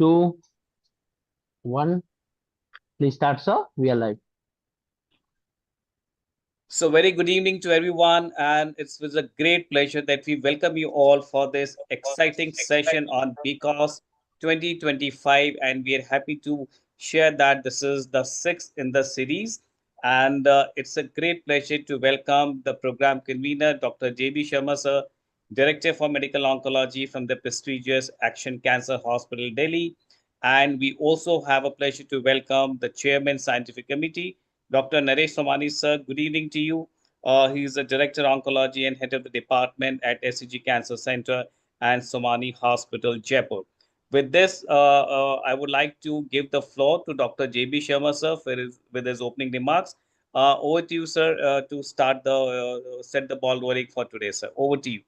2, 1. Please start, sir. We are live. So, very good evening to everyone, and it's with a great pleasure that we welcome you all for this exciting session on BCOS 2025. And we are happy to share that this is the sixth in the series. And it's a great pleasure to welcome the program convener, Dr. J.B. Sharma, sir, Director for Medical Oncology from the prestigious Action Cancer Hospital, Delhi. And we also have a pleasure to welcome the Chairman Scientific Committee, Dr. Naresh Somani, sir. Good evening to you. He is the Director of Oncology and Head of the Department at SCG Cancer Center and Somani Hospital, Jaipur. With this, I would like to give the floor to Dr. J.B. Sharma, sir, with his opening remarks. Over to you, sir, to start set the ball rolling for today, sir. Over to you.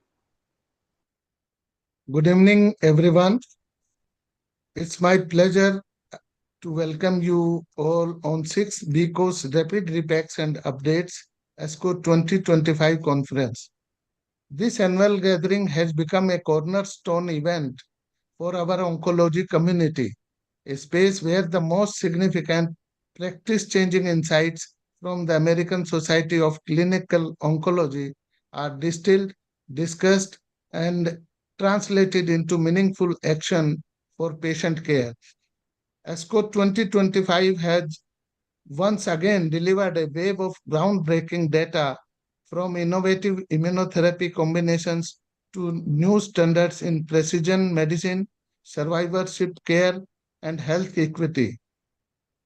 Good evening, everyone. It's my pleasure to welcome you all on 6th BCOS Rapid Repacks and Updates ASCO 2025 conference. This annual gathering has become a cornerstone event for our oncology community, a space where the most significant practice-changing insights from the American Society of Clinical Oncology are distilled, discussed, and translated into meaningful action for patient care. ASCO 2025 has once again delivered a wave of groundbreaking data from innovative immunotherapy combinations to new standards in precision medicine, survivorship care, and health equity.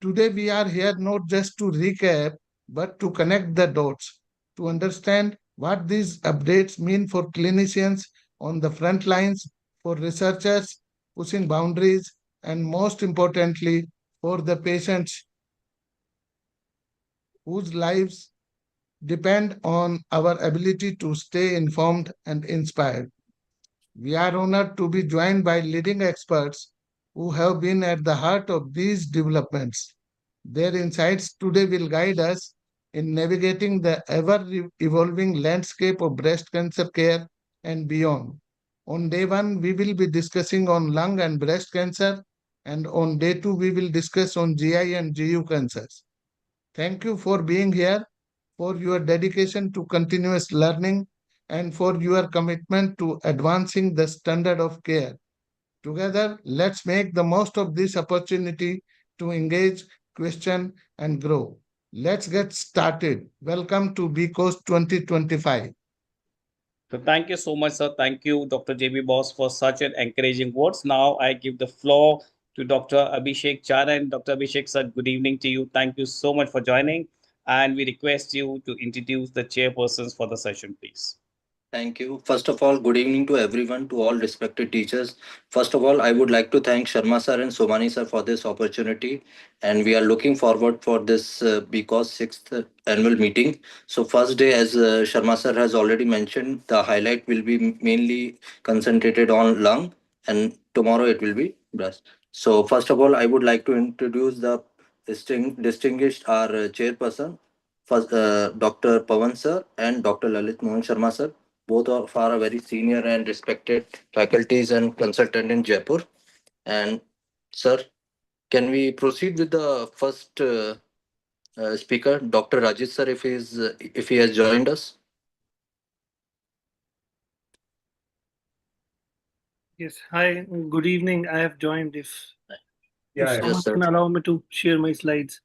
Today, we are here not just to recap, but to connect the dots, to understand what these updates mean for clinicians on the front lines, for researchers pushing boundaries, and most importantly, for the patients whose lives depend on our ability to stay informed and inspired. We are honored to be joined by leading experts who have been at the heart of these developments. Their insights today will guide us in navigating the ever-evolving landscape of breast cancer care and beyond. On day one, we will be discussing on lung and breast cancer, and on day two, we will discuss on GI and GU cancers. Thank you for being here, for your dedication to continuous learning, and for your commitment to advancing the standard of care. Together, let's make the most of this opportunity to engage, question, and grow. Let's get started. Welcome to BCOS 2025. So thank you so much, sir. Thank you, Dr. JB Boss, for such an encouraging words. Now I give the floor to Dr. Abhishek Charan. Dr. Abhishek, sir, good evening to you. Thank you so much for joining. And we request you to introduce the chairpersons for the session, please. Thank you. First of all, good evening to everyone, to all respected teachers. First of all, I would like to thank Sharma sir and Somani sir for this opportunity. And we are looking forward for this BCOS 6th annual meeting. So first day, as Sharma sir has already mentioned, the highlight will be mainly concentrated on lung, and tomorrow it will be breast. So first of all, I would like to introduce the distinguished our chairperson, first, Dr. Pawan sir and Dr. Lalit Mohan Sharma sir. Both of are very senior and respected faculties and consultant in Jaipur. And sir, can we proceed with the first speaker, Dr. Rajit sir, if he has joined us? Yes. Hi. Good evening. I have joined. If Yes, someone sir. can allow me to share my slides.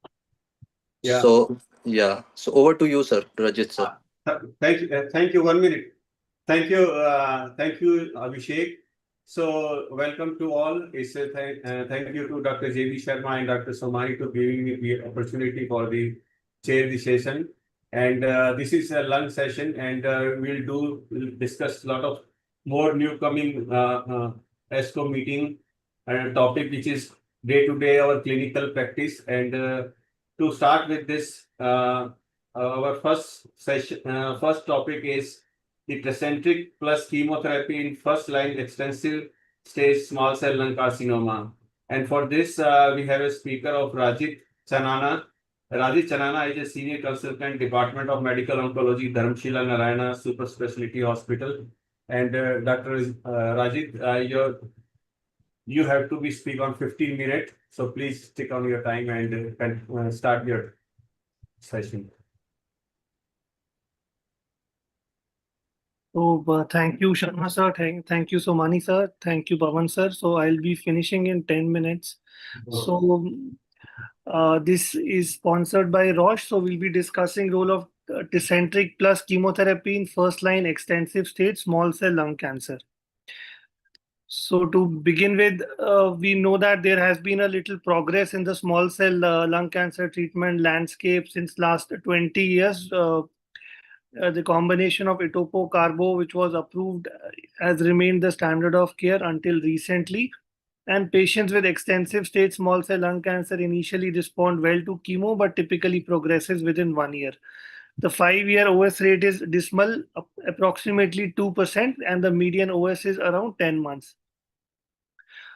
Yeah. So over to you, sir, Rajit sir. Thank you. 1 minute. Thank you, Abhishek. So welcome to all. Thank you to Dr. J.B. Sharma and Dr. Somani to giving me the opportunity for the chair the session. And this is a lung session, and we'll discuss a lot of more new coming ASCO meeting topic, which is day-to-day our clinical practice. And to start with this, our first session, first topic is the Tecentriq plus chemotherapy in first-line extensive stage small cell lung carcinoma. And for this, we have a speaker of Rajit Chanana. Rajit Chanana is a senior consultant, Department of Medical Oncology, Dharamshila Narayana Super Specialty Hospital. And Dr. Rajit, You have to be speak on 15 minutes. So please stick on your time and can start your session. So thank you, Sharma sir. Thank you, Somani sir. Thank you, Pawan sir. So I'll be finishing in 10 minutes. So this is sponsored by Roche. So we'll be discussing role of Tecentriq plus chemotherapy in first-line extensive stage small cell lung cancer. So to begin with, we know that there has been a little progress in the small cell lung cancer treatment landscape since last 20 years. The combination of etopo-carbo, which was approved, has remained the standard of care until recently. And patients with extensive stage small cell lung cancer initially respond well to chemo, but typically progresses within 1 year. The 5-year OS rate is dismal, approximately 2%, and the median OS is around 10 months.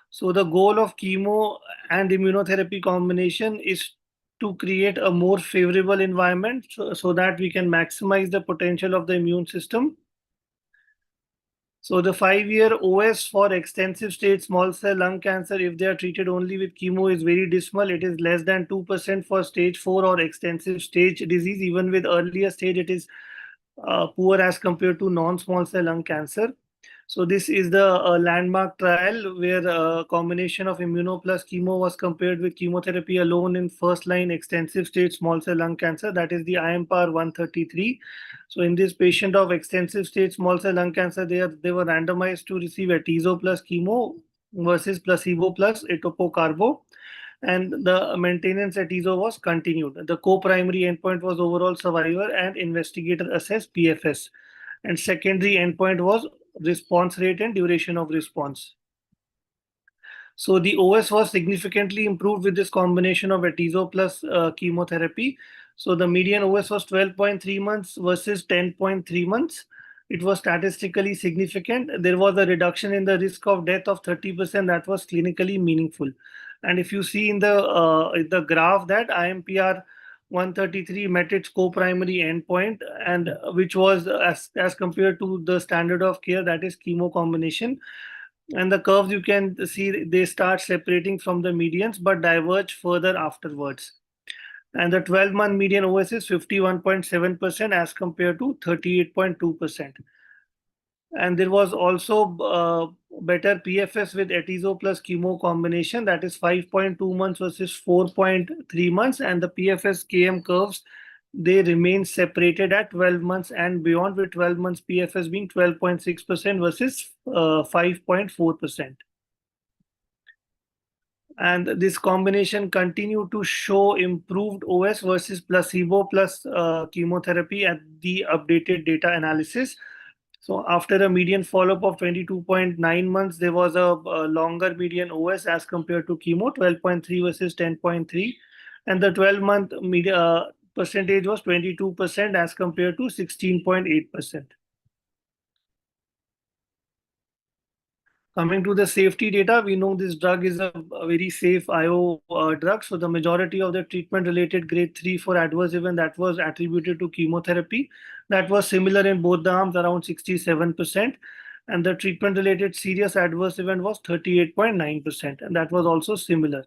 So the goal of chemo and immunotherapy combination is to create a more favorable environment so that we can maximize the potential of the immune system. So the 5-year OS for extensive stage small cell lung cancer, if they are treated only with chemo, is very dismal. It is less than 2% for stage 4 or extensive stage disease. Even with earlier stage, it is poor as compared to non-small cell lung cancer. So this is the landmark trial where a combination of immuno plus chemo was compared with chemotherapy alone in first-line extensive stage small cell lung cancer. That is the IMPAR 133. So in this patient of extensive stage small cell lung cancer, they were randomized to receive atezo plus chemo versus placebo plus etopo-carbo. And the maintenance atezo was continued. The co-primary endpoint was overall survivor and investigator-assessed PFS. And secondary endpoint was response rate and duration of response. So the OS was significantly improved with this combination of atezo plus chemotherapy. So the median OS was 12.3 months versus 10.3 months. It was statistically significant. There was a reduction in the risk of death of 30% that was clinically meaningful. And if you see in the graph that IMPR 133 met its co-primary endpoint, and which was as compared to the standard of care, that is chemo combination. And the curves you can see, they start separating from the medians but diverge further afterwards. And the 12-month median OS is 51.7% as compared to 38.2%. And there was also better PFS with atezo plus chemo combination, that is 5.2 months versus 4.3 months. And the PFS KM curves, they remain separated at 12 months and beyond, with 12 months PFS being 12.6% versus 5.4%. And this combination continued to show improved OS versus placebo plus chemotherapy at the updated data analysis. So after a median follow-up of 22.9 months, there was a longer median OS as compared to chemo, 12.3 versus 10.3. And the 12-month percentage was 22% as compared to 16.8%. Coming to the safety data, we know this drug is a very safe IO drug. So the majority of the treatment-related grade 3 for adverse event that was attributed to chemotherapy, that was similar in both the arms, around 67%. And the treatment-related serious adverse event was 38.9%, and that was also similar.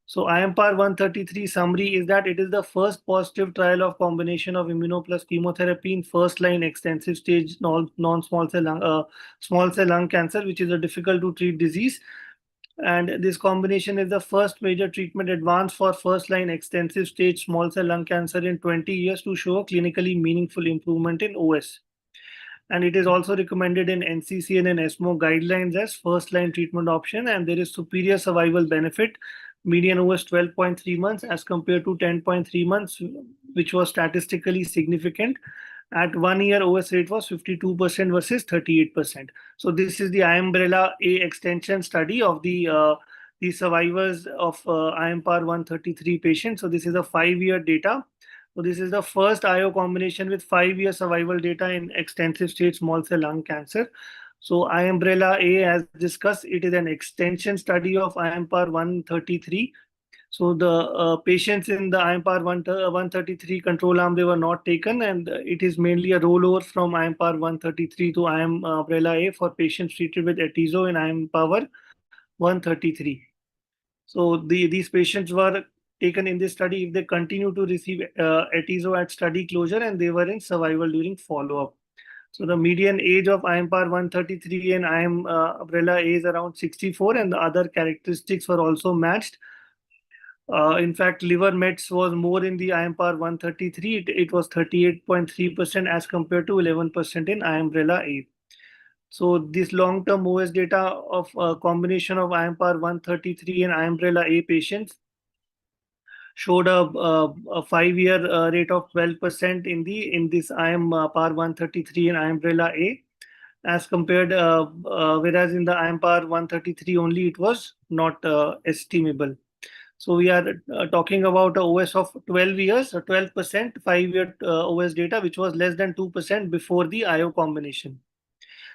So IMPAR 133 summary is that it is the first positive trial of combination of immuno plus chemotherapy in first-line extensive stage non-small small cell lung cancer, which is a difficult to treat disease. And this combination is the first major treatment advance for first-line extensive stage small cell lung cancer in 20 years to show a clinically meaningful improvement in OS. And it is also recommended in NCCN and ESMO guidelines as first-line treatment option, and there is superior survival benefit. Median OS 12.3 months as compared to 10.3 months, which was statistically significant. At 1 year, OS rate was 52% versus 38%. So this is the IMBRELLA A extension study of the survivors of IMPAR 133 patients. So this is a 5-year data. So this is the first IO combination with 5-year survival data in extensive stage small cell lung cancer. So IMBRELLA A, as discussed, it is an extension study of IMPAR 133. So the patients in the IMPAR 133 control arm, they were not taken, and it is mainly a rollover from IMPAR 133 to IMBRELLA A for patients treated with atezo in IMPAVR 133. So these patients were taken in this study if they continue to receive atezo at study closure and they were in survival during follow-up. So the median age of IMPAR 133 and IM umbrella A is around 64, and the other characteristics were also matched. In fact, liver mets was more in the IMPAR 133. It was 38.3% as compared to 11% in IMbrella A. So this long-term OS data of a combination of IMPAR 133 and IMbrella A patients showed a 5-year rate of 12% in this IMPAR 133 and IMbrella A, as compared, whereas in the IMPAR 133 only it was not estimable. So we are talking about a OS of 12 years, or 12%, 5-year OS data, which was less than 2% before the IO combination.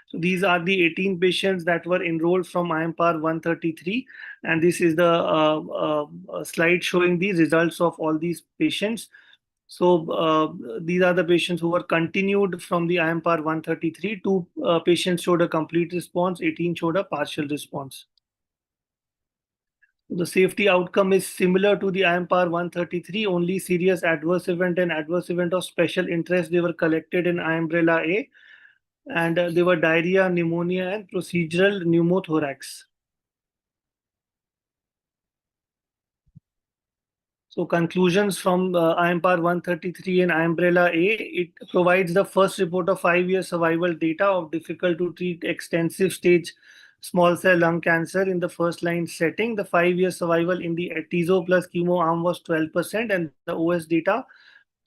So these are the 18 patients that were enrolled from IMPAR 133, and this is the slide showing the results of all these patients. So these are the patients who were continued from the IMPAR 133. 2 patients showed a complete response, 18 showed a partial response. The safety outcome is similar to the IMPAR 133, only serious adverse event and adverse event of special interest, they were collected in IMbrella A, and they were diarrhea, pneumonia, and procedural pneumothorax. So conclusions from IMPAR 133 and IMbrella A, it provides the first report of 5-year survival data of difficult to treat extensive stage small cell lung cancer in the first line setting. The 5-year survival in the atezo plus chemo arm was 12%, and the OS data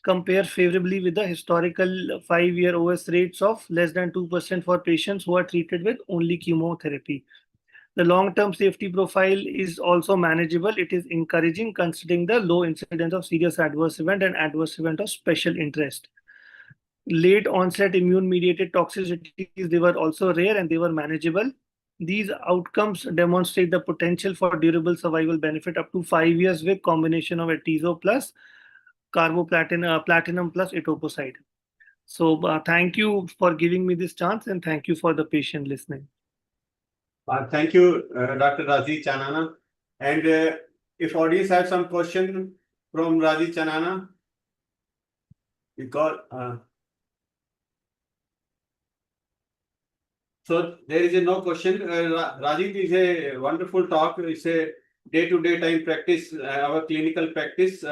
compare favorably with the historical 5-year OS rates of less than 2% for patients who are treated with only chemotherapy. The long-term safety profile is also manageable. It is encouraging considering the low incidence of serious adverse event and adverse event of special interest. Late onset immune-mediated toxicities, they were also rare and they were manageable. These outcomes demonstrate the potential for durable survival benefit up to 5 years with combination of atezo plus platinum plus etoposide. So thank you for giving me this chance, and thank you for the patient listening. Thank you, Dr. Raji Chanana. And if audience has some question from Raji Chanana, because so there is no question. Rajiv is a wonderful talk. It's a day-to-day time practice, our clinical practice,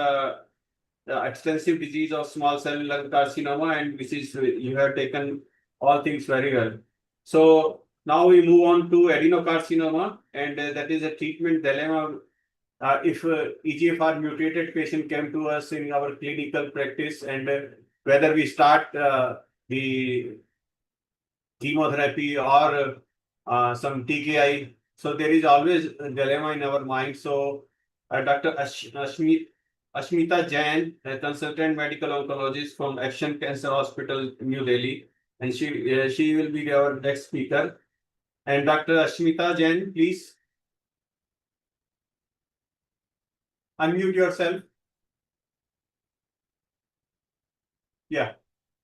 extensive disease of small cell lung carcinoma, and which is you have taken all things very well. So now we move on to adenocarcinoma, and that is a treatment dilemma. If EGFR mutated patient came to us in our clinical practice, and whether we start the chemotherapy or some TKI. So there is always a dilemma in our mind. So Dr. Ashmita Jain, a consultant medical oncologist from Action Cancer Hospital, New Delhi, and she will be our next speaker. And Dr. Ashmita Jain, please unmute yourself. Yeah.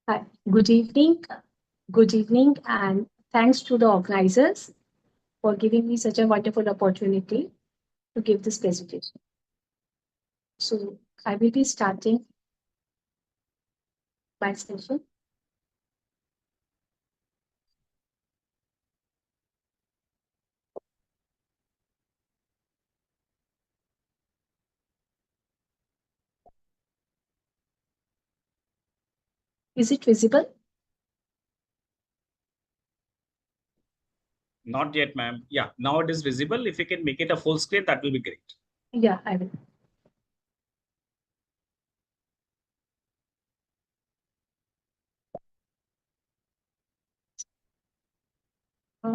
Hi. Good evening. Good evening, and thanks to the organizers for giving me such a wonderful opportunity to give this presentation. So I will be starting my session. Is it visible? Not yet, ma'am. Yeah, now it is visible. If you can make it a full screen, that will be great. Yeah, I will.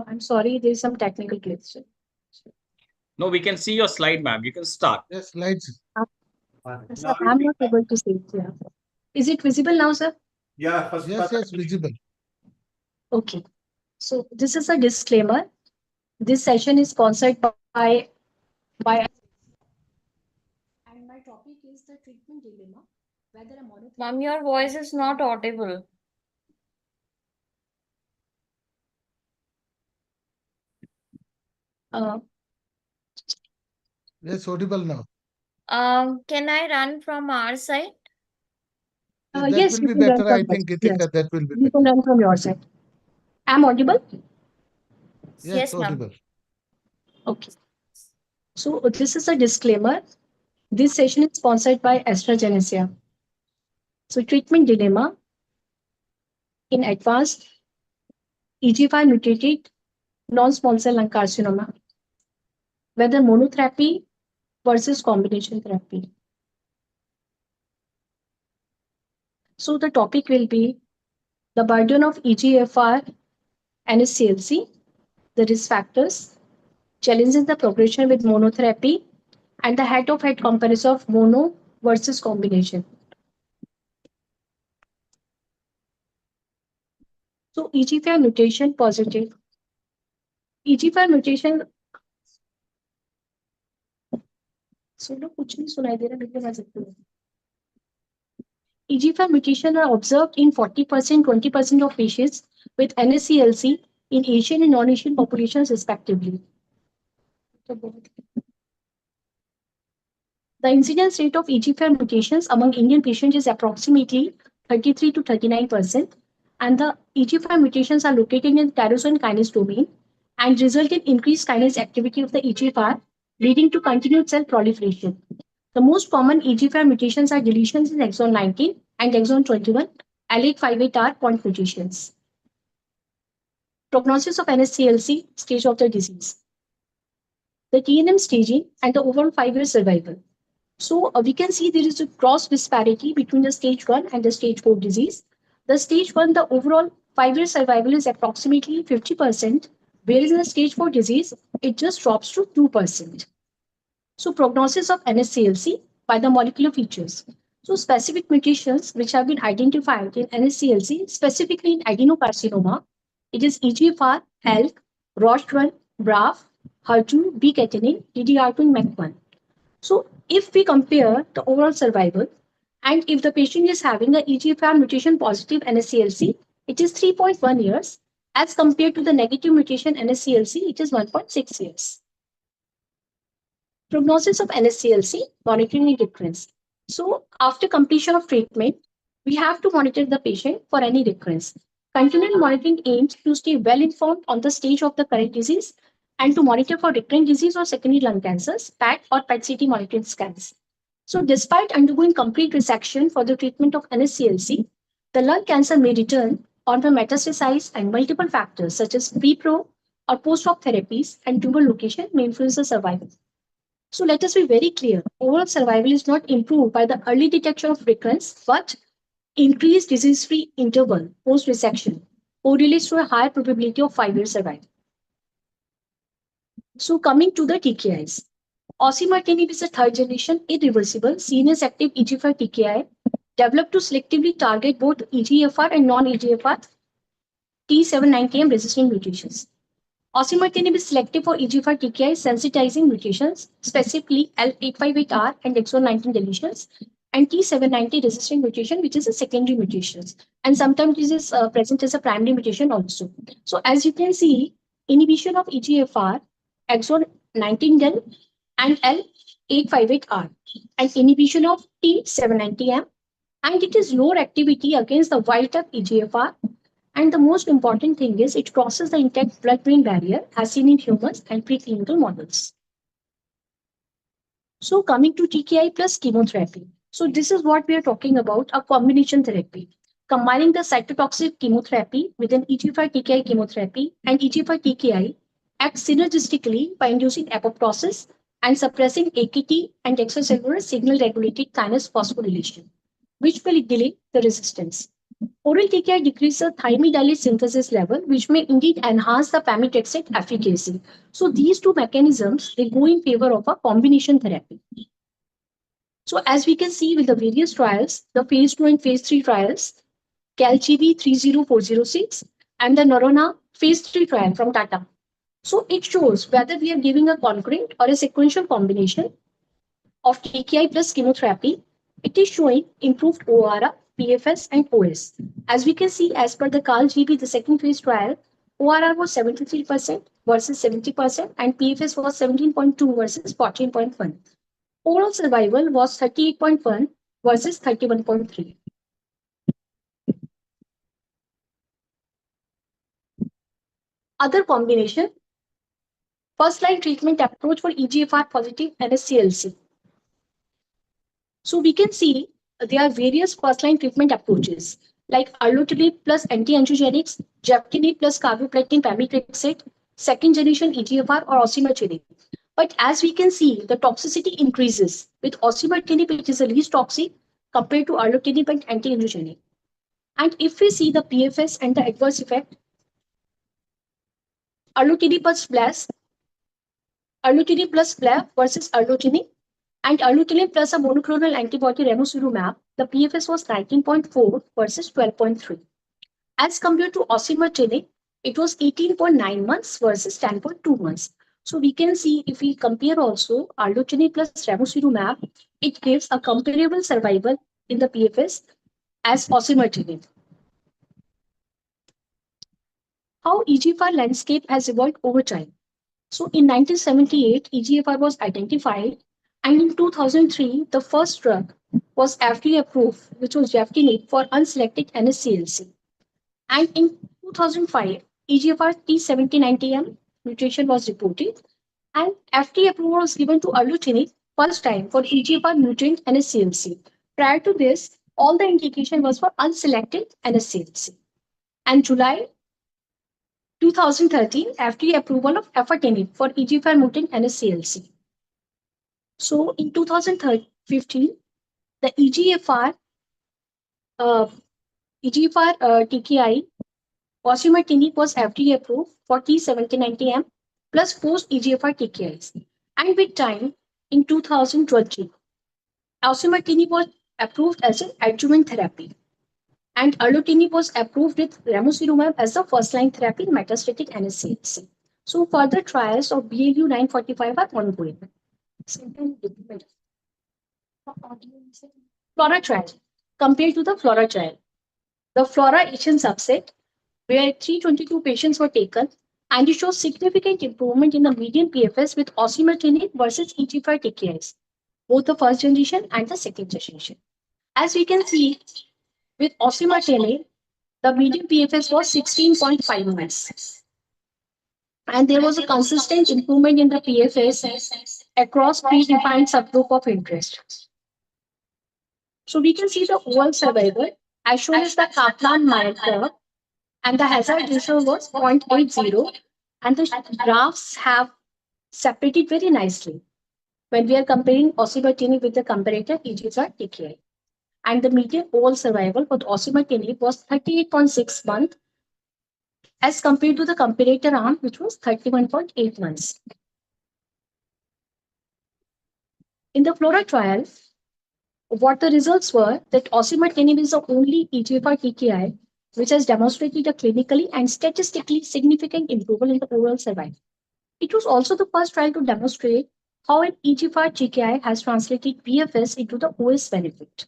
I'm sorry, there is some technical glitch. No, we can see your slide, ma'am. You can start. Yes, slides. Sir, I'm not able to see it. Yeah. Is it visible now, sir? Yeah, Yes, visible. Okay. So this is a disclaimer. This session is sponsored by and my topic is the treatment dilemma. Whether a monotherapy. Ma'am, your voice is not audible. Yes, audible now. Can I run from our side? That Yes, will you be can run better, from I your think, side. Gitika, Yes, that will be you can better. run from your side. I'm audible? Yes, Yes, ma'am. audible. Okay. So this is a disclaimer. This session is sponsored by AstraZeneca. So treatment dilemma in advanced EGFR mutated non-small cell lung carcinoma, whether monotherapy versus combination therapy. So the topic will be the burden of EGFR and SCLC, the risk factors, challenges the progression with monotherapy, and the head-to-head comparison of mono versus combination. So EGFR mutation positive. EGFR mutation सुनो कुछ नहीं सुनाई दे रहा लेकिन मैं सकती हूँ. EGFR mutation are observed in 40%, 20% of patients with NSCLC in Asian and non-Asian populations respectively. The incidence rate of EGFR mutations among Indian patients is approximately 33 to 39%, and the EGFR mutations are located in the tyrosine kinase domain and result in increased kinase activity of the EGFR, leading to continued cell proliferation. The most common EGFR mutations are deletions in exon 19 and exon 21, L858R point mutations. Prognosis of NSCLC, stage of the disease. The TNM staging and the overall 5-year survival. So we can see there is a cross disparity between the stage 1 and the stage 4 disease. The stage 1, the overall 5-year survival is approximately 50%, whereas in the stage 4 disease, it just drops to 2%. So prognosis of NSCLC by the molecular features. So specific mutations which have been identified in NSCLC, specifically in adenocarcinoma, it is EGFR, ALK, ROS1, BRAF, HER2, B-catenin, DDR2, and MEK1. So if we compare the overall survival, and if the patient is having a EGFR mutation positive NSCLC, it is 3.1 years, as compared to the negative mutation NSCLC, it is 1.6 years. Prognosis of NSCLC, monitoring and recurrence. So after completion of treatment, we have to monitor the patient for any recurrence. Continual monitoring aims to stay well informed on the stage of the current disease and to monitor for recurrent disease or secondary lung cancers, PET or PET-CT monitoring scans. So despite undergoing complete resection for the treatment of NSCLC, the lung cancer may return or may metastasize, and multiple factors such as pre-pro or post-op therapies and tumor location may influence the survival. So let us be very clear. Overall survival is not improved by the early detection of recurrence, but increased disease-free interval post-resection correlates to a higher probability of 5-year survival. So coming to the TKIs. Osimertinib is a third generation irreversible CNS active EGFR TKI developed to selectively target both EGFR and non-EGFR T790M resistant mutations. Osimertinib is selective for EGFR TKI sensitizing mutations, specifically L858R and exon 19 deletions, and T790 resistant mutation, which is a secondary mutation. And sometimes this is present as a primary mutation also. So as you can see, inhibition of EGFR, exon 19 del, and L858R, and inhibition of T790M, and it is lower activity against the wild type EGFR. And the most important thing is it crosses the intact blood-brain barrier as seen in humans and preclinical models. So coming to TKI plus chemotherapy. So this is what we are talking about, a combination therapy. Combining the cytotoxic chemotherapy with an EGFR TKI chemotherapy and EGFR TKI acts synergistically by inducing apoptosis and suppressing AKT and extracellular signal-regulated kinase phosphorylation, which will delay the resistance. Oral TKI decreases the thymidylate synthesis level, which may indeed enhance the pemetrexed efficacy. So these two mechanisms, they go in favor of a combination therapy. So as we can see with the various trials, the phase 2 and phase 3 trials, CalGB 30406 and the Norona phase 3 trial from Tata. So it shows whether we are giving a concurrent or a sequential combination of TKI plus chemotherapy. It is showing improved ORR, PFS, and OS. As we can see, as per the CalGB, the second phase trial, ORR was 73% versus 70%, and PFS was 17.2 versus 14.1. Overall survival was 38.1 versus 31.3. Other combination, first-line treatment approach for EGFR positive NSCLC. So we can see there are various first-line treatment approaches like erlotinib plus anti-angiogenics, gefitinib plus carboplatin pemetrexed, second-generation EGFR or osimertinib. But as we can see, the toxicity increases. With osimertinib, it is the least toxic compared to erlotinib and anti-angiogenic. And if we see the PFS and the adverse effect, erlotinib plus BLAS, erlotinib plus BLA versus erlotinib, and erlotinib plus a monoclonal antibody ramucirumab, the PFS was 19.4 versus 12.3. As compared to osimertinib, it was 18.9 months versus 10.2 months. So we can see if we compare also erlotinib plus ramucirumab, it gives a comparable survival in the PFS as osimertinib. How EGFR landscape has evolved over time. So in 1978, EGFR was identified, and in 2003, the first drug was FDA approved, which was gefitinib for unselected NSCLC. And in 2005, EGFR T79TM mutation was reported, and FDA approval was given to erlotinib first time for EGFR mutant NSCLC. Prior to this, all the indication was for unselected NSCLC. And July 2013, FDA approval of afatinib for EGFR mutant NSCLC. So in 2015, the EGFR TKI osimertinib was FDA approved for T79TM plus post EGFR TKIs. And with time, in 2020, osimertinib was approved as an adjuvant therapy. And erlotinib was approved with ramucirumab as the first-line therapy in metastatic NSCLC. So further trials of BAU 945 are ongoing. Flora trial. Compared to the Flora trial, the Flora Asian subset, where 322 patients were taken, and it shows significant improvement in the median PFS with osimertinib versus EGFR TKIs, both the first generation and the second generation. As we can see, with osimertinib, the median PFS was 16.5 months. And there was a consistent improvement in the PFS across predefined subgroup of interest. So we can see the overall survival as shown as the Kaplan-Meier curve, and the hazard ratio was 0.80, and the graphs have separated very nicely when we are comparing osimertinib with the comparator EGFR TKI. And the median overall survival for the osimertinib was 38.6 months as compared to the comparator arm, which was 31.8 months. In the Flora trial, what the results were that osimertinib is the only EGFR TKI which has demonstrated a clinically and statistically significant improvement in the overall survival. It was also the first trial to demonstrate how an EGFR TKI has translated PFS into the OS benefit.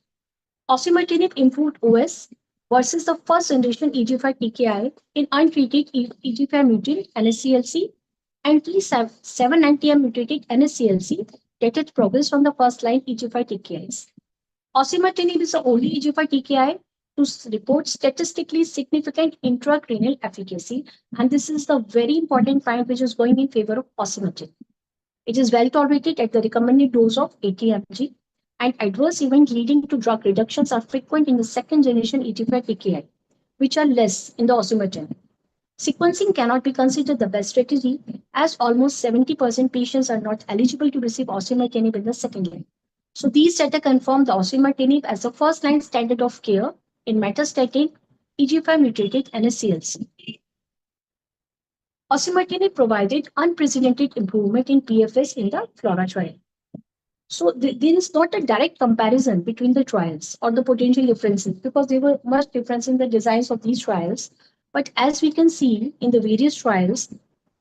Osimertinib improved OS versus the first generation EGFR TKI in untreated EGFR mutant NSCLC and T790M mutated NSCLC that had progressed from the first line EGFR TKIs. Osimertinib is the only EGFR TKI to report statistically significant intracranial efficacy, and this is the very important point which is going in favor of osimertinib. It is well tolerated at the recommended dose of 80 mg, and adverse events leading to drug reductions are frequent in the second generation EGFR TKI, which are less in the osimertinib. Sequencing cannot be considered the best strategy, as almost 70% patients are not eligible to receive osimertinib in the second line. So these data confirm the osimertinib as the first-line standard of care in metastatic EGFR mutated NSCLC. Osimertinib provided unprecedented improvement in PFS in the Flora trial. So there is not a direct comparison between the trials or the potential differences because there were much difference in the designs of these trials. But as we can see in the various trials,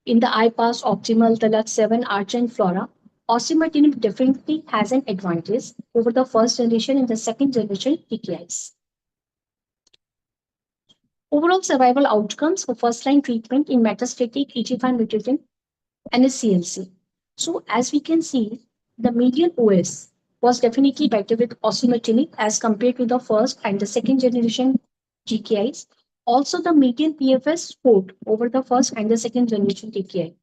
in the IPASS, Optimal, the LUX7, Arch and Flora, osimertinib definitely has an advantage over the first generation and the second generation TKIs. Overall survival outcomes for first-line treatment in metastatic EGFR mutated NSCLC. So as we can see, the median OS was definitely better with osimertinib as compared to the first and the second generation TKIs. Also, the median PFS scored over the first and the second generation TKI.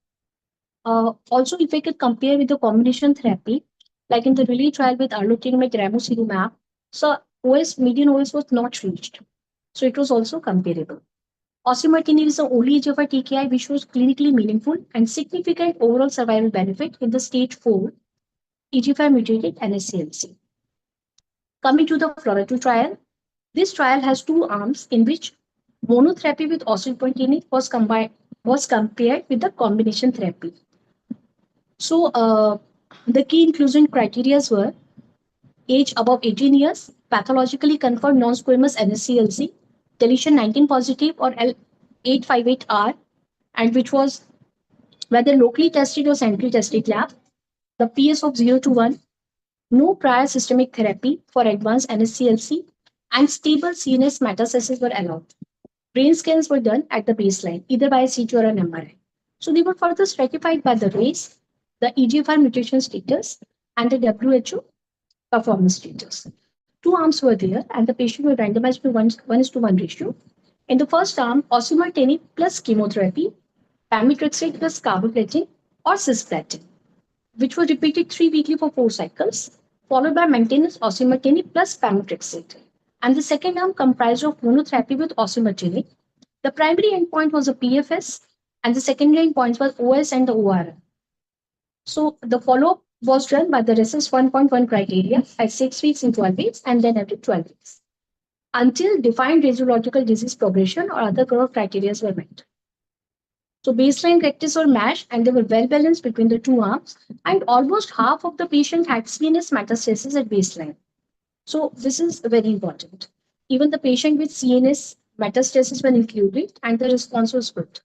Also, if I could compare with the combination therapy, like in the Relay trial with arlotinib ramucirumab, so median OS was not reached. So it was also comparable. Osimertinib is the only EGFR TKI which was clinically meaningful and significant overall survival benefit in the stage 4 EGFR mutated NSCLC. Coming to the FLORA 2 trial, this trial has two arms in which monotherapy with osimertinib was compared with the combination therapy. So the key inclusion criteria were age above 18 years, pathologically confirmed non-squamous NSCLC, deletion 19 positive or L858R, and which was whether locally tested or centrally tested lab, the PS of 0 to 1, no prior systemic therapy for advanced NSCLC, and stable CNS metastases were allowed. Brain scans were done at the baseline, either by a CT or an MRI. So they were further stratified by the race, the EGFR mutation status, and the WHO performance status. Two arms were there, and the patient were randomized to 1:1 ratio. In the first arm, osimertinib plus chemotherapy, pemetrexed plus carboplatin or cisplatin, which was repeated 3 weekly for 4 cycles, followed by maintenance osimertinib plus pemetrexed. And the second arm comprised of monotherapy with osimertinib. The primary endpoint was a PFS, and the secondary endpoints were OS and the ORR. So the follow-up was done by the RECIST 1.1 criteria at 6 weeks in 12 weeks and then every 12 weeks, until defined radiological disease progression or other core criteria were met. So baseline characteristics were matched and they were well balanced between the two arms, and almost half of the patient had CNS metastasis at baseline. So this is very important. Even the patient with CNS metastasis were included and the response was good.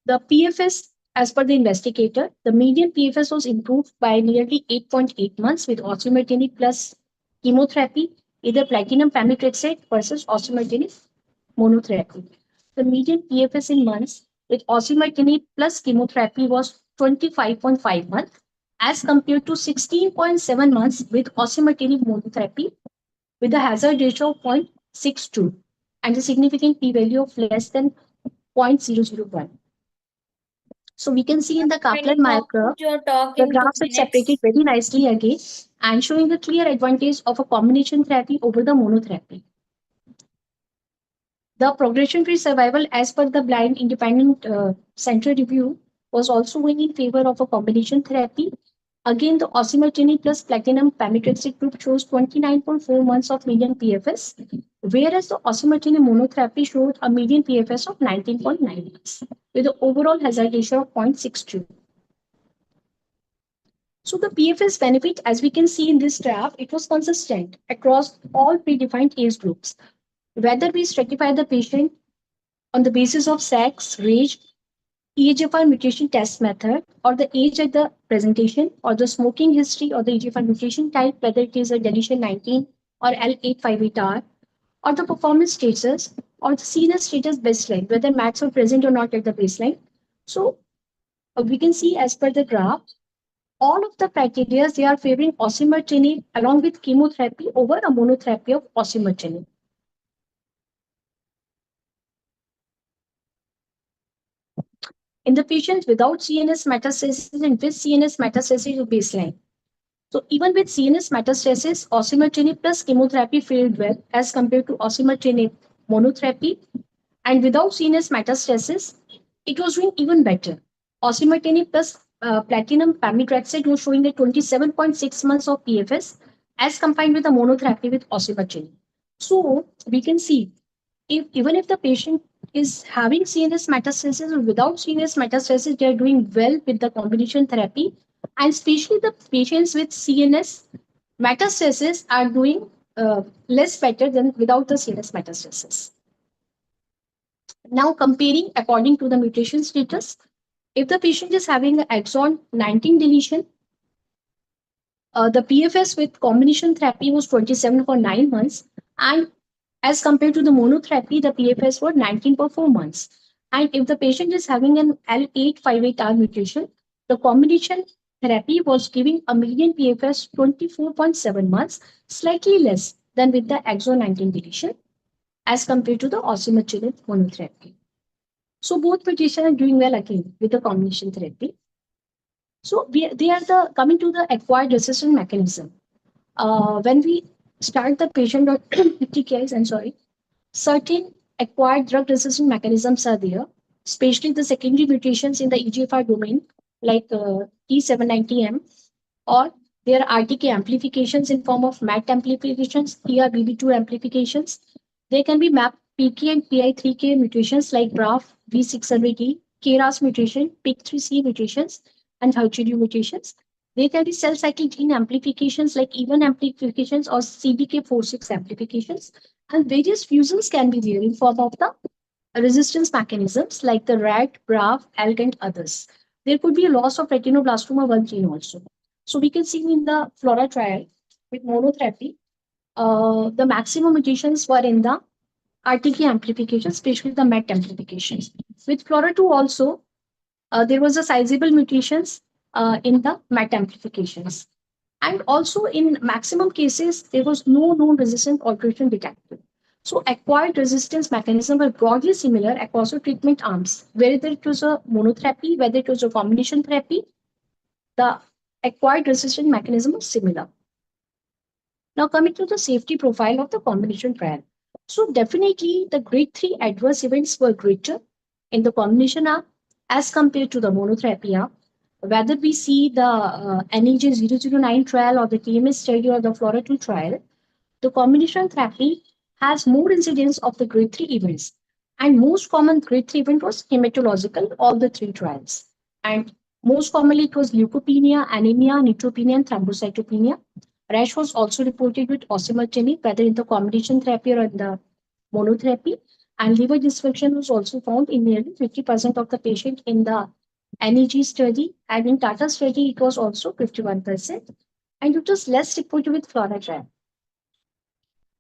The PFS, as per the investigator, the median PFS was improved by nearly 8.8 months with osimertinib plus chemotherapy, either platinum pemetrexed versus osimertinib monotherapy. The median PFS in months with osimertinib plus chemotherapy was 25.5 months as compared to 16.7 months with osimertinib monotherapy with a hazard ratio of 0.62 and a significant p-value of less than 0.001. So we can see in the Kaplan-Meier curve, the graphs are separated very nicely again and showing the clear advantage of a combination therapy over the monotherapy. The progression-free survival as per the blind independent central review was also going in favor of a combination therapy. Again, the osimertinib plus platinum pemetrexed group shows 29.4 months of median PFS, whereas the osimertinib monotherapy showed a median PFS of 19.9 months, with the overall hazard ratio of 0.62. So the PFS benefit, as we can see in this graph, it was consistent across all predefined age groups. Whether we stratify the patient on the basis of sex, race, EGFR mutation test method, or the age at the presentation, or the smoking history, or the EGFR mutation type, whether it is a deletion 19 or L858R, or the performance status, or the CNS status baseline, whether MATs are present or not at the baseline. So we can see as per the graph, all of the criteria, they are favoring osimertinib along with chemotherapy over a monotherapy of osimertinib. In the patients without CNS metastasis and with CNS metastasis of baseline. So even with CNS metastasis, osimertinib plus chemotherapy fared well as compared to osimertinib monotherapy. And without CNS metastasis, it was doing even better. Osimertinib plus platinum pemetrexed was showing a 27.6 months of PFS as combined with the monotherapy with osimertinib. So we can see even if the patient is having CNS metastasis or without CNS metastasis, they are doing well with the combination therapy. And especially the patients with CNS metastasis are doing less better than without the CNS metastasis. Now comparing according to the mutation status, if the patient is having an exon 19 deletion, the PFS with combination therapy was 27 for 9 months And as compared to the monotherapy, the PFS were 19.4 months. And if the patient is having an L858R mutation, the combination therapy was giving a median PFS 24.7 months, slightly less than with the exon 19 deletion as compared to the osimertinib monotherapy. So both mutations are doing well again with the combination therapy. So they are coming to the acquired resistance mechanism. When we start the patient on TKIs, I'm sorry, certain acquired drug resistant mechanisms are there, especially the secondary mutations in the EGFR domain, like T790M, or there are RTK amplifications in form of MAT amplifications, TRBB2 amplifications. There can be MAP PK and PI3K mutations like BRAF, V600E, KRAS mutation, PIK3C mutations, and HER2 mutations. There can be cell cycle gene amplifications like even amplifications or CDK4/6 amplifications, and various fusions can be there in form of the resistance mechanisms like the RAT, BRAF, ALK, and others. There could be a loss of retinoblastoma 1 gene also. So we can see in the FLORA trial with monotherapy, the maximum mutations were in the RTK amplifications, especially the MET amplifications. With FLORA 2 also, there was a sizable mutations in the MET amplifications. And also in maximum cases, there was no known resistant alteration detected. So acquired resistance mechanism were broadly similar across the treatment arms, whether it was a monotherapy, whether it was a combination therapy, the acquired resistance mechanism was similar. Now coming to the safety profile of the combination trial. So definitely the grade 3 adverse events were greater in the combination arm as compared to the monotherapy arm. Whether we see the NEJ009 trial or the TMS study or the FLORA 2 trial, the combination therapy has more incidence of the grade 3 events. And most common grade 3 event was hematological, all the three trials. And most commonly it was leukopenia, anemia, neutropenia, and thrombocytopenia. Rash was also reported with osimertinib, whether in the combination therapy or in the monotherapy. And liver dysfunction was also found in nearly 50% of the patient in the NEG study. And in Tata study, it was also 51%. And it was less reported with FLORA trial.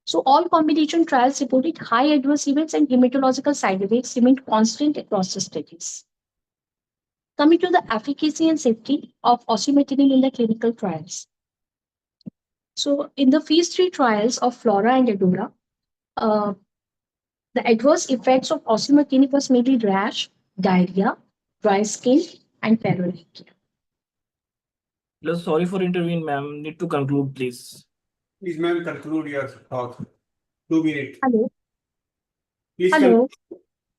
So all combination trials reported high adverse events and hematological side effects remained constant across the studies. Coming to the efficacy and safety of osimertinib in the clinical trials. So in the phase 3 trials of FLORA and ADAURA, the adverse effects of osimertinib was mainly rash, diarrhea, dry skin, and paranoia. Sorry for intervening, ma'am. Need to conclude, please. Please, ma'am, conclude your talk. 2 minutes. Hello. Please, Hello.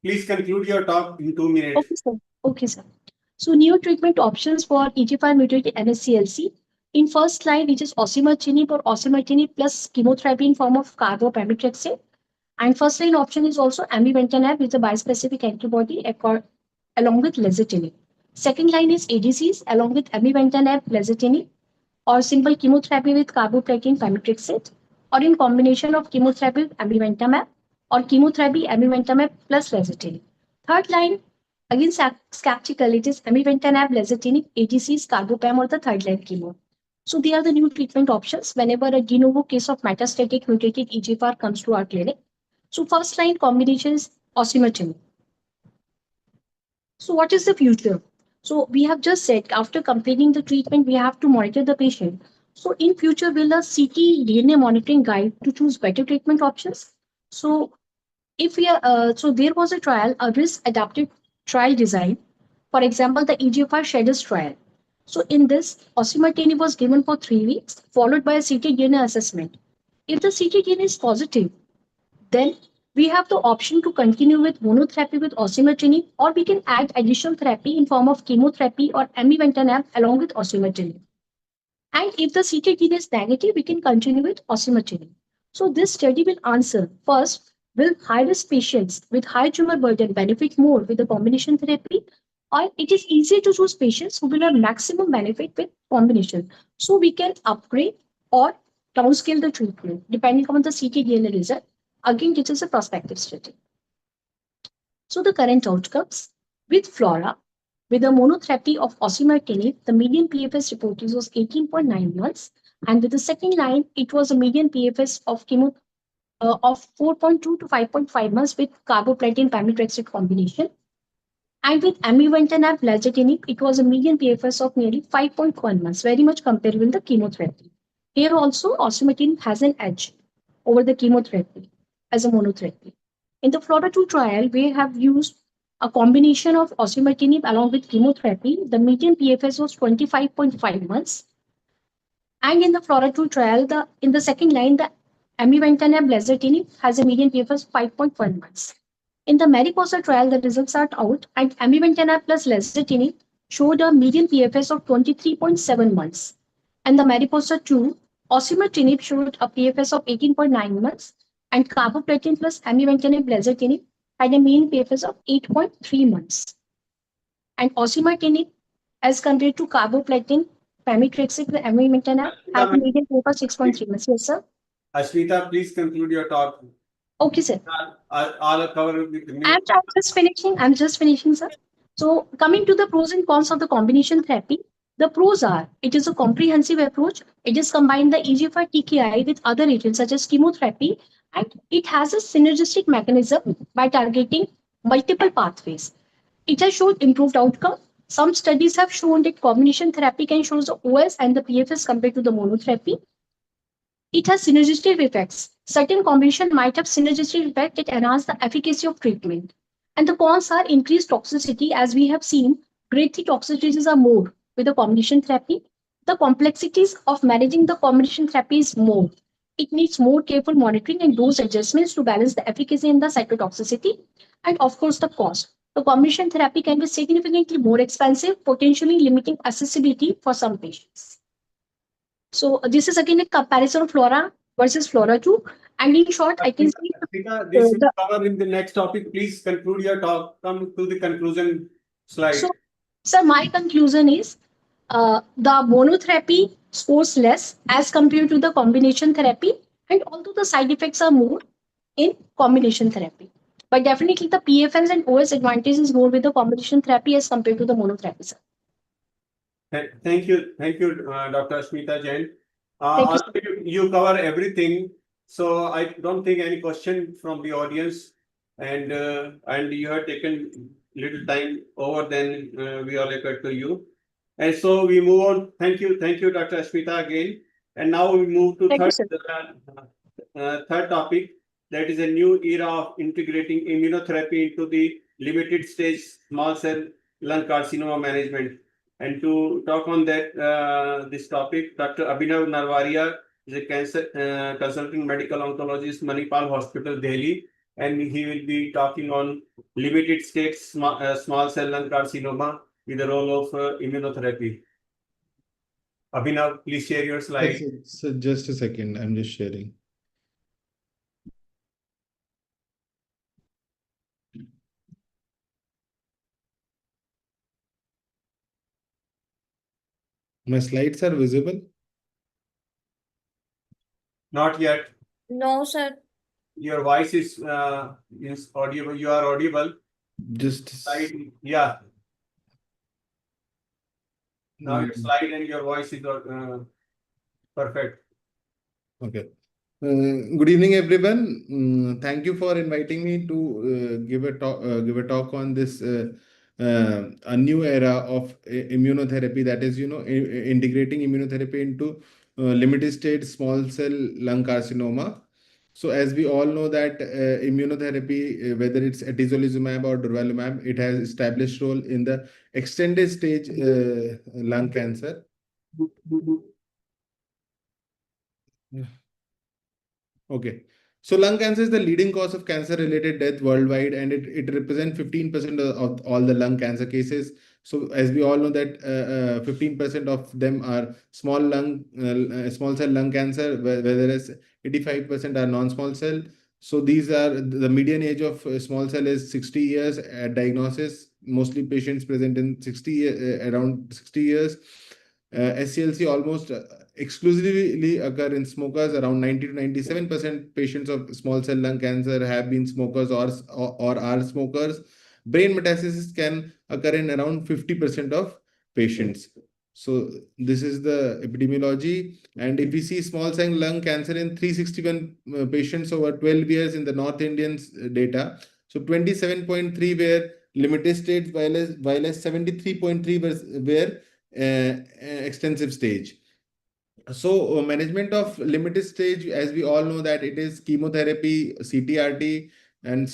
please conclude your talk in 2 minutes. Okay, sir. Okay, sir. So new treatment options for EGFR mutated NSCLC. In first line, which is osimertinib or osimertinib plus chemotherapy in form of carboplatin. And first line option is also amivantamab with a bispecific antibody along with lezitinib. Second line is ADCs along with amivantamab, lezitinib, or simple chemotherapy with carboplatin pemetrexed, or in combination of chemotherapy with amivantamab or chemotherapy amivantamab plus lezitinib. Third line, again skeptical, it is amivantamab, lezitinib, ADCs, carbopem, or the third line chemo. So they are the new treatment options whenever a de novo case of metastatic mutated EGFR comes to our clinic. So first line combination is osimertinib. So what is the future? So we have just said after completing the treatment, we have to monitor the patient. So in future, will a CT DNA monitoring guide to choose better treatment options? So if we are, so there was a trial, a risk adapted trial design. For example, the EGFR Shaders trial. So in this, osimertinib was given for 3 weeks, followed by a CT DNA assessment. If the CT DNA is positive, then we have the option to continue with monotherapy with osimertinib, or we can add additional therapy in form of chemotherapy or amivantamab along with osimertinib. And if the CT DNA is negative, we can continue with osimertinib. So this study will answer first, will high-risk patients with high tumor burden benefit more with the combination therapy, or it is easier to choose patients who will have maximum benefit with combination. So we can upgrade or downscale the treatment depending on the CT DNA result. Again, this is a prospective study. So the current outcomes with FLORA, with the monotherapy of osimertinib, the median PFS reported was 18.9 months, and with the second line, it was a median PFS of of 4.2 to 5.5 months with carboplatin pemetrexed combination. And with amivantamab lazertinib, it was a median PFS of nearly 5.1 months, very much comparable with the chemotherapy. Here also, osimertinib has an edge over the chemotherapy as a monotherapy. In the FLORA-2 trial, we have used a combination of osimertinib along with chemotherapy. The median PFS was 25.5 months. And in the FLORA-2 trial, in the second line, the amivantamab lazertinib has a median PFS of 5.1 months. In the Mariposa trial, the results are out, and amivantamab plus lazertinib showed a median PFS of 23.7 months. And the Mariposa 2, osimertinib showed a PFS of 18.9 months, and carboplatin plus amivantamab lazertinib had a mean PFS of 8.3 months. And osimertinib, as compared to carboplatin, pemetrexed, the amivantamab had a median PFS of 6.3 months. Yes, sir. Ashmita, please conclude your talk. Okay, sir. I'll cover with me. I'm just finishing, sir. So coming to the pros and cons of the combination therapy, the pros are, it is a comprehensive approach. It is combined the EGFR TKI with other agents such as chemotherapy, and it has a synergistic mechanism by targeting multiple pathways. It has shown improved outcome. Some studies have shown that combination therapy can show the OS and the PFS compared to the monotherapy. It has synergistic effects. Certain combination might have synergistic effect that enhance the efficacy of treatment. And the cons are increased toxicity. As we have seen, grade 3 toxicities are more with the combination therapy. The complexities of managing the combination therapy is more. It needs more careful monitoring and dose adjustments to balance the efficacy and the cytotoxicity. And of course, the cost. The combination therapy can be significantly more expensive, potentially limiting accessibility for some patients. So this is again a comparison of FLORA versus FLORA-2. And in short, I can see this will cover in the next topic. Please conclude your talk. Come to the conclusion slide. So, sir, my conclusion is the monotherapy scores less as compared to the combination therapy, and although the side effects are more in combination therapy, but definitely the PFS and OS advantage is more with the combination therapy as compared to the monotherapy, sir. Thank you, Dr. Ashmita Jain. Thank you cover everything, so I don't think any question from the audience, and you have taken little time over than we allocate to you, and so we move on. Thank you, Dr. Ashmita again, and now we move to third topic. That is a new era of integrating immunotherapy into the limited stage small cell lung carcinoma management. And to talk on that this topic, Dr. Abhinav Narwaria is a cancer consulting medical oncologist, Manipal Hospital, Delhi, and he will be talking on limited stage small cell lung carcinoma with the role of immunotherapy. Abhinav, please share your slide. So just a second, I'm just sharing. My slides are visible? Not yet. No, sir. Your voice is audible. You are audible. Just slide. Yeah. Now your slide and your voice is perfect. Okay. Good evening, everyone. Thank you for inviting me to give a talk on this a new era of immunotherapy, that is, integrating immunotherapy into limited stage small cell lung carcinoma. So as we all know that immunotherapy, whether it's atezolizumab or durvalumab, it has established role in the extended stage lung cancer. Okay. So lung cancer is the leading cause of cancer-related death worldwide, and it represents 15% of all the lung cancer cases. So as we all know that 15% of them are small cell lung cancer, whereas 85% are non-small cell. So these are the median age of small cell is 60 years at diagnosis. Mostly patients present in around 60 years. SCLC almost exclusively occur in smokers. Around 90 to 97% patients of small cell lung cancer have been smokers or are smokers. Brain metastasis can occur in around 50% of patients. So this is the epidemiology. And if we see small cell lung cancer in 361 patients over 12 years in the North Indians data, so 27.3 were limited stage, while 73.3 were extensive stage. So management of limited stage, as we all know that it is chemotherapy, CTRT, and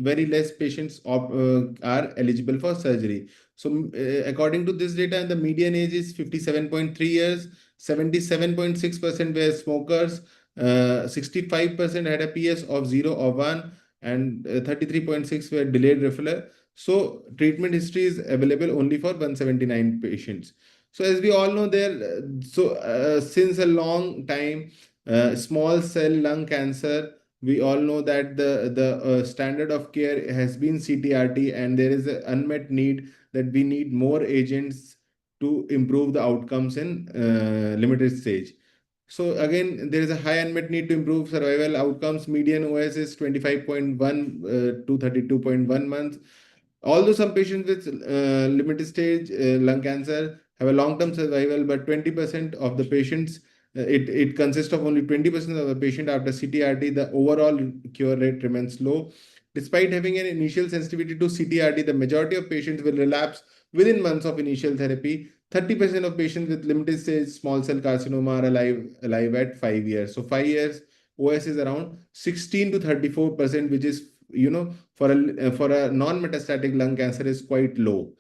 very less patients are eligible for surgery. So according to this data, the median age is 57.3 years, 77.6% were smokers, 65% had a PS of 0 or 1, and 33.6 were delayed referral. So treatment history is available only for 179 patients. So as we all know, since a long time, small cell lung cancer, we all know that the standard of care has been CTRT, and there is an unmet need that we need more agents to improve the outcomes in limited stage. So again, there is a high unmet need to improve survival outcomes. Median OS is 25.1 to 32.1 months. Although some patients with limited stage lung cancer have a long-term survival, but 20% of the patients, it consists of only 20% of the patient after CTRT, the overall cure rate remains low. Despite having an initial sensitivity to CTRT, the majority of patients will relapse within months of initial therapy. 30% of patients with limited stage small cell carcinoma are alive at 5 years. So 5 years OS is around 16 to 34%, which is, for a non-metastatic lung cancer is quite low.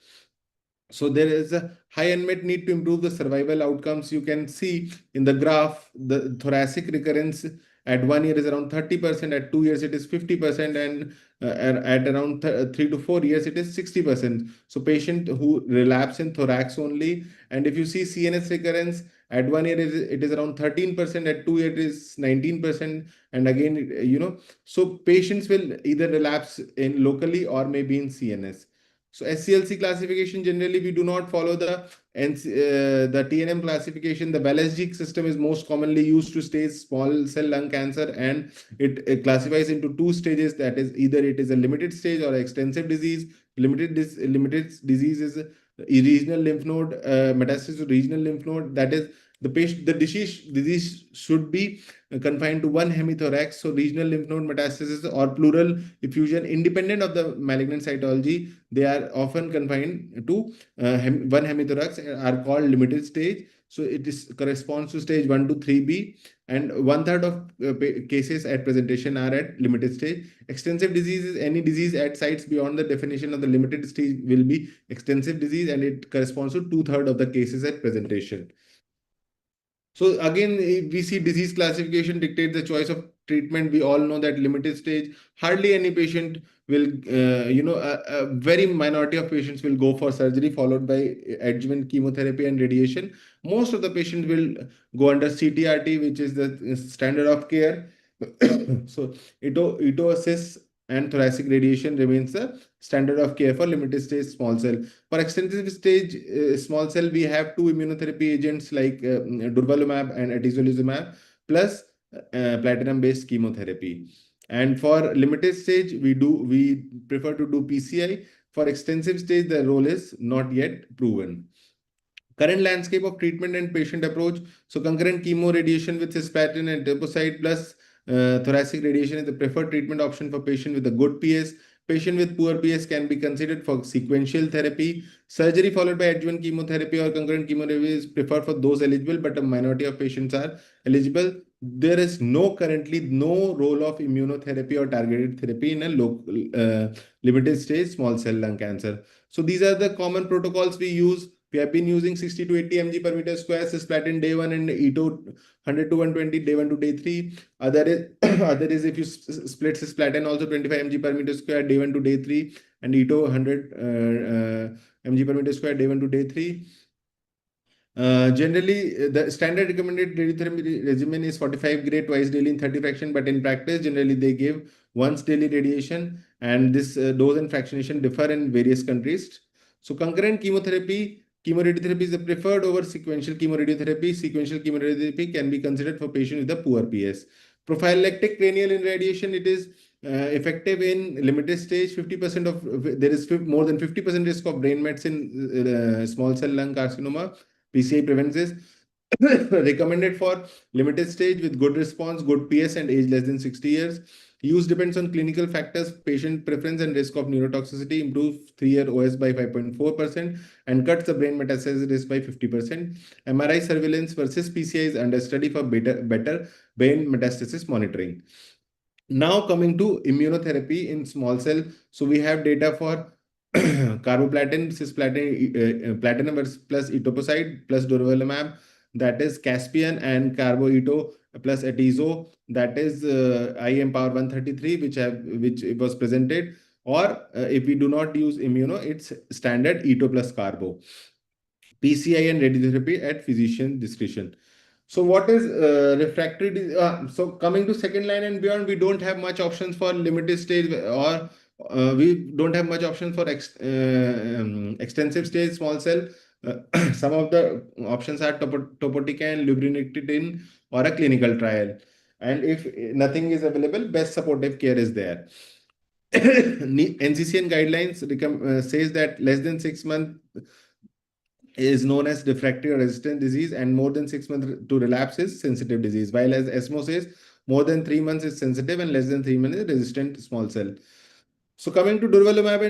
So there is a high unmet need to improve the survival outcomes. You can see in the graph, the thoracic recurrence at 1 year is around 30%, at 2 years it is 50%, and at around 3 to 4 years it is 60%. So patient who relapse in thorax only. And if you see CNS recurrence, at 1 year it is around 13%, at 2 years it is 19%. And again, so patients will either relapse in locally or maybe in CNS. So SCLC classification, generally we do not follow the TNM classification. The Balazgic system is most commonly used to stage small cell lung cancer, and it classifies into two stages. That is, either it is a limited stage or extensive disease. Limited disease is regional lymph node, metastasis to regional lymph node. That is, the disease should be confined to one hemithorax. So regional lymph node metastasis or pleural effusion, independent of the malignant cytology, they are often confined to one hemithorax, are called limited stage. So it corresponds to stage 1 to 3B, and 1/3 of cases at presentation are at limited stage. Extensive disease is any disease at sites beyond the definition of the limited stage will be extensive disease, and it corresponds to 2/3 of the cases at presentation. So again, if we see disease classification dictate the choice of treatment. We all know that limited stage, hardly any patient will, a very minority of patients will go for surgery followed by adjuvant chemotherapy and radiation. Most of the patients will go under CTRT, which is the standard of care. So etoasis and thoracic radiation remains the standard of care for limited stage small cell. For extensive stage small cell, we have two immunotherapy agents like durvalumab and atezolizumab, plus platinum-based chemotherapy. And for limited stage, we prefer to do PCI. For extensive stage, the role is not yet proven. Current landscape of treatment and patient approach. So concurrent chemo radiation with cisplatin and etoposide plus thoracic radiation is the preferred treatment option for patient with a good PS. Patient with poor PS can be considered for sequential therapy. Surgery followed by adjuvant chemotherapy or concurrent chemotherapy is preferred for those eligible, but a minority of patients are eligible. There is currently no role of immunotherapy or targeted therapy in a limited stage small cell lung cancer. So these are the common protocols we use. We have been using 60 to 80 mg per meter square cisplatin day 1 and ETO 100 to 120 day 1 to day 3. Other is if you split cisplatin also 25 mg per meter square day 1 to day 3, and ETO 100 mg per meter square day 1 to day 3. Generally, the standard recommended radiotherapy regimen is 45 gray twice daily in 30 fraction, but in practice, generally they give once daily radiation, and this dose and fractionation differ in various countries. So concurrent chemoradiotherapy is the preferred over sequential chemoradiotherapy. Sequential chemoradiotherapy can be considered for patients with a poor PS. Prophylactic cranial irradiation, it is effective in limited stage. 50% of there is more than 50% risk of brain mets in small cell lung carcinoma. PCI prevents this. Recommended for limited stage with good response, good PS, and age less than 60 years. Use depends on clinical factors, patient preference, and risk of neurotoxicity. Improves 3-year OS by 5.4% and cuts the brain metastasis risk by 50%. MRI surveillance versus PCI is under study for better brain metastasis monitoring. Now coming to immunotherapy in small cell. So we have data for carboplatin, cisplatin, platinum plus etoposide plus durvalumab, that is Caspian, and carboeto plus atezo, that is IM power 133, which was presented. Or if we do not use immuno, it's standard eto plus carbo. PCI and radiotherapy at physician discretion. So what is refractory? So coming to second line and beyond, we don't have much options for limited stage, or we don't have much options for extensive stage small cell. Some of the options are topotecan, lurbinectedin, or a clinical trial. And if nothing is available, best supportive care is there. NCCN guidelines says that less than 6 months is known as refractory or resistant disease, and more than 6 months to relapse is sensitive disease, while as ESMO says more than 3 months is sensitive and less than 3 months is resistant small cell. So coming to durvalumab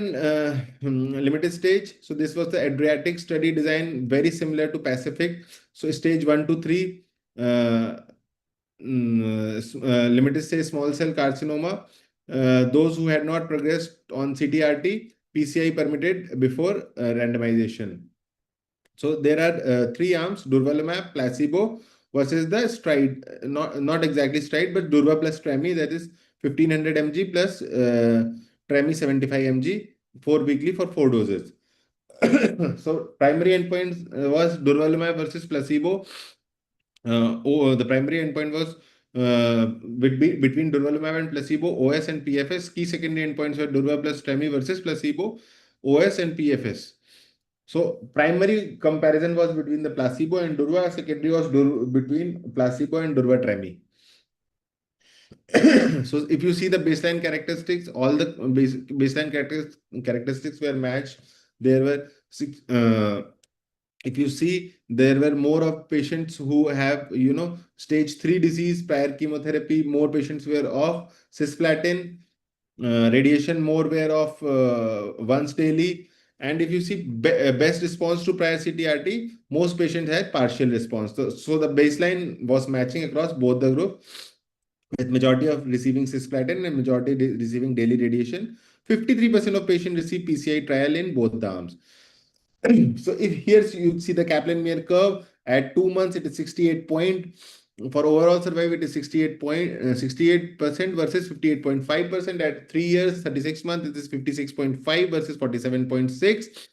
in limited stage, so this was the Adriatic study design, very similar to Pacific. So stage 1 to 3, limited stage small cell carcinoma, those who had not progressed on CTRT, PCI permitted before randomization. So there are 3 arms: durvalumab, placebo versus the stride, not exactly stride, but durva plus tremi, that is 1500 mg plus tremi 75 mg 4 weekly for 4 doses. So primary endpoint was durvalumab versus placebo. The primary endpoint was between durvalumab and placebo, OS and PFS. Key secondary endpoints were durva plus tremi versus placebo, OS and PFS. So primary comparison was between the placebo and durva. Secondary was between placebo and durva tremi. So if you see the baseline characteristics, all the baseline characteristics were matched. There were 6. If you see, there were more of patients who have, stage 3 disease, prior chemotherapy. More patients were of cisplatin. Radiation more were of once daily. And if you see best response to prior CTRT, most patients had partial response. So the baseline was matching across both the group, with majority of receiving cisplatin and majority receiving daily radiation. 53% of patients receive PCI trial in both the arms. So if here you see the Kaplan-Meier curve, at 2 months it is 68 point. For overall survival, it is 68% versus 58.5%. At 3 years, 36 months, it is 56.5 versus 47.6.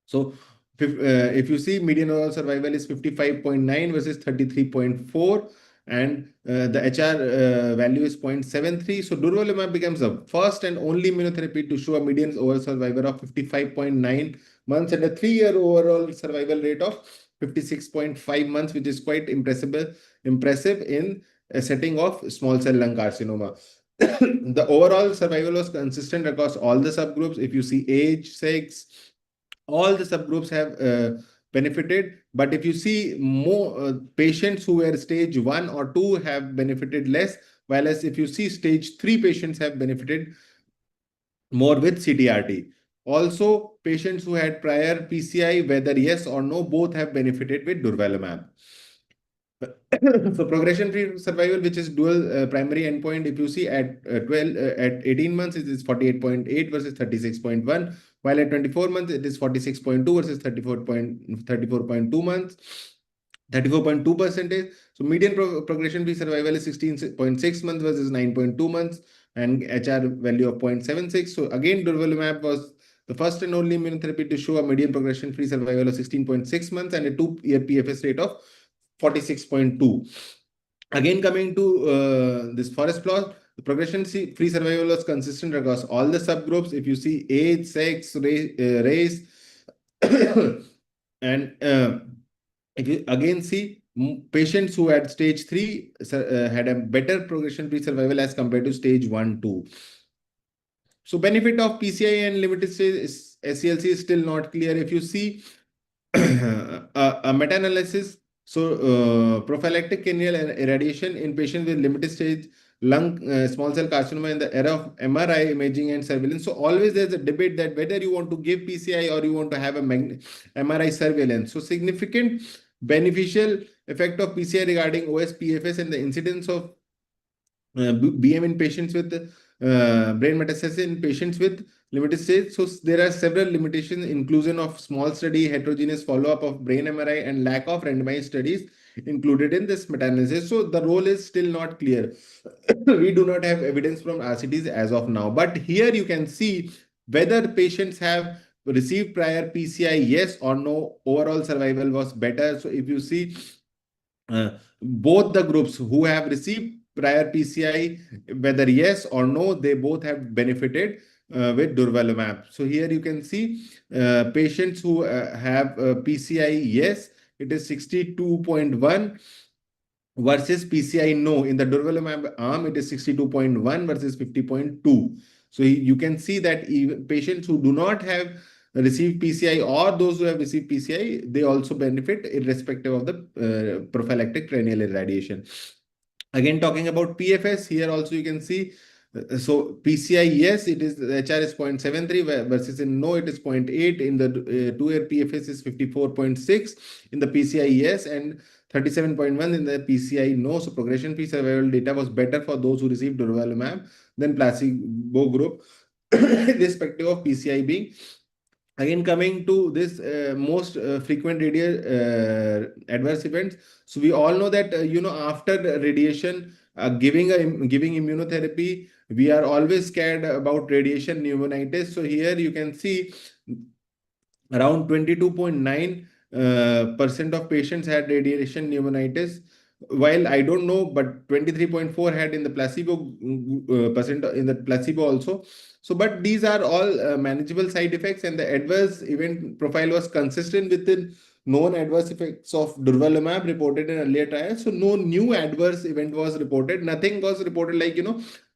So if you see, median overall survival is 55.9 versus 33.4. And the HR value is 0.73. So durvalumab becomes the first and only immunotherapy to show a median overall survival of 55.9 months and a 3-year overall survival rate of 56.5 months, which is quite impressive in a setting of small cell lung carcinoma. The overall survival was consistent across all the subgroups. If you see age, sex, all the subgroups have benefited. But if you see, more patients who were stage 1 or 2 have benefited less, while as if you see stage 3 patients have benefited more with CTRT. Also, patients who had prior PCI, whether yes or no, both have benefited with durvalumab. So progression-free survival, which is dual primary endpoint, if you see at 18 months, it is 48.8 versus 36.1, while at 24 months, it is 46.2 versus 34.2 months. 34.2%. So median progression-free survival is 16.6 months versus 9.2 months, and HR value of 0.76. So again, durvalumab was the first and only immunotherapy to show a median progression-free survival of 16.6 months and a 2-year PFS rate of 46.2. Again, coming to this forest plot, the progression-free survival was consistent across all the subgroups. If you see age, sex, race, and if you again see patients who had stage 3 had a better progression-free survival as compared to stage 1, 2. So benefit of PCI and limited stage SCLC is still not clear. If you see, a meta-analysis. So, prophylactic cranial irradiation in patients with limited stage lung small cell carcinoma in the era of MRI imaging and surveillance. So, always there's a debate that whether you want to give PCI or you want to have a MRI surveillance. So, significant beneficial effect of PCI regarding OS, PFS, and the incidence of BM in patients with brain metastasis in patients with limited stage. So there are several limitations: inclusion of small study, heterogeneous follow-up of brain MRI, and lack of randomized studies included in this meta-analysis. So the role is still not clear. We do not have evidence from RCTs as of now. But here you can see whether the patients have received prior PCI, yes or no. Overall survival was better. So if you see both the groups who have received prior PCI, whether yes or no, they both have benefited with durvalumab. So here you can see patients who have PCI yes, it is 62.1 versus PCI no. In the durvalumab arm, it is 62.1 versus 50.2. So you can see that even patients who do not have received PCI or those who have received PCI, they also benefit irrespective of the prophylactic cranial irradiation. Again, talking about PFS, here also you can see, so PCI, yes, it is, the HR is 0.73 versus in no, it is 0.8. In the 2-year PFS is 54.6 in the PCI, yes, and 37.1 in the PCI, no. So progression-free survival data was better for those who received durvalumab than placebo group, irrespective of PCI being. Again, coming to this most frequent adverse events. So we all know that after radiation, giving immunotherapy, we are always scared about radiation pneumonitis. So here you can see around 22.9 percent of patients had radiation pneumonitis, while I don't know, but 23.4 had in the placebo percent in the placebo also. So, but these are all manageable side effects, and the adverse event profile was consistent with the known adverse effects of durvalumab reported in earlier trials. So, no new adverse event was reported. Nothing was reported like,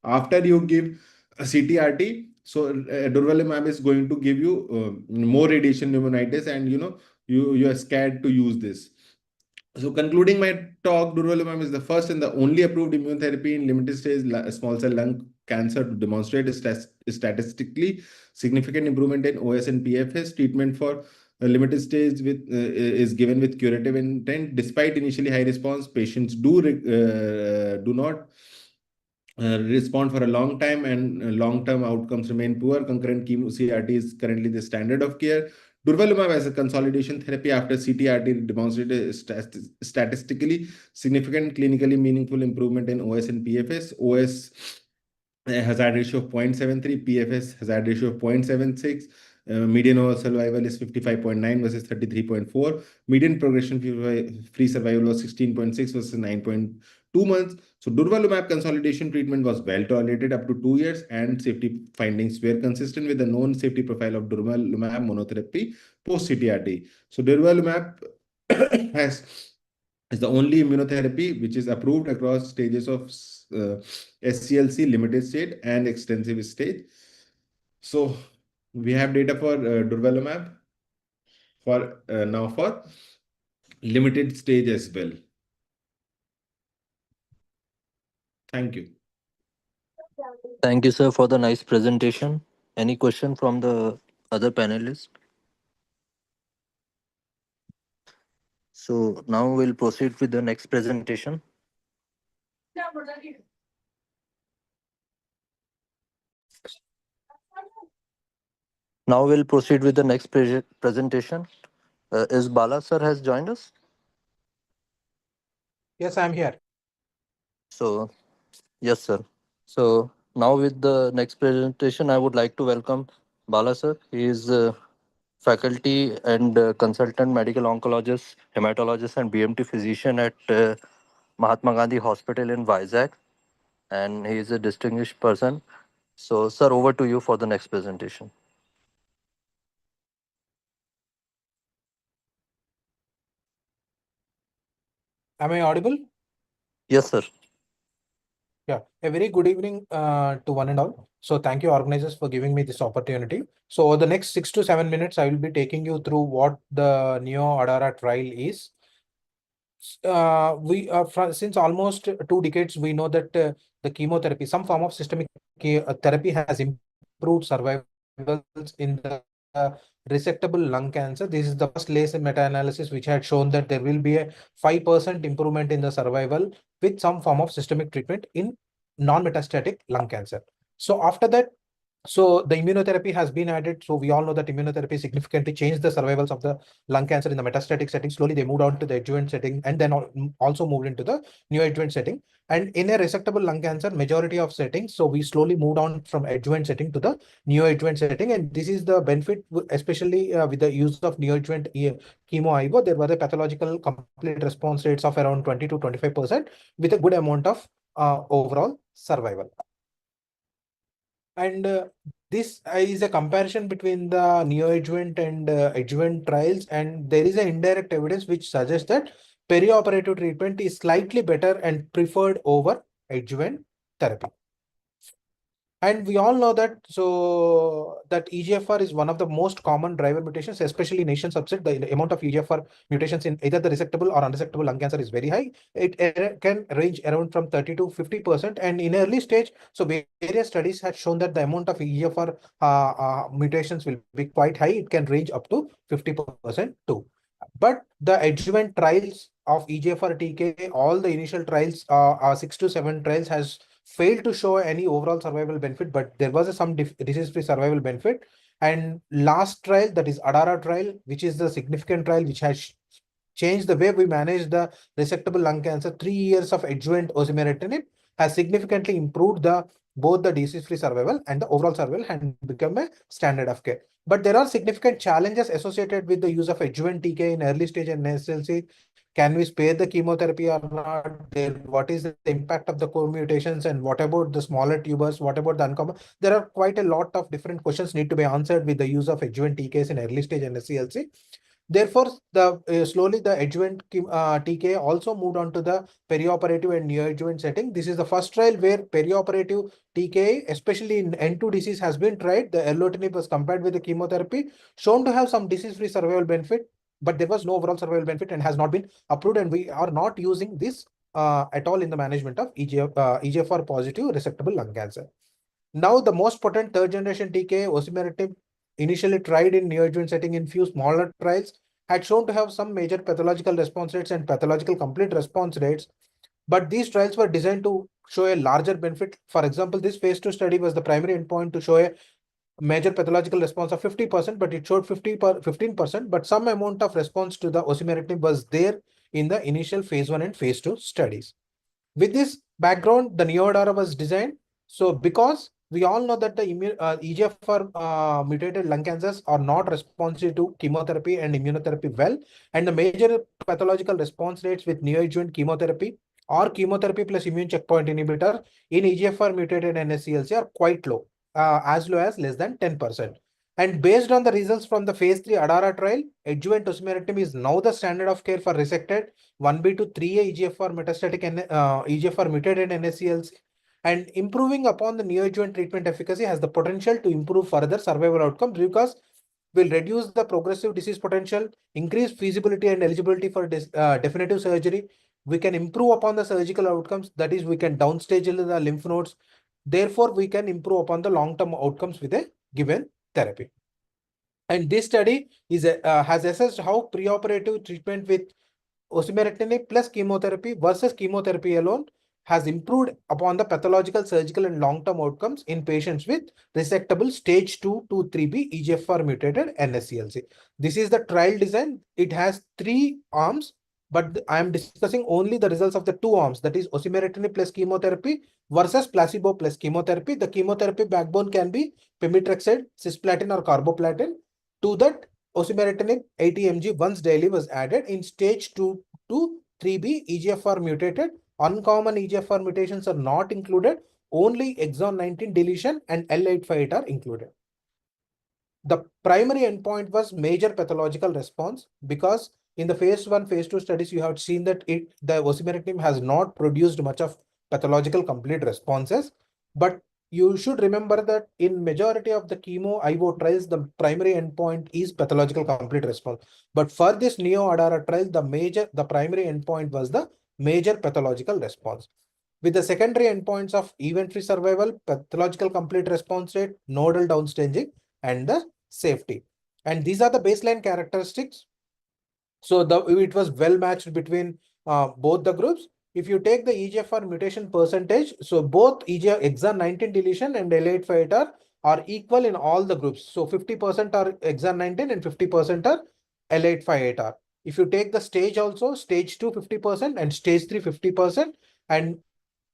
after you give a CTRT, so durvalumab is going to give you more radiation pneumonitis, and you are scared to use this. So concluding my talk, durvalumab is the first and the only approved immunotherapy in limited stage small cell lung cancer to demonstrate a statistically significant improvement in OS and PFS. Treatment for limited stage is given with curative intent. Despite initially high response, patients do not respond for a long time, and long-term outcomes remain poor. Concurrent chemo CRT is currently the standard of care. Durvalumab as a consolidation therapy after CTRT demonstrated statistically significant, clinically meaningful improvement in OS and PFS. OS hazard ratio of 0.73, PFS hazard ratio of 0.76. Median overall survival is 55.9 versus 33.4. Median progression-free survival was 16.6 versus 9.2 months. So durvalumab consolidation treatment was well tolerated up to 2 years, and safety findings were consistent with the known safety profile of durvalumab monotherapy post CTRT. So durvalumab is the only immunotherapy which is approved across stages of SCLC, limited stage and extensive stage. So we have data for durvalumab for now for limited stage as well. Thank you. Thank you, sir, for the nice presentation. Any question from the other panelists? So now we'll proceed with the next presentation. Now we'll proceed with the next presentation. Is Bala sir has joined us? Yes, I'm here. So, yes, sir. So now with the next presentation, I would like to welcome Bala sir. He is faculty and consultant medical oncologist, hematologist, and BMT physician at Mahatma Gandhi Hospital in Vizag, and he is a distinguished person. So, sir, over to you for the next presentation. Am I audible? Yes, sir. Yeah, a very good evening to one and all. So thank you organizers for giving me this opportunity. So over the next 6 to 7 minutes, I will be taking you through what the Neo-ADARA trial is. Since almost 2 decades, we know that the chemotherapy, some form of systemic therapy has improved survivals in the resectable lung cancer. This is the first latest meta-analysis which had shown that there will be a 5% improvement in the survival with some form of systemic treatment in non-metastatic lung cancer. So after that, so the immunotherapy has been added. So we all know that immunotherapy significantly changed the survivals of the lung cancer in the metastatic setting. Slowly they moved on to the adjuvant setting and then also moved into the neoadjuvant setting. And in a resectable lung cancer, majority of settings, so we slowly moved on from adjuvant setting to the neoadjuvant setting. And this is the benefit, especially with the use of neoadjuvant chemo-IVO. There were a pathological complete response rates of around 20 to 25% with a good amount of overall survival. And this is a comparison between the neoadjuvant and adjuvant trials, and there is an indirect evidence which suggests that perioperative treatment is slightly better and preferred over adjuvant therapy. And we all know that that EGFR is one of the most common driver mutations, especially in Asian subset. The amount of EGFR mutations in either the resectable or unresectable lung cancer is very high. It can range around from 30 to 50%. And in early stage, so various studies have shown that the amount of EGFR mutations will be quite high. It can range up to 50% too. But the adjuvant trials of EGFR TK, all the initial trials, 6 to 7 trials has failed to show any overall survival benefit, but there was some disease-free survival benefit. And last trial, that is ADARA trial, which is the significant trial which has changed the way we manage the resectable lung cancer. 3 years of adjuvant osimertinib has significantly improved both the disease-free survival and the overall survival and become a standard of care. But there are significant challenges associated with the use of adjuvant TK in early stage and SLC. Can we spare the chemotherapy or not? What is the impact of the core mutations, and what about the smaller tumors? What about the uncommon? There are quite a lot of different questions need to be answered with the use of adjuvant TKs in early stage and SCLC. Therefore, slowly the adjuvant TK also moved on to the perioperative and neoadjuvant setting. This is the first trial where perioperative TK, especially in N2 disease, has been tried. The erlotinib was compared with the chemotherapy, shown to have some disease-free survival benefit, but there was no overall survival benefit and has not been approved. And we are not using this at all in the management of EGFR positive resectable lung cancer. Now, the most potent third generation TK, osimertinib, initially tried in neoadjuvant setting in few smaller trials, had shown to have some major pathological response rates and pathological complete response rates. But these trials were designed to show a larger benefit. For example, this phase 2 study was the primary endpoint to show a major pathological response of 50%, but it showed 15%, but some amount of response to the osimertinib was there in the initial phase 1 and phase 2 studies. With this background, the Neo-ADARA was designed. So because we all know that the EGFR mutated lung cancers are not responsive to chemotherapy and immunotherapy well, and the major pathological response rates with neoadjuvant chemotherapy or chemotherapy plus immune checkpoint inhibitor in EGFR mutated NSCLC are quite low, as low as less than 10%. And based on the results from the phase 3 ADARA trial, adjuvant osimertinib is now the standard of care for resected 1B to 3A EGFR metastatic and EGFR mutated NSCLC, and improving upon the neoadjuvant treatment efficacy has the potential to improve further survival outcomes because will reduce the progressive disease potential, increase feasibility and eligibility for definitive surgery. We can improve upon the surgical outcomes, that is, we can downstage the lymph nodes. Therefore, we can improve upon the long-term outcomes with a given therapy. And this study has assessed how preoperative treatment with osimertinib plus chemotherapy versus chemotherapy alone has improved upon the pathological, surgical, and long-term outcomes in patients with resectable stage 2 to 3B EGFR mutated NSCLC. This is the trial design. It has 3 arms, but I am discussing only the results of the 2 arms, that is osimertinib plus chemotherapy versus placebo plus chemotherapy. The chemotherapy backbone can be pemetrexed, cisplatin, or carboplatin. To that, osimertinib 80 mg once daily was added in stage 2 to 3B EGFR mutated. Uncommon EGFR mutations are not included. Only exon 19 deletion and L858 are included. The primary endpoint was major pathological response because in the phase 1, phase 2 studies, you have seen that the osimertinib has not produced much of pathological complete responses. But you should remember that in majority of the chemo IO trials, the primary endpoint is pathological complete response. But for this Neo-ADARA trial, the primary endpoint was the major pathological response, with the secondary endpoints of event-free survival, pathological complete response rate, nodal downstaging, and the safety. And these are the baseline characteristics. So it was well matched between both the groups. If you take the EGFR mutation percentage, so both exon 19 deletion and L858R are equal in all the groups. So 50% are exon 19 and 50% are L858R. If you take the stage also, stage 2 50% and stage 3 50%, and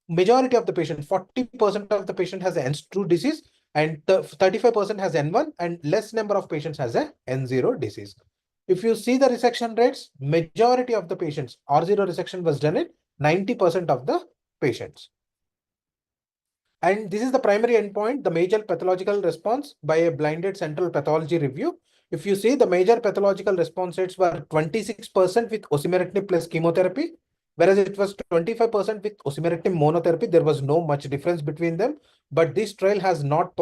majority of the patient, 40% of the patient has N2 disease, and the 35% has N1, and less number of patients has a N0 disease. If you see the resection rates, majority of the patients, R0 resection was done in 90% of the patients. And this is the primary endpoint, the major pathological response by a blinded central pathology review. If you see, the major pathological response rates were 26% with osimertinib plus chemotherapy, whereas it was 25% with osimertinib monotherapy. There was no much difference between them, but this trial has not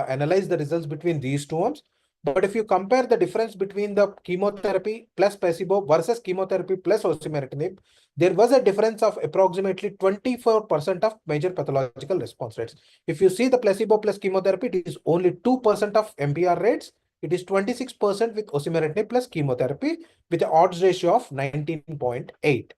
analyzed the results between these two arms. But if you compare the difference between the chemotherapy plus placebo versus chemotherapy plus osimertinib, there was a difference of approximately 24% of major pathological response rates. If you see the placebo plus chemotherapy, it is only 2% of MPR rates. It is 26% with osimertinib plus chemotherapy with an odds ratio of 19.8.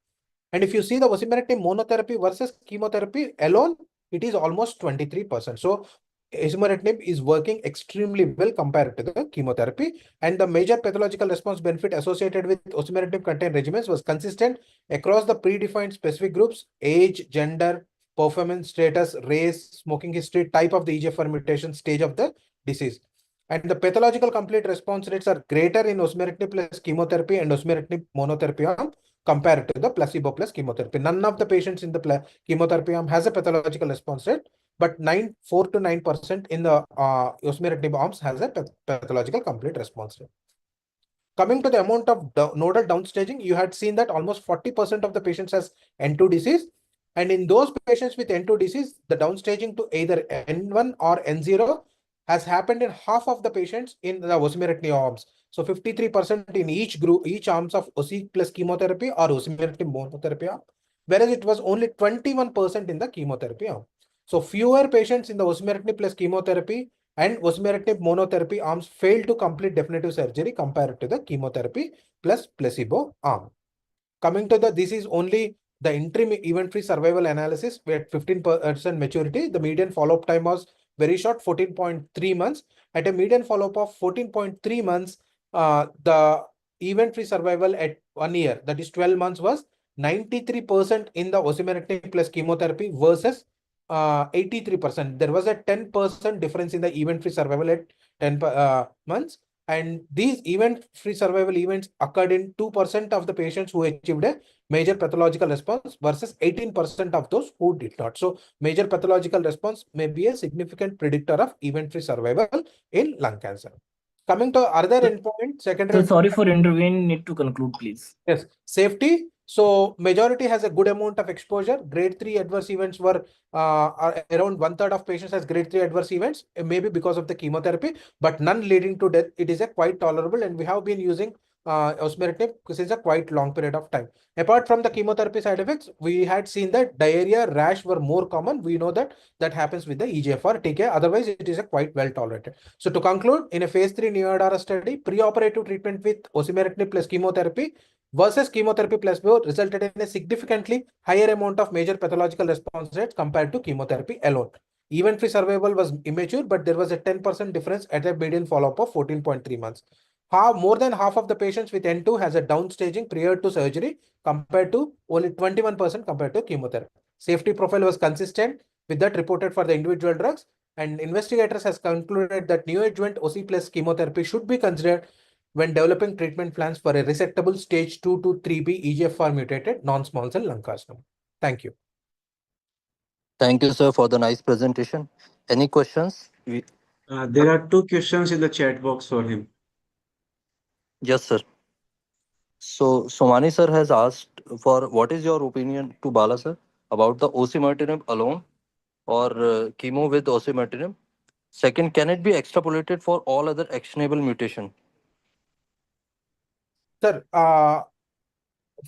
And if you see the osimertinib monotherapy versus chemotherapy alone, it is almost 23%. So osimertinib is working extremely well compared to the chemotherapy, and the major pathological response benefit associated with osimertinib contained regimens was consistent across the predefined specific groups: age, gender, performance status, race, smoking history, type of the EGFR mutation, stage of the disease. And the pathological complete response rates are greater in osimertinib plus chemotherapy and osimertinib monotherapy arm compared to the placebo plus chemotherapy. None of the patients in the chemotherapy arm has a pathological response rate, but 4 to 9% in the osimertinib arms has a pathological complete response rate. Coming to the amount of nodal downstaging, you had seen that almost 40% of the patients has N2 disease. And in those patients with N2 disease, the downstaging to either N1 or N0 has happened in half of the patients in the osimertinib arms. So 53% in each group, each arms of osi plus chemotherapy or osimertinib monotherapy arm, whereas it was only 21% in the chemotherapy arm. So fewer patients in the osimertinib plus chemotherapy and osimertinib monotherapy arms failed to complete definitive surgery compared to the chemotherapy plus placebo arm. Coming to this is only the interim event-free survival analysis where 15% maturity. The median follow-up time was very short, 14.3 months. At a median follow-up of 14.3 months, the event-free survival at 1 year, that is 12 months, was 93% in the osimertinib plus chemotherapy versus 83%. There was a 10% difference in the event-free survival at 10 months. And these event-free survival events occurred in 2% of the patients who achieved a major pathological response versus 18% of those who did not. So major pathological response may be a significant predictor of event-free survival in lung cancer. Coming to other endpoint, secondary. So sorry for intervening. Need to conclude, please. Yes, safety. So majority has a good amount of exposure. Grade 3 adverse events were around 1/3 of patients has grade 3 adverse events, maybe because of the chemotherapy, but none leading to death. It is a quite tolerable, and we have been using osimertinib since a quite long period of time. Apart from the chemotherapy side effects, we had seen that diarrhea, rash were more common. We know that that happens with the EGFR TK. Otherwise, it is a quite well tolerated. So to conclude, in a phase 3 Neo-ADARA study, preoperative treatment with osimertinib plus chemotherapy versus chemotherapy placebo resulted in a significantly higher amount of major pathological response rates compared to chemotherapy alone. Event-free survival was immature, but there was a 10% difference at a median follow-up of 14.3 months. More than half of the patients with N2 has a downstaging prior to surgery compared to only 21% compared to chemotherapy. Safety profile was consistent with that reported for the individual drugs, and investigators has concluded that neoadjuvant OC plus chemotherapy should be considered when developing treatment plans for a resectable stage 2 to 3B EGFR mutated non-small cell lung carcinoma. Thank you. Thank you, sir, for the nice presentation. Any questions? There are 2 questions in the chat box for him. Yes, sir. So Somani sir has asked for what is your opinion to Bala sir? about the osimertinib alone or chemo with osimertinib? Second, can it be extrapolated for all other actionable mutation? Sir,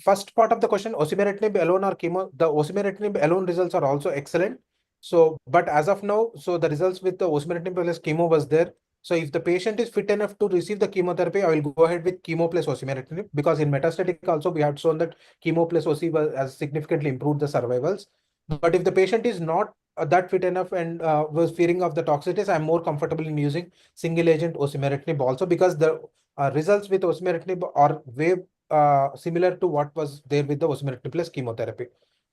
first part of the question, osimertinib alone or chemo, the osimertinib alone results are also excellent. So, but as of now, so the results with the osimertinib plus chemo was there. So if the patient is fit enough to receive the chemotherapy, I will go ahead with chemo plus osimertinib, because in metastatic also we have shown that chemo plus osi has significantly improved the survivals. But if the patient is not that fit enough and was fearing of the toxicities, I'm more comfortable in using single agent osimertinib also, because the results with osimertinib are way similar to what was there with the osimertinib plus chemotherapy.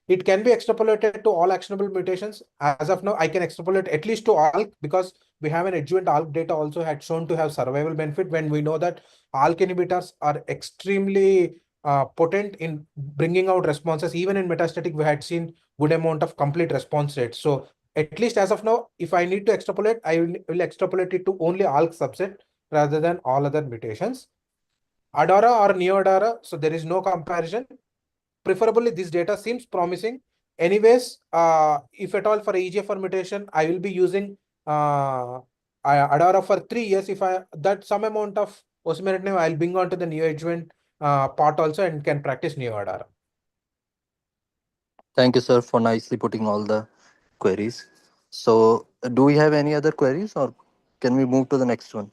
It can be extrapolated to all actionable mutations. As of now, I can extrapolate at least to ALK, because we have an adjuvant ALK data also had shown to have survival benefit, when we know that ALK inhibitors are extremely potent in bringing out responses. Even in metastatic, we had seen good amount of complete response rates. So at least as of now, if I need to extrapolate, I will extrapolate it to only ALK subset rather than all other mutations. ADARA or NeoADARA, so there is no comparison. Preferably, this data seems promising. Anyways, if at all for EGFR mutation, I will be using ADARA for 3 years. If that some amount of osimertinib, I'll bring on to the neoadjuvant part also and can practice NeoADARA. Thank you, sir, for nicely putting all the queries. So, do we have any other queries or can we move to the next one?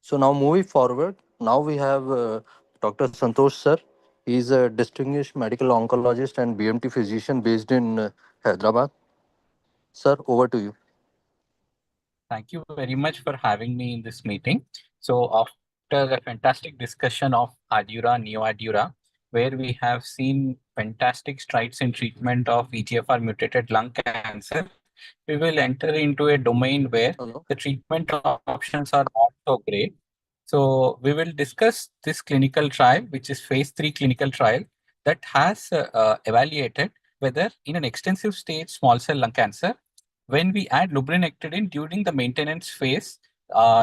So now moving forward, now we have Dr. Santosh sir. He is a distinguished medical oncologist and BMT physician based in Hyderabad. Sir, over to you. Thank you very much for having me in this meeting. So after a fantastic discussion of Adura, Neo-Adura, where we have seen fantastic strides in treatment of EGFR mutated lung cancer, we will enter into a domain where the treatment options are not so great. So we will discuss this clinical trial, which is phase 3 clinical trial that has evaluated whether in an extensive stage small cell lung cancer, when we add lurbinectedin during the maintenance phase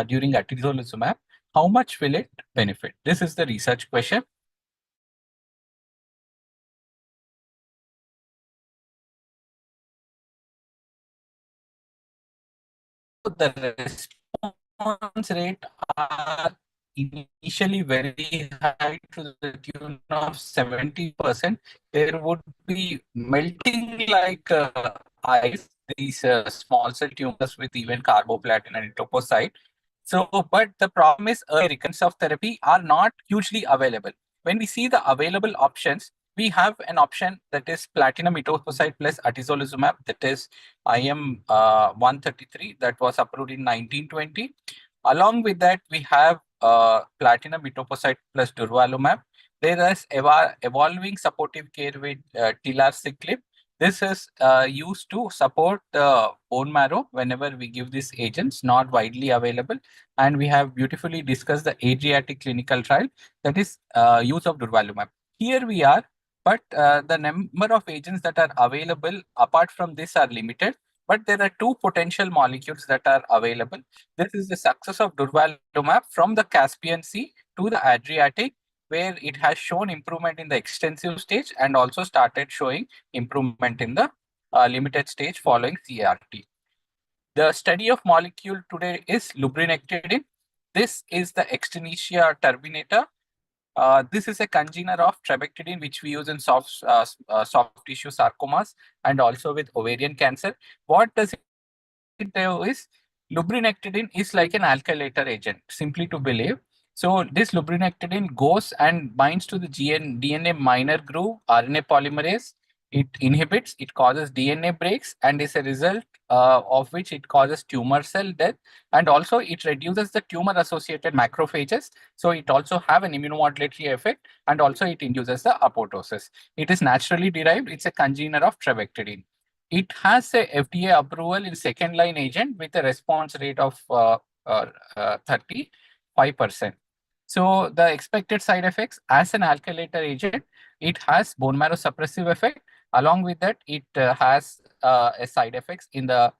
during atezolizumab, how much will it benefit? This is the research question. The response rate are initially very high to the tune of 70%. There would be melting like ice, these small cell tumors with even carboplatin and etoposide. So, but the problem is early recurrence of therapy are not hugely available. When we see the available options, we have an option that is platinum etoposide plus atezolizumab, that is IM 133, that was approved in 1920. Along with that, we have platinum etoposide plus durvalumab. There is evolving supportive care with tilarciclib. This is used to support the bone marrow whenever we give these agents, not widely available. And we have beautifully discussed the Adriatic clinical trial, that is use of durvalumab. Here we are, but the number of agents that are available apart from this are limited. But there are two potential molecules that are available. This is the success of durvalumab from the Caspian Sea to the Adriatic, where it has shown improvement in the extensive stage and also started showing improvement in the limited stage following CRT. The study of molecule today is lurbinectedin. This is the externisia turbinata. This is a congener of trabectedin, which we use in soft tissue sarcomas and also with ovarian cancer. What does it do is, lurbinectedin is like an alkylator agent, simply to believe. So this lurbinectedin goes and binds to the DNA minor groove RNA polymerase. It inhibits, it causes DNA breaks, and is a result of which it causes tumor cell death, and also it reduces the tumor associated macrophages. So it also have an immunomodulatory effect, and also it induces the apoptosis. It is naturally derived. It's a congener of trabectedin. It has a FDA approval in second line agent with a response rate of 35%. So the expected side effects, as an alkylator agent, it has bone marrow suppressive effect. Along with that, it has a side effects in the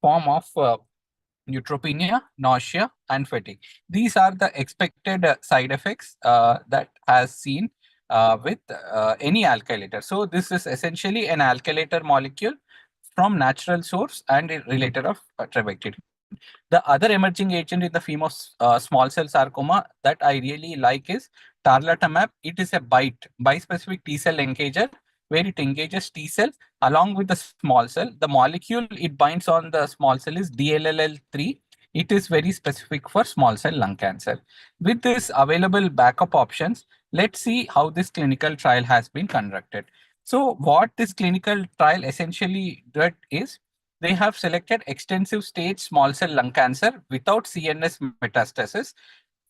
form of neutropenia, nausea, and fatigue. These are the expected side effects that has seen with any alkylator. So this is essentially an alkylator molecule from natural source and a related of trabectedin. The other emerging agent in the field of small cell sarcoma that I really like is tarlatamab. It is a bispecific T cell engager where it engages T cell along with the small cell. The molecule it binds on the small cell is DLLL3. It is very specific for small cell lung cancer. With this available backup options, let's see how this clinical trial has been conducted. So what this clinical trial essentially did is they have selected extensive stage small cell lung cancer without CNS metastasis.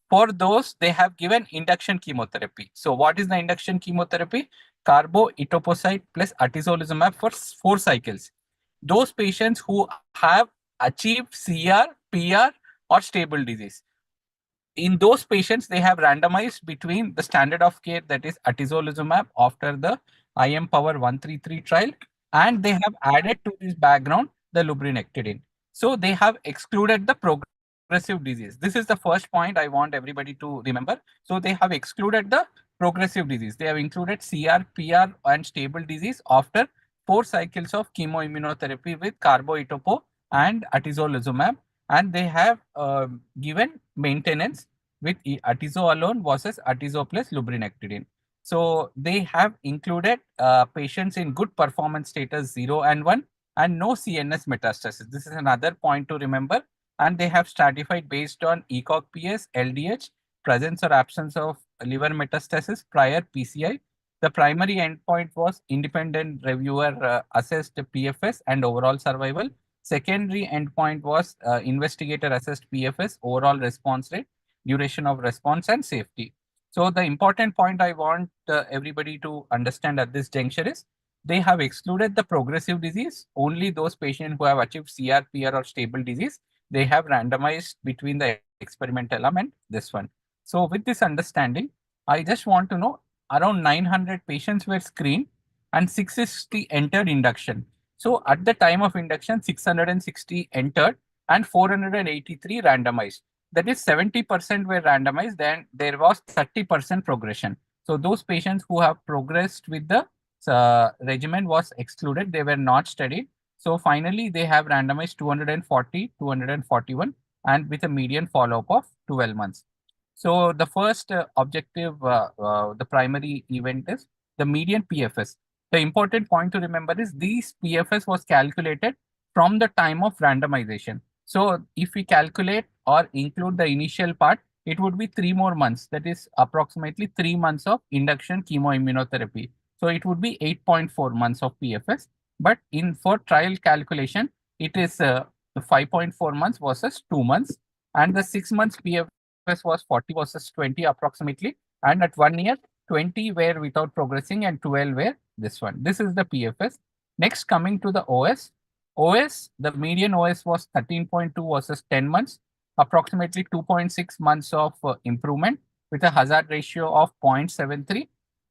For those, they have given induction chemotherapy. So what is the induction chemotherapy? Carbo-etoposide plus atezolizumab for 4 cycles. Those patients who have achieved CR, PR, or stable disease. In those patients, they have randomized between the standard of care, that is atezolizumab after the IM Power 133 trial, and they have added to this background the lurbinectedin. So they have excluded the progressive disease. This is the first point I want everybody to remember. So they have excluded the progressive disease. They have included CR, PR, and stable disease after 4 cycles of chemoimmunotherapy with carbo-etopo and atezolizumab, and they have given maintenance with atezo alone versus atezo plus lurbinectedin. So they have included patients in good performance status 0 and 1 and no CNS metastasis. This is another point to remember. And they have stratified based on ECOG-PS, LDH, presence or absence of liver metastasis prior PCI. The primary endpoint was independent reviewer assessed PFS and overall survival. Secondary endpoint was investigator-assessed PFS, overall response rate, duration of response, and safety. So the important point I want everybody to understand at this juncture is they have excluded the progressive disease. Only those patients who have achieved CR, PR, or stable disease, they have randomized between the experimental arm and this one. So with this understanding, I just want to know around 900 patients were screened and 660 entered induction. So at the time of induction, 660 entered and 483 randomized. That is 70% were randomized, then there was 30% progression. So those patients who have progressed with the regimen was excluded. They were not studied. So finally, they have randomized 240, 241 and with a median follow-up of 12 months. So the first objective, the primary event is the median PFS. The important point to remember is these PFS was calculated from the time of randomization. So if we calculate or include the initial part, it would be 3 more months. That is approximately 3 months of induction chemoimmunotherapy. So it would be 8.4 months of PFS. But for trial calculation, it is 5.4 months versus 2 months. And the 6 months PFS was 40 versus 20 approximately. And at 1 year, 20 were without progressing and 12 were this one. This is the PFS. Next, coming to the OS. The median OS was 13.2 versus 10 months, approximately 2.6 months of improvement with a hazard ratio of 0.73.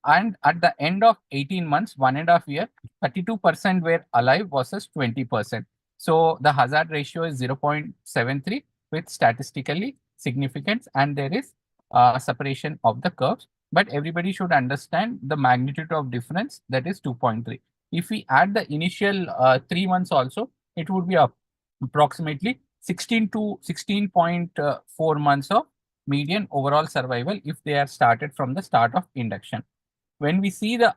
And at the end of 18 months, 1.5 years, 32% were alive versus 20%. So the hazard ratio is 0.73 with statistically significance, and there is separation of the curves. But everybody should understand the magnitude of difference, that is 2.3. If we add the initial 3 months also, it would be approximately 16 to 16.4 months of median overall survival if they are started from the start of induction. When we see the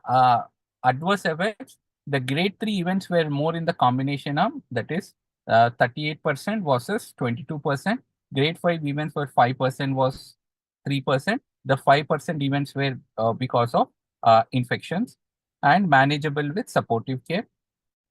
adverse effects, the grade 3 events were more in the combination arm, that is 38% versus 22%. Grade 5 events were 5% was 3%. The 5% events were because of infections and manageable with supportive care.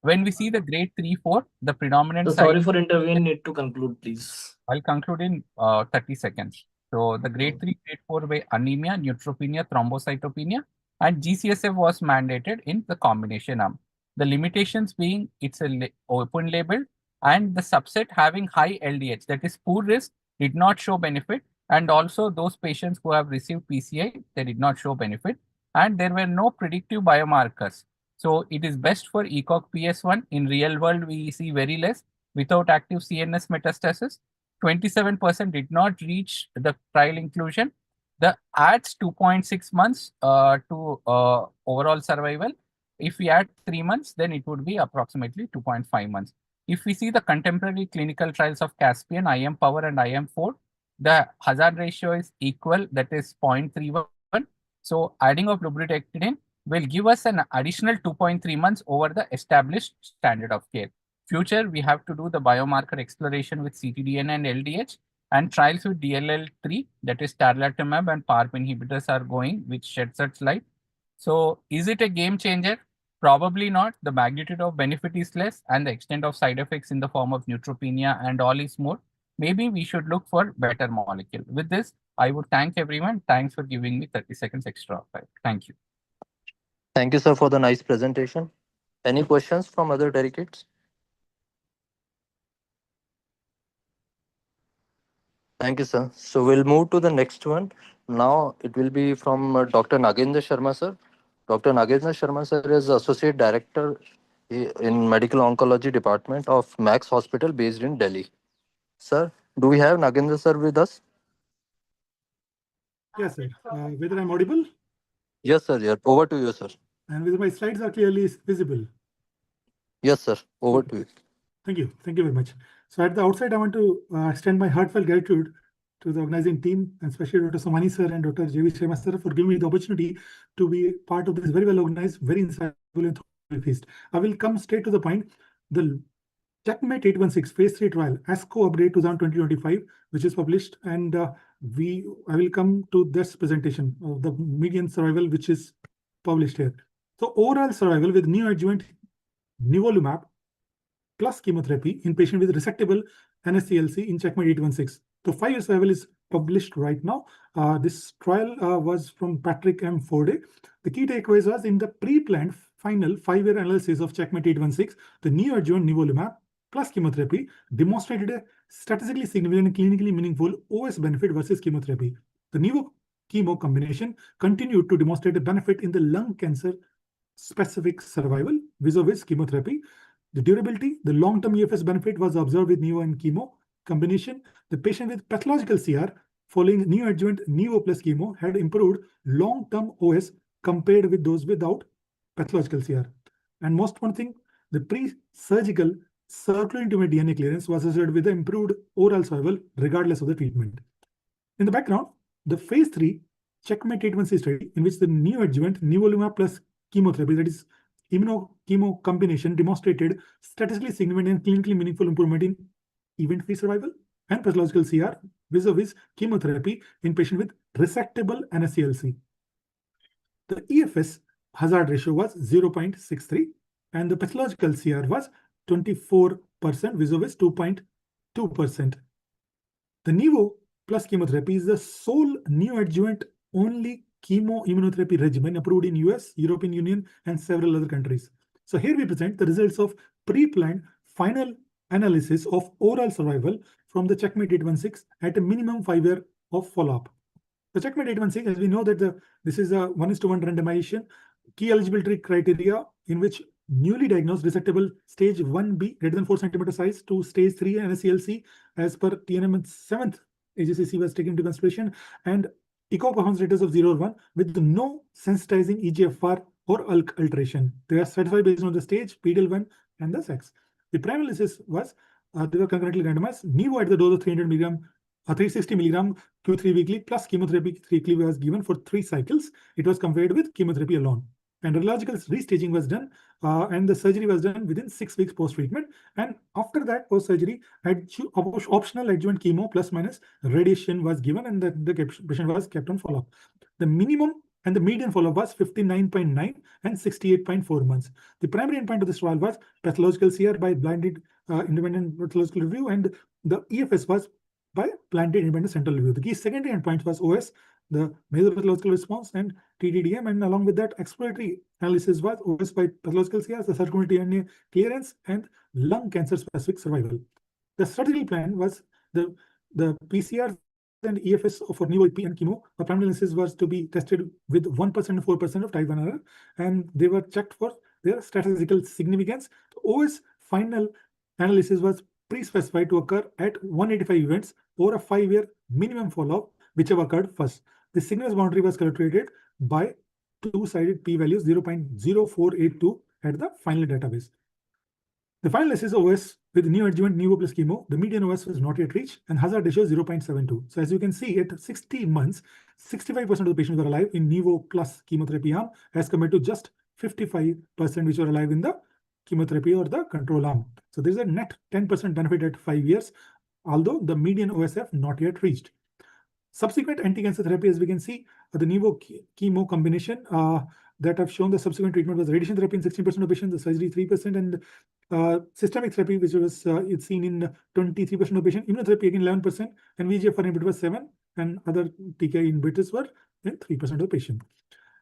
When we see the grade 3, 4, the predominant So sorry for intervening, need to conclude, please. I'll conclude in 30 seconds. So the grade 3, grade 4 were anemia, neutropenia, thrombocytopenia, and GCSF was mandated in the combination arm. The limitations being it's a open label and the subset having high LDH, that is poor risk, did not show benefit. And also those patients who have received PCI, they did not show benefit. And there were no predictive biomarkers. So it is best for ECOG PS1. In real world, we see very less without active CNS metastasis. 27% did not reach the trial inclusion. The adds 2.6 months to overall survival. If we add 3 months, then it would be approximately 2.5 months. If we see the contemporary clinical trials of Caspian, IM Power and IM Ford, the hazard ratio is equal, that is 0.31. So adding of lurbinectedin will give us an additional 2.3 months over the established standard of care. Future, we have to do the biomarker exploration with ctDNA and LDH, and trials with DLL3, that is tarlatamab and PARP inhibitors are going, which sheds such light. So is it a game changer? Probably not. The magnitude of benefit is less and the extent of side effects in the form of neutropenia and all is more. Maybe we should look for better molecule. With this, I would thank everyone. Thanks for giving me 30 seconds extra. Thank you. Thank you, sir, for the nice presentation. Any questions from other delegates? Thank you, sir. So we'll move to the next one. Now it will be from Dr. Nagendra Sharma, sir. Dr. Nagendra Sharma, sir, is Associate Director in Medical Oncology Department of Max Hospital based in Delhi. Sir, do we have Nagendra, sir, with us? Yes, sir. Whether I'm audible? Yes, sir. Yeah. Over to you, sir. And whether my slides are clearly visible? Yes, sir. Over to you. Thank you. Thank you very much. So at the outset, I want to extend my heartfelt gratitude to the organizing team, and especially Dr. Somani sir and Dr. J.V. Sharma sir for giving me the opportunity to be part of this very well organized, very insightful and thoughtful feast. I will come straight to the point. The Checkmate 816 phase 3 trial, ASCO update 2025, which is published, and I will come to this presentation of the median survival, which is published here. So overall survival with neoadjuvant nivolumab plus chemotherapy in patient with resectable NSCLC in Checkmate 816. So 5-year survival is published right now. This trial was from Patrick M. Forde. The key takeaways was in the pre-planned final 5-year analysis of Checkmate 816, the neoadjuvant nivolumab plus chemotherapy demonstrated a statistically significant and clinically meaningful OS benefit versus chemotherapy. The nivo-chemo combination continued to demonstrate a benefit in the lung cancer specific survival vis-a-vis chemotherapy. The durability, the long-term EFS benefit was observed with nivo and chemo combination. The patient with pathological CR following neoadjuvant nivo plus chemo had improved long-term OS compared with those without pathological CR. And most one thing, the pre-surgical circulating tumor DNA clearance was associated with the improved overall survival regardless of the treatment. In the background, the phase 3 Checkmate 816 study, in which the neoadjuvant nivolumab plus chemotherapy, that is immuno-chemo combination, demonstrated statistically significant and clinically meaningful improvement in event-free survival and pathological CR vis-a-vis chemotherapy in patient with resectable NSCLC. The EFS hazard ratio was 0.63 and the pathological CR was 24% vis-a-vis 2.2%. The nivo plus chemotherapy is the sole neoadjuvant only chemoimmunotherapy regimen approved in US, European Union, and several other countries. So here we present the results of pre-planned final analysis of overall survival from the Checkmate 816 at a minimum 5-year of follow-up. The Checkmate 816, as we know that this is a 1:1 randomization, key eligibility criteria in which newly diagnosed resectable stage 1B greater than 4 centimeter size to stage 3 NSCLC as per TNM 7th AJCC was taken into consideration, and echo performance status of 0 or 1 with no sensitizing EGFR or ALK alteration. They are stratified based on the stage, PD-L1, and the sex. The primary analysis was they were concurrently randomized. Nivo at the dose of 300 milligram, 360 milligram Q3 weekly plus chemotherapy 3 weekly was given for 3 cycles. It was compared with chemotherapy alone. And radiological restaging was done, and the surgery was done within 6 weeks post-treatment. And after that post-surgery, optional adjuvant chemo plus minus radiation was given, and the patient was kept on follow-up. The minimum and the median follow-up was 59.9 and 68.4 months. The primary endpoint of this trial was pathological CR by blinded independent pathological review, and the EFS was by blinded independent central review. The key secondary endpoint was OS, the major pathological response, and TDDM, and along with that, exploratory analysis was OS by pathological CR, the circulating DNA clearance, and lung cancer specific survival. The strategic plan was the PCR and EFS for nivo and chemo. The primary analysis was to be tested with 1% and 4% of type 1 error, and they were checked for their statistical significance. The OS final analysis was pre-specified to occur at 185 events over a 5-year minimum follow-up, whichever occurred first. The signals boundary was calculated by two-sided p-values 0.0482 at the final database. The final analysis OS with neoadjuvant nivo plus chemo, the median OS was not yet reached and hazard ratio 0.72. So as you can see, at 60 months, 65% of the patients were alive in nivo plus chemotherapy arm as compared to just 55% which were alive in the chemotherapy or the control arm. So there's a net 10% benefit at 5 years, although the median OS have not yet reached. Subsequent anti-cancer therapy, as we can see, the nivo chemo combination that have shown the subsequent treatment was radiation therapy in 16% of patients, the surgery 3%, and systemic therapy, which was it's seen in 23% of patients, immunotherapy again 11%, and VEGF inhibitor was 7%, and other TKI inhibitors were in 3% of the patient.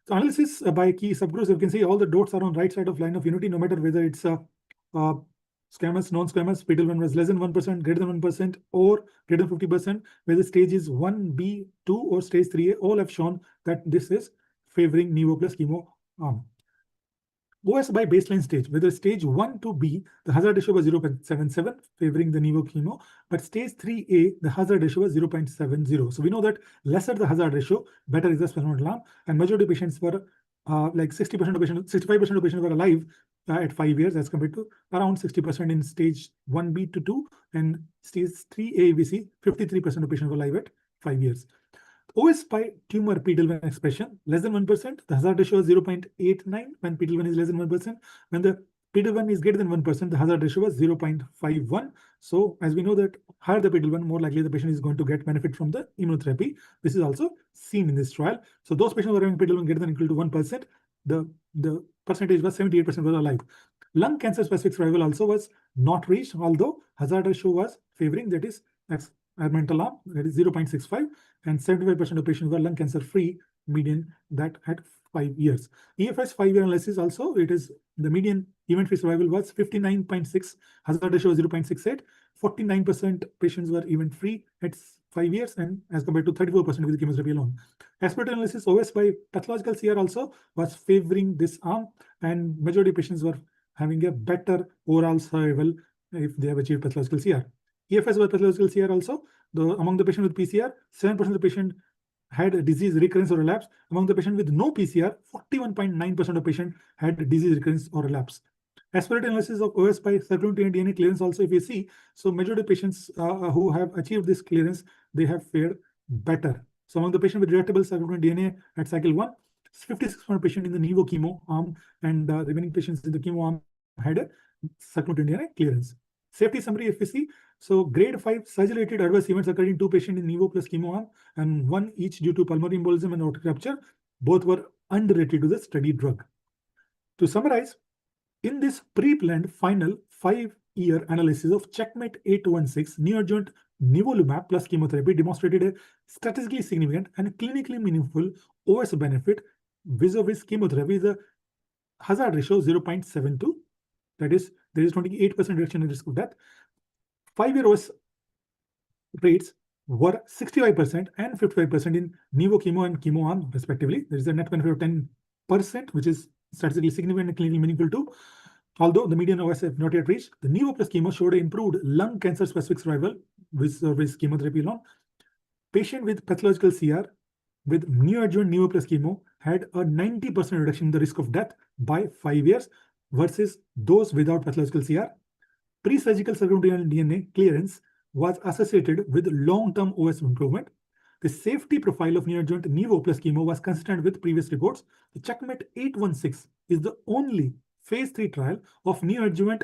So analysis by key subgroups, you can see all the dots are on right side of line of unity, no matter whether it's squamous, non-squamous, PD-L1 was less than 1%, greater than 1%, or greater than 50%, whether stage is 1B, 2, or stage 3A, all have shown that this is favoring nivo plus chemo arm. OS by baseline stage, whether stage 1 to B, the hazard ratio was 0.77, favoring the nivo chemo, but stage 3A, the hazard ratio was 0.70. So we know that lesser the hazard ratio, better is the experimental arm, and majority of patients were like 60% of patients, 65% of patients were alive at 5 years as compared to around 60% in stage 1B to 2, and stage 3A, we see 53% of patients were alive at 5 years. OS by tumor PD-L1 expression, less than 1%. The hazard ratio is 0.89 when PD-L1 is less than 1%. When the PD-L1 is greater than 1%, the hazard ratio was 0.51. So as we know that higher the PD-L1, more likely the patient is going to get benefit from the immunotherapy. This is also seen in this trial. So those patients who are having PD-L1 greater than or equal to 1%, the percentage was 78% were alive. Lung cancer specific survival also was not reached, although hazard ratio was favoring, that is experimental arm, that is 0.65, and 75% of patients were lung cancer free, median that at 5 years. EFS 5-year analysis also, it is the median event-free survival was 59.6, hazard ratio 0.68, 49% patients were event-free at 5 years, and as compared to 34% with chemotherapy alone. Aspirated analysis OS by pathological CR also was favoring this arm, and majority of patients were having a better overall survival if they have achieved pathological CR. EFS by pathological CR also, among the patient with PCR, 7% of the patient had a disease recurrence or relapse. Among the patient with no PCR, 41.9% of patient had disease recurrence or relapse. Aspirated analysis of OS by circulating DNA clearance also, if you see, so majority of patients who have achieved this clearance, they have fared better. So among the patient with detectable circulating DNA at cycle 1, 56% of patient in the nivo chemo arm, and the remaining patients in the chemo arm had a circulating DNA clearance. Safety summary, if we see, so grade 5 surgery-related adverse events occurred in 2 patients in nivo plus chemo arm, and 1 each due to pulmonary embolism and aortic rupture. Both were unrelated to the study drug. To summarize, in this pre-planned final 5-year analysis of CheckMate 816, neoadjuvant nivolumab plus chemotherapy demonstrated a statistically significant and clinically meaningful OS benefit vis-a-vis chemotherapy with a hazard ratio 0.72. That is, there is 28% reduction in risk of death. 5-year OS rates were 65% and 55% in nivo chemo and chemo arm, respectively. There is a net benefit of 10%, which is statistically significant and clinically meaningful too. Although the median OS have not yet reached, the nivo plus chemo showed improved lung cancer specific survival with chemotherapy alone. Patient with pathological CR with neoadjuvant nivo plus chemo had a 90% reduction in the risk of death by 5 years versus those without pathological CR. Pre-surgical circulating DNA clearance was associated with long-term OS improvement. The safety profile of neoadjuvant nivo plus chemo was consistent with previous reports. The CheckMate 816 is the only phase 3 trial of neoadjuvant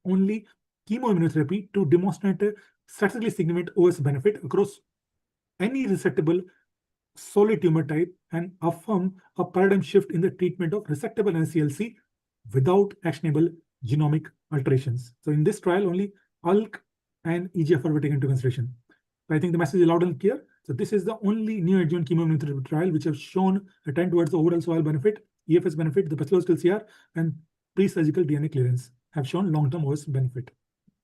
only chemoimmunotherapy to demonstrate a statistically significant OS benefit across any resectable solid tumor type and affirm a paradigm shift in the treatment of resectable NSCLC without actionable genomic alterations. So in this trial, only ALK and EGFR were taken into consideration. I think the message is loud and clear. So this is the only neoadjuvant chemoimmunotherapy trial which have shown a trend towards the overall survival benefit, EFS benefit, the pathological CR, and pre-surgical DNA clearance have shown long-term OS benefit.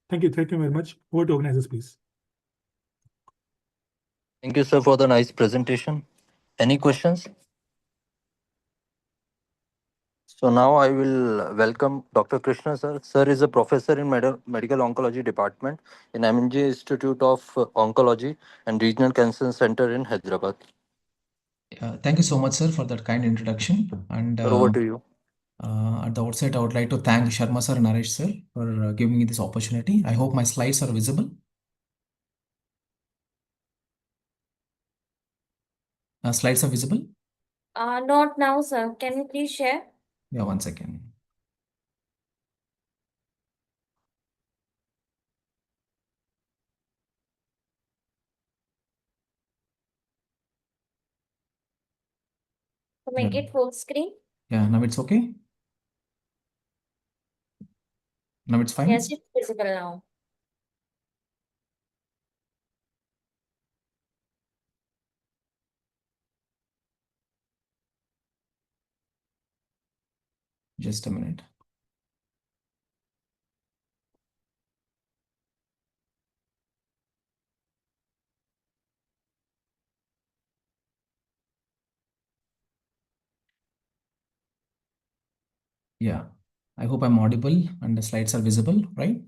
Thank you. Thank you very much. Over to organizers, please. Thank you, sir, for the nice presentation. Any questions? So now I will welcome Dr. Krishna, sir. Sir is a professor in Medical Oncology Department in MNG Institute of Oncology and Regional Cancer Center in Hyderabad. Thank you so much, sir, for that kind introduction. And Over to you. at the outset, I would like to thank Sharma sir and Naresh sir for giving me this opportunity. I hope my slides are visible. Slides are visible? Not now, sir. Can you please share? Yeah, 1 second. To make it full screen? Yeah, now it's okay? Now it's fine? Yes, it's visible now. Just a minute. Yeah, I hope I'm audible and the slides are visible, right?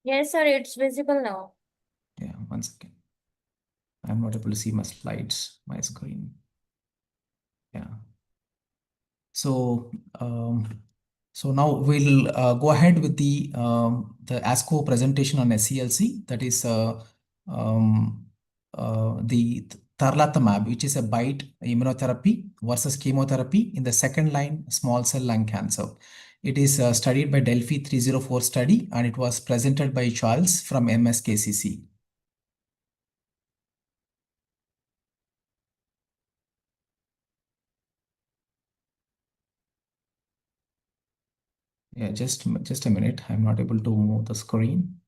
Yes, sir, it's visible now. Yeah, 1 second. I'm not able to see my slides, my screen. Yeah. So, so now we'll go ahead with the ASCO presentation on SCLC. That is the tarlatamab, which is a BiTE immunotherapy versus chemotherapy in the second line small cell lung cancer. It is studied by Delphi 304 study, and it was presented by Charles from MSKCC. Yeah, just a minute. I'm not able to move the screen.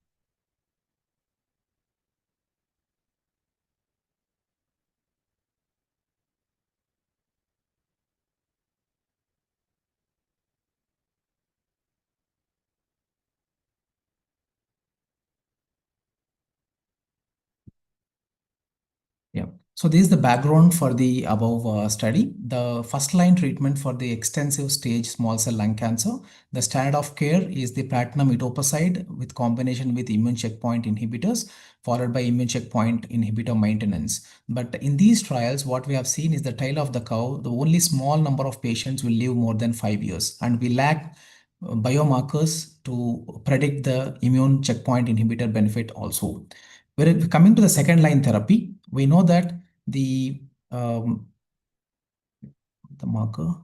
Yeah. So this is the background for the above study. The first line treatment for the extensive stage small cell lung cancer, the standard of care is the platinum etoposide with combination with immune checkpoint inhibitors, followed by immune checkpoint inhibitor maintenance. But in these trials, what we have seen is the tail of the curve. The only small number of patients will live more than 5 years, and we lack biomarkers to predict the immune checkpoint inhibitor benefit also. Where coming to the second line therapy, we know that the marker.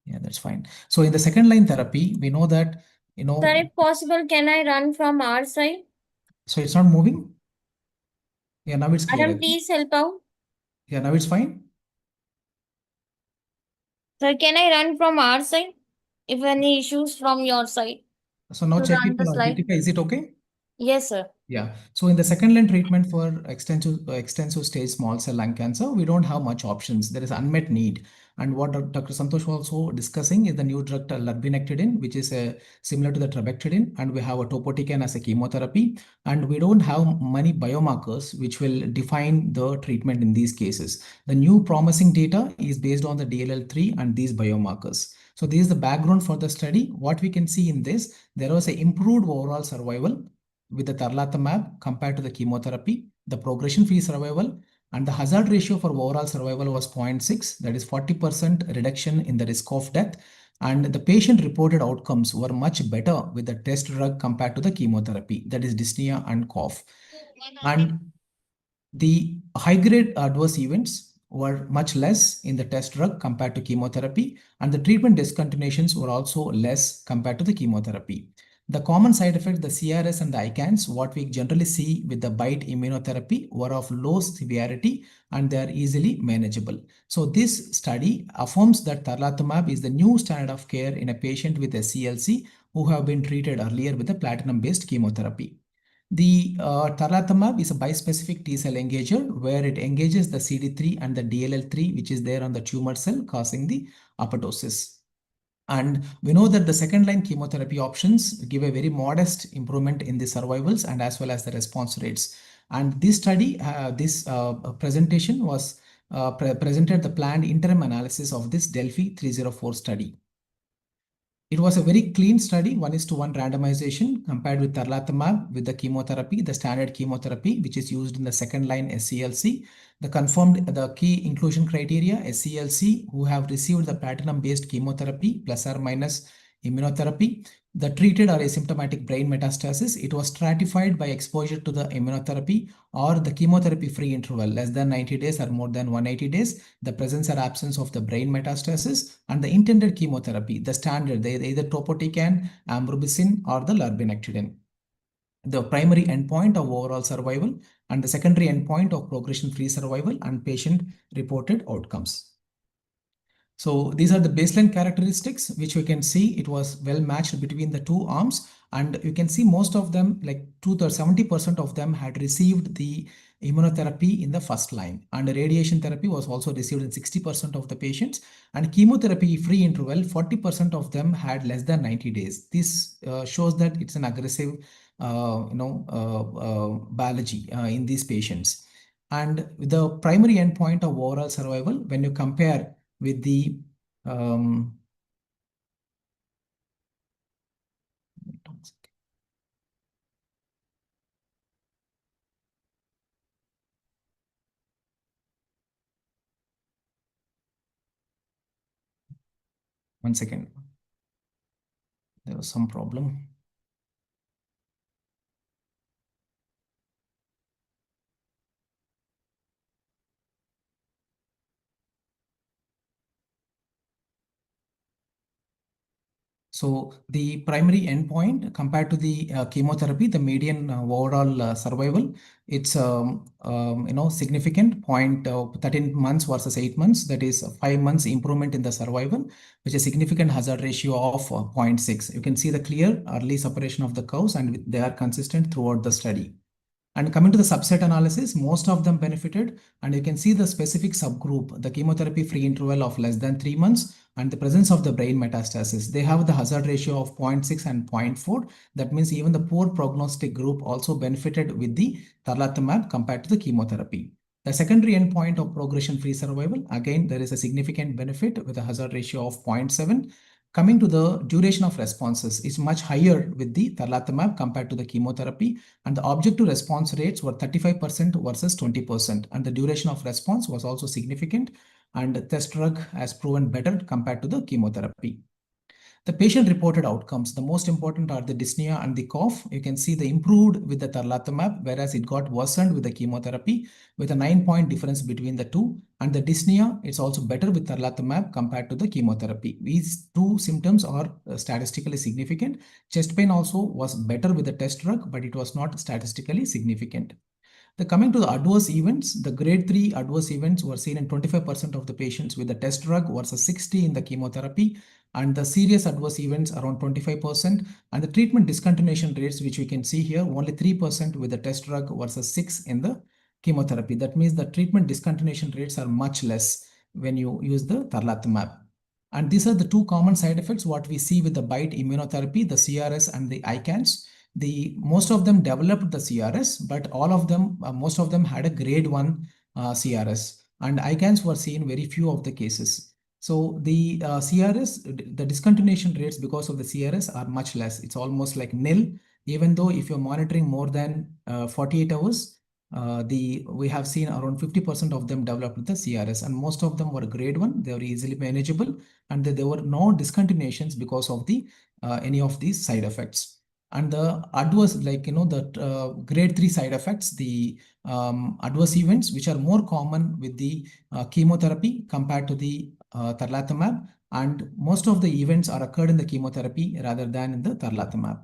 Yeah, that's fine. So in the second line therapy, we know that, Sir, if possible, can I run from our side? So it's not moving? Yeah, now it's clear. Madam, please help out. Yeah, now it's fine. Sir, can I run from our side? If any issues from your side. So now To check run it. the slide. Deepika, is it okay? Yes, sir. Yeah. So in the second line treatment for extensive stage small cell lung cancer, we don't have much options. There is unmet need. And what Dr. Santosh was also discussing is the new drug lurbinectedin, which is similar to the trabectedin, and we have a topotecan as a chemotherapy. And we don't have many biomarkers which will define the treatment in these cases. The new promising data is based on the DLL3 and these biomarkers. So this is the background for the study. What we can see in this, there was an improved overall survival with the tarlatamab compared to the chemotherapy. The progression-free survival and the hazard ratio for overall survival was 0.6, that is 40% reduction in the risk of death. And the patient-reported outcomes were much better with the test drug compared to the chemotherapy, that is dyspnea and cough. And the high-grade adverse events were much less in the test drug compared to chemotherapy, and the treatment discontinuations were also less compared to the chemotherapy. The common side effects, the CRS and the ICANS, what we generally see with the BiTE immunotherapy, were of low severity and they are easily manageable. So this study affirms that tarlatamab is the new standard of care in a patient with SCLC who have been treated earlier with a platinum-based chemotherapy. The tarlatamab is a bispecific T cell engager where it engages the CD3 and the DLL3, which is there on the tumor cell, causing the apoptosis. And we know that the second line chemotherapy options give a very modest improvement in the survivals and as well as the response rates. And this study, this presentation was presented the planned interim analysis of this Delphi 304 study. It was a very clean study, 1:1 randomization compared with tarlatamab with the chemotherapy, the standard chemotherapy, which is used in the second line SCLC. The key inclusion criteria, SCLC, who have received the platinum-based chemotherapy plus or minus immunotherapy. The treated or asymptomatic brain metastasis, it was stratified by exposure to the immunotherapy or the chemotherapy-free interval, less than 90 days or more than 180 days, the presence or absence of the brain metastasis, and the intended chemotherapy, the standard, either topotecan, amrubicin, or the lurbinectedin. The primary endpoint of overall survival and the secondary endpoint of progression-free survival and patient-reported outcomes. So these are the baseline characteristics, which we can see it was well matched between the two arms. And you can see most of them, like 70% of them had received the immunotherapy in the first line. And radiation therapy was also received in 60% of the patients. And chemotherapy-free interval, 40% of them had less than 90 days. This shows that it's an aggressive biology in these patients. And the primary endpoint of overall survival, when you compare with the one second, there was some problem. So the primary endpoint compared to the chemotherapy, the median overall survival, it's significant, 13 months versus 8 months. That is 5 months improvement in the survival, which is a significant hazard ratio of 0.6. You can see the clear early separation of the curves, and they are consistent throughout the study. And coming to the subset analysis, most of them benefited, and you can see the specific subgroup, the chemotherapy-free interval of less than 3 months, and the presence of the brain metastasis. They have the hazard ratio of 0.6 and 0.4. That means even the poor prognostic group also benefited with the tarlatamab compared to the chemotherapy. The secondary endpoint of progression-free survival, again, there is a significant benefit with a hazard ratio of 0.7. Coming to the duration of responses, is much higher with the tarlatamab compared to the chemotherapy, and the objective response rates were 35% versus 20%, and the duration of response was also significant, and the test drug has proven better compared to the chemotherapy. The patient-reported outcomes, the most important are the dyspnea and the cough. You can see the improved with the tarlatamab, whereas it got worsened with the chemotherapy, with a 9-point difference between the two. And the dyspnea, it's also better with tarlatamab compared to the chemotherapy. These two symptoms are statistically significant. Chest pain also was better with the test drug, but it was not statistically significant. Coming to the adverse events, the grade 3 adverse events were seen in 25% of the patients with the test drug versus 60% in the chemotherapy, and the serious adverse events around 25%, and the treatment discontinuation rates, which we can see here, only 3% with the test drug versus 6% in the chemotherapy. That means the treatment discontinuation rates are much less when you use the tarlatamab. And these are the two common side effects what we see with the BiTE immunotherapy, the CRS and the ICANS. Most of them developed the CRS, but most of them had a grade 1 CRS, and ICANS were seen very few of the cases. So the CRS, the discontinuation rates because of the CRS are much less. It's almost like nil, even though if you're monitoring more than 48 hours, we have seen around 50% of them developed the CRS, and most of them were grade 1. They were easily manageable, and there were no discontinuations because of any of these side effects. And the adverse, the grade 3 side effects, the adverse events, which are more common with the chemotherapy compared to the tarlatamab, and most of the events are occurred in the chemotherapy rather than in the tarlatamab.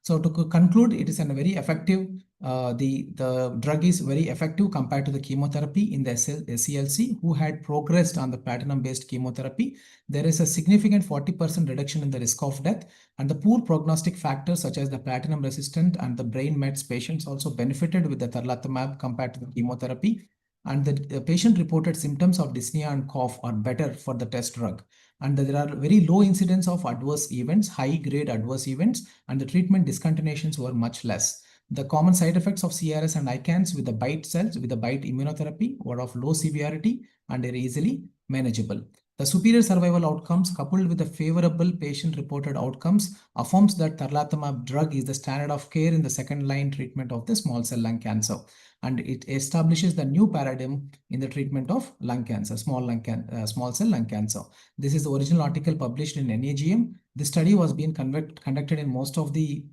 So to conclude, it is a very effective, the drug is very effective compared to the chemotherapy in the SCLC who had progressed on the platinum-based chemotherapy. There is a significant 40% reduction in the risk of death, and the poor prognostic factors such as the platinum-resistant and the brain mets patients also benefited with the tarlatamab compared to the chemotherapy. And the patient-reported symptoms of dyspnea and cough are better for the test drug. And there are very low incidence of adverse events, high-grade adverse events, and the treatment discontinuations were much less. The common side effects of CRS and ICANS with the BiTE cells, with the BiTE immunotherapy, were of low severity and are easily manageable. The superior survival outcomes coupled with the favorable patient-reported outcomes affirms that tarlatamab drug is the standard of care in the second-line treatment of the small cell lung cancer, and it establishes the new paradigm in the treatment of lung cancer, small cell lung cancer. This is the original article published in NAGM. The study was being conducted in most of the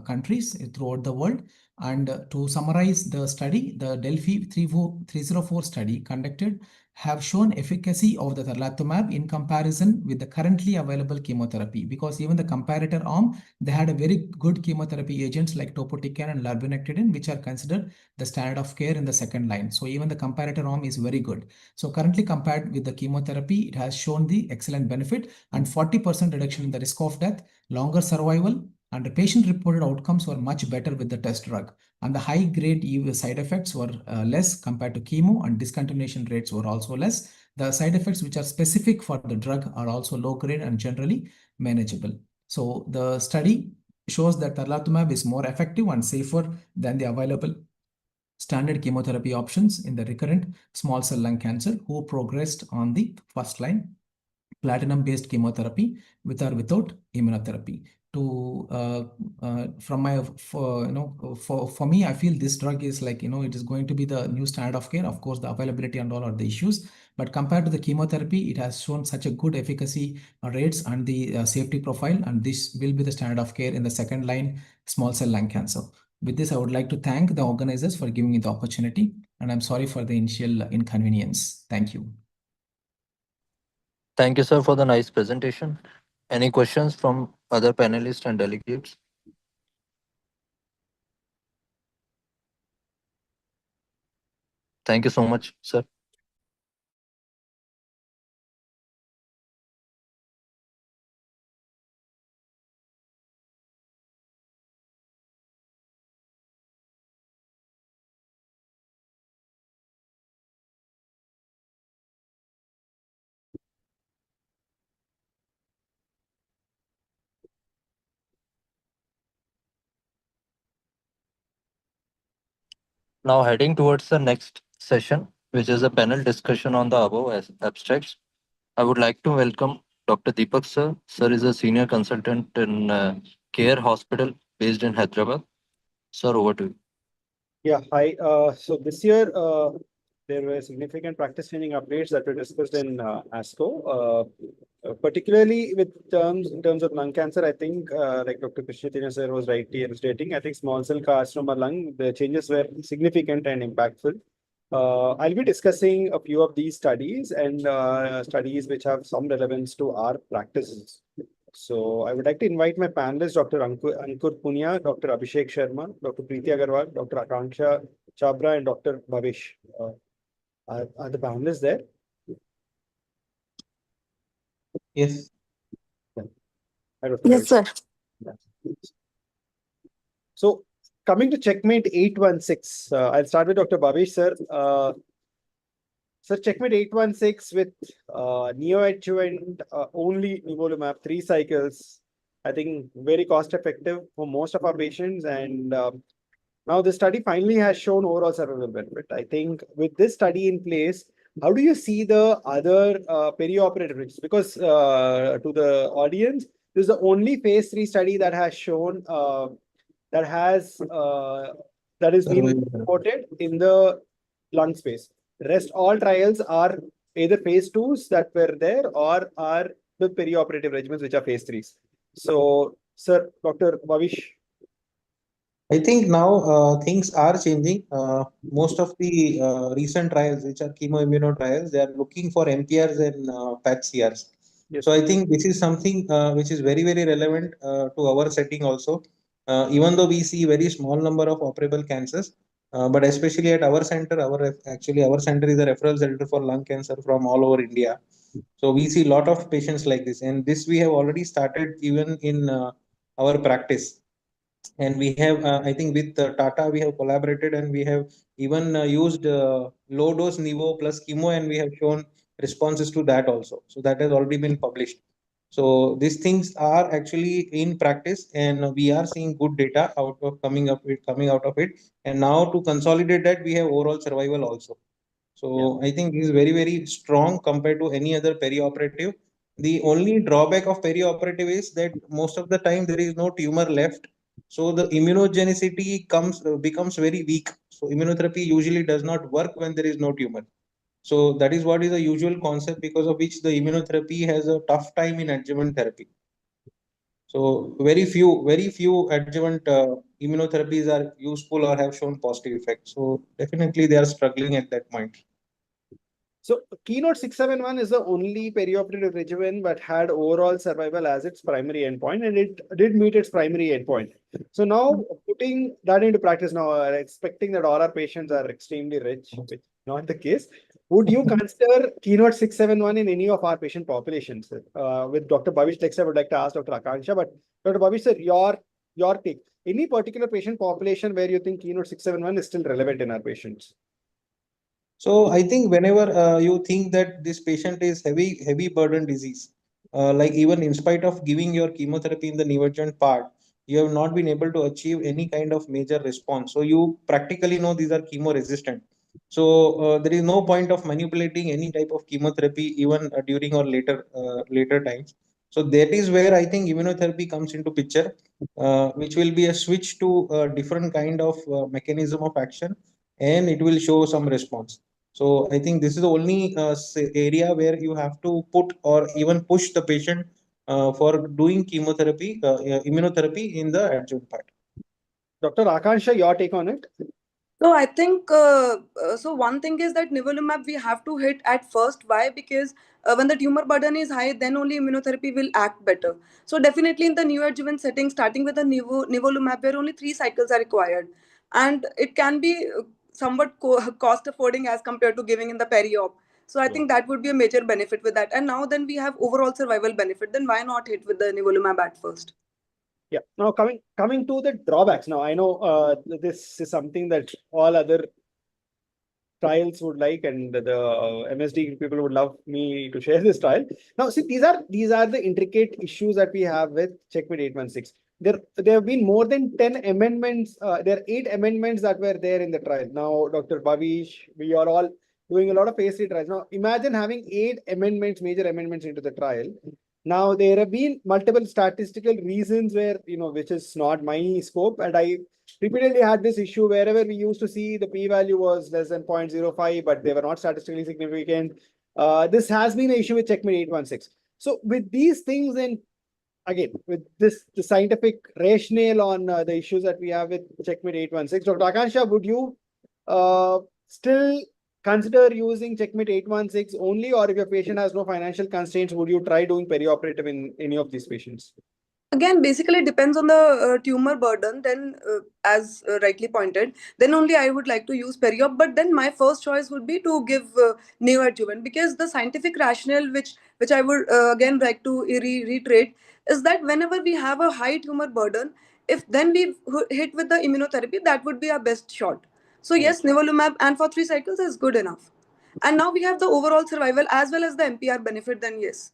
countries throughout the world. And to summarize the study, the Delphi 304 study conducted have shown efficacy of the tarlatamab in comparison with the currently available chemotherapy, because even the comparator arm, they had a very good chemotherapy agents like topotecan and lurbinectedin, which are considered the standard of care in the second line. So even the comparator arm is very good. So currently compared with the chemotherapy, it has shown the excellent benefit and 40% reduction in the risk of death, longer survival, and the patient-reported outcomes were much better with the test drug. And the high-grade side effects were less compared to chemo, and discontinuation rates were also less. The side effects which are specific for the drug are also low-grade and generally manageable. So the study shows that tarlatamab is more effective and safer than the available standard chemotherapy options in the recurrent small cell lung cancer who progressed on the first line platinum-based chemotherapy with or without immunotherapy. For me, I feel this drug is like, it is going to be the new standard of care. Of course, the availability and all are the issues, but compared to the chemotherapy, it has shown such a good efficacy rates and the safety profile, and this will be the standard of care in the second line small cell lung cancer. With this, I would like to thank the organizers for giving me the opportunity, and I'm sorry for the initial inconvenience. Thank you. Thank you, sir, for the nice presentation. Any questions from other panelists and delegates? Thank you so much, sir. Now heading towards the next session, which is a panel discussion on the above abstracts. I would like to welcome Dr. Deepak sir. Sir is a senior consultant in Care Hospital based in Hyderabad. Sir, over to you. Yeah, hi. So this year, there were significant practice changing updates that were discussed in ASCO, particularly in terms of lung cancer. I think, like Dr. Krishnatina sir was rightly stating, I think small cell carcinoma lung, the changes were significant and impactful. I'll be discussing a few of these studies and studies which have some relevance to our practices. So I would like to invite my panelists, Dr. Ankur Punia, Dr. Abhishek Sharma, Dr. Preeti Agarwal, Dr. Akanksha Chabra, and Dr. Bhavish. Are the panelists there? Yes. Yes, sir. So coming to Checkmate 816, I'll start with Dr. Bhavish, sir. Sir, Checkmate 816 with neoadjuvant only nivolumab, 3 cycles. I think very cost effective for most of our patients. And now the study finally has shown overall survival benefit. I think with this study in place, how do you see the other perioperative risks? Because to the audience, this is the only phase 3 study that has shown that is being reported in the lung space. Rest all trials are either phase 2s that were there or are the perioperative regimens which are phase 3s. So, sir, Dr. Bhavish. I think now things are changing. Most of the recent trials, which are chemoimmuno trials, they are looking for MPRs and PAT CRs. Yes. So I think this is something which is very, very relevant to our setting also. Even though we see very small number of operable cancers, but especially at our center, our center is a referral center for lung cancer from all over India. So we see a lot of patients like this, and this we have already started even in our practice. And we have, I think with Tata, we have collaborated and we have even used low dose Nivo plus chemo, and we have shown responses to that also. So that has already been published. So these things are actually in practice, and we are seeing good data coming out of it. And now to consolidate that, we have overall survival also. So I think this is very, very strong compared to any other perioperative. The only drawback of perioperative is that most of the time there is no tumor left. So the immunogenicity becomes very weak. So immunotherapy usually does not work when there is no tumor. So that is what is the usual concept, because of which the immunotherapy has a tough time in adjuvant therapy. So very few adjuvant immunotherapies are useful or have shown positive effects. So definitely they are struggling at that point. So Keynote 671 is the only perioperative regimen but had overall survival as its primary endpoint, and it did meet its primary endpoint. So now putting that into practice now, expecting that all our patients are extremely rich, which is not the case, would you consider Keynote 671 in any of our patient populations? With Dr. Bhavish next, I would like to ask Dr. Akansha, but Dr. Bhavish, sir, your take. Any particular patient population where you think Keynote 671 is still relevant in our patients? So I think whenever you think that this patient is heavy burden disease, like even in spite of giving your chemotherapy in the neoadjuvant part, you have not been able to achieve any kind of major response. So you practically know these are chemo resistant. So there is no point of manipulating any type of chemotherapy even during or later times. So that is where I think immunotherapy comes into picture, which will be a switch to a different kind of mechanism of action, and it will show some response. So I think this is the only area where you have to put or even push the patient for doing chemotherapy, immunotherapy in the adjuvant part. Dr. Akansha, your take on it? So I think so one thing is that nivolumab we have to hit at first. Why? Because when the tumor burden is high, then only immunotherapy will act better. So definitely in the neoadjuvant setting, starting with the nivolumab, where only 3 cycles are required, and it can be somewhat cost affording as compared to giving in the peri-op. So I think that would be a major benefit with that. And now then we have overall survival benefit. Then why not hit with the nivolumab at first? Yeah. Now coming to the drawbacks. Now I know this is something that all other trials would like, and the MSD people would love me to share this trial. Now, see, these are the intricate issues that we have with Checkmate 816. There have been more than 10 amendments. There are 8 amendments that were there in the trial. Now, Dr. Bhavish, we are all doing a lot of phase 3 trials. Now, imagine having 8 amendments, major amendments into the trial. Now, there have been multiple statistical reasons where, which is not my scope, and I repeatedly had this issue wherever we used to see the p-value was less than 0.05, but they were not statistically significant. This has been an issue with Checkmate 816. So with these things, and again, with the scientific rationale on the issues that we have with Checkmate 816, Dr. Akansha, would you still consider using Checkmate 816 only, or if your patient has no financial constraints, would you try doing perioperative in any of these patients? Again, basically it depends on the tumor burden. Then as rightly pointed, then only I would like to use periop. But then my first choice would be to give neoadjuvant, because the scientific rationale which I would again like to reiterate is that whenever we have a high tumor burden, if then we hit with the immunotherapy, that would be our best shot. So yes, nivolumab and for 3 cycles is good enough. And now we have the overall survival as well as the MPR benefit, then yes.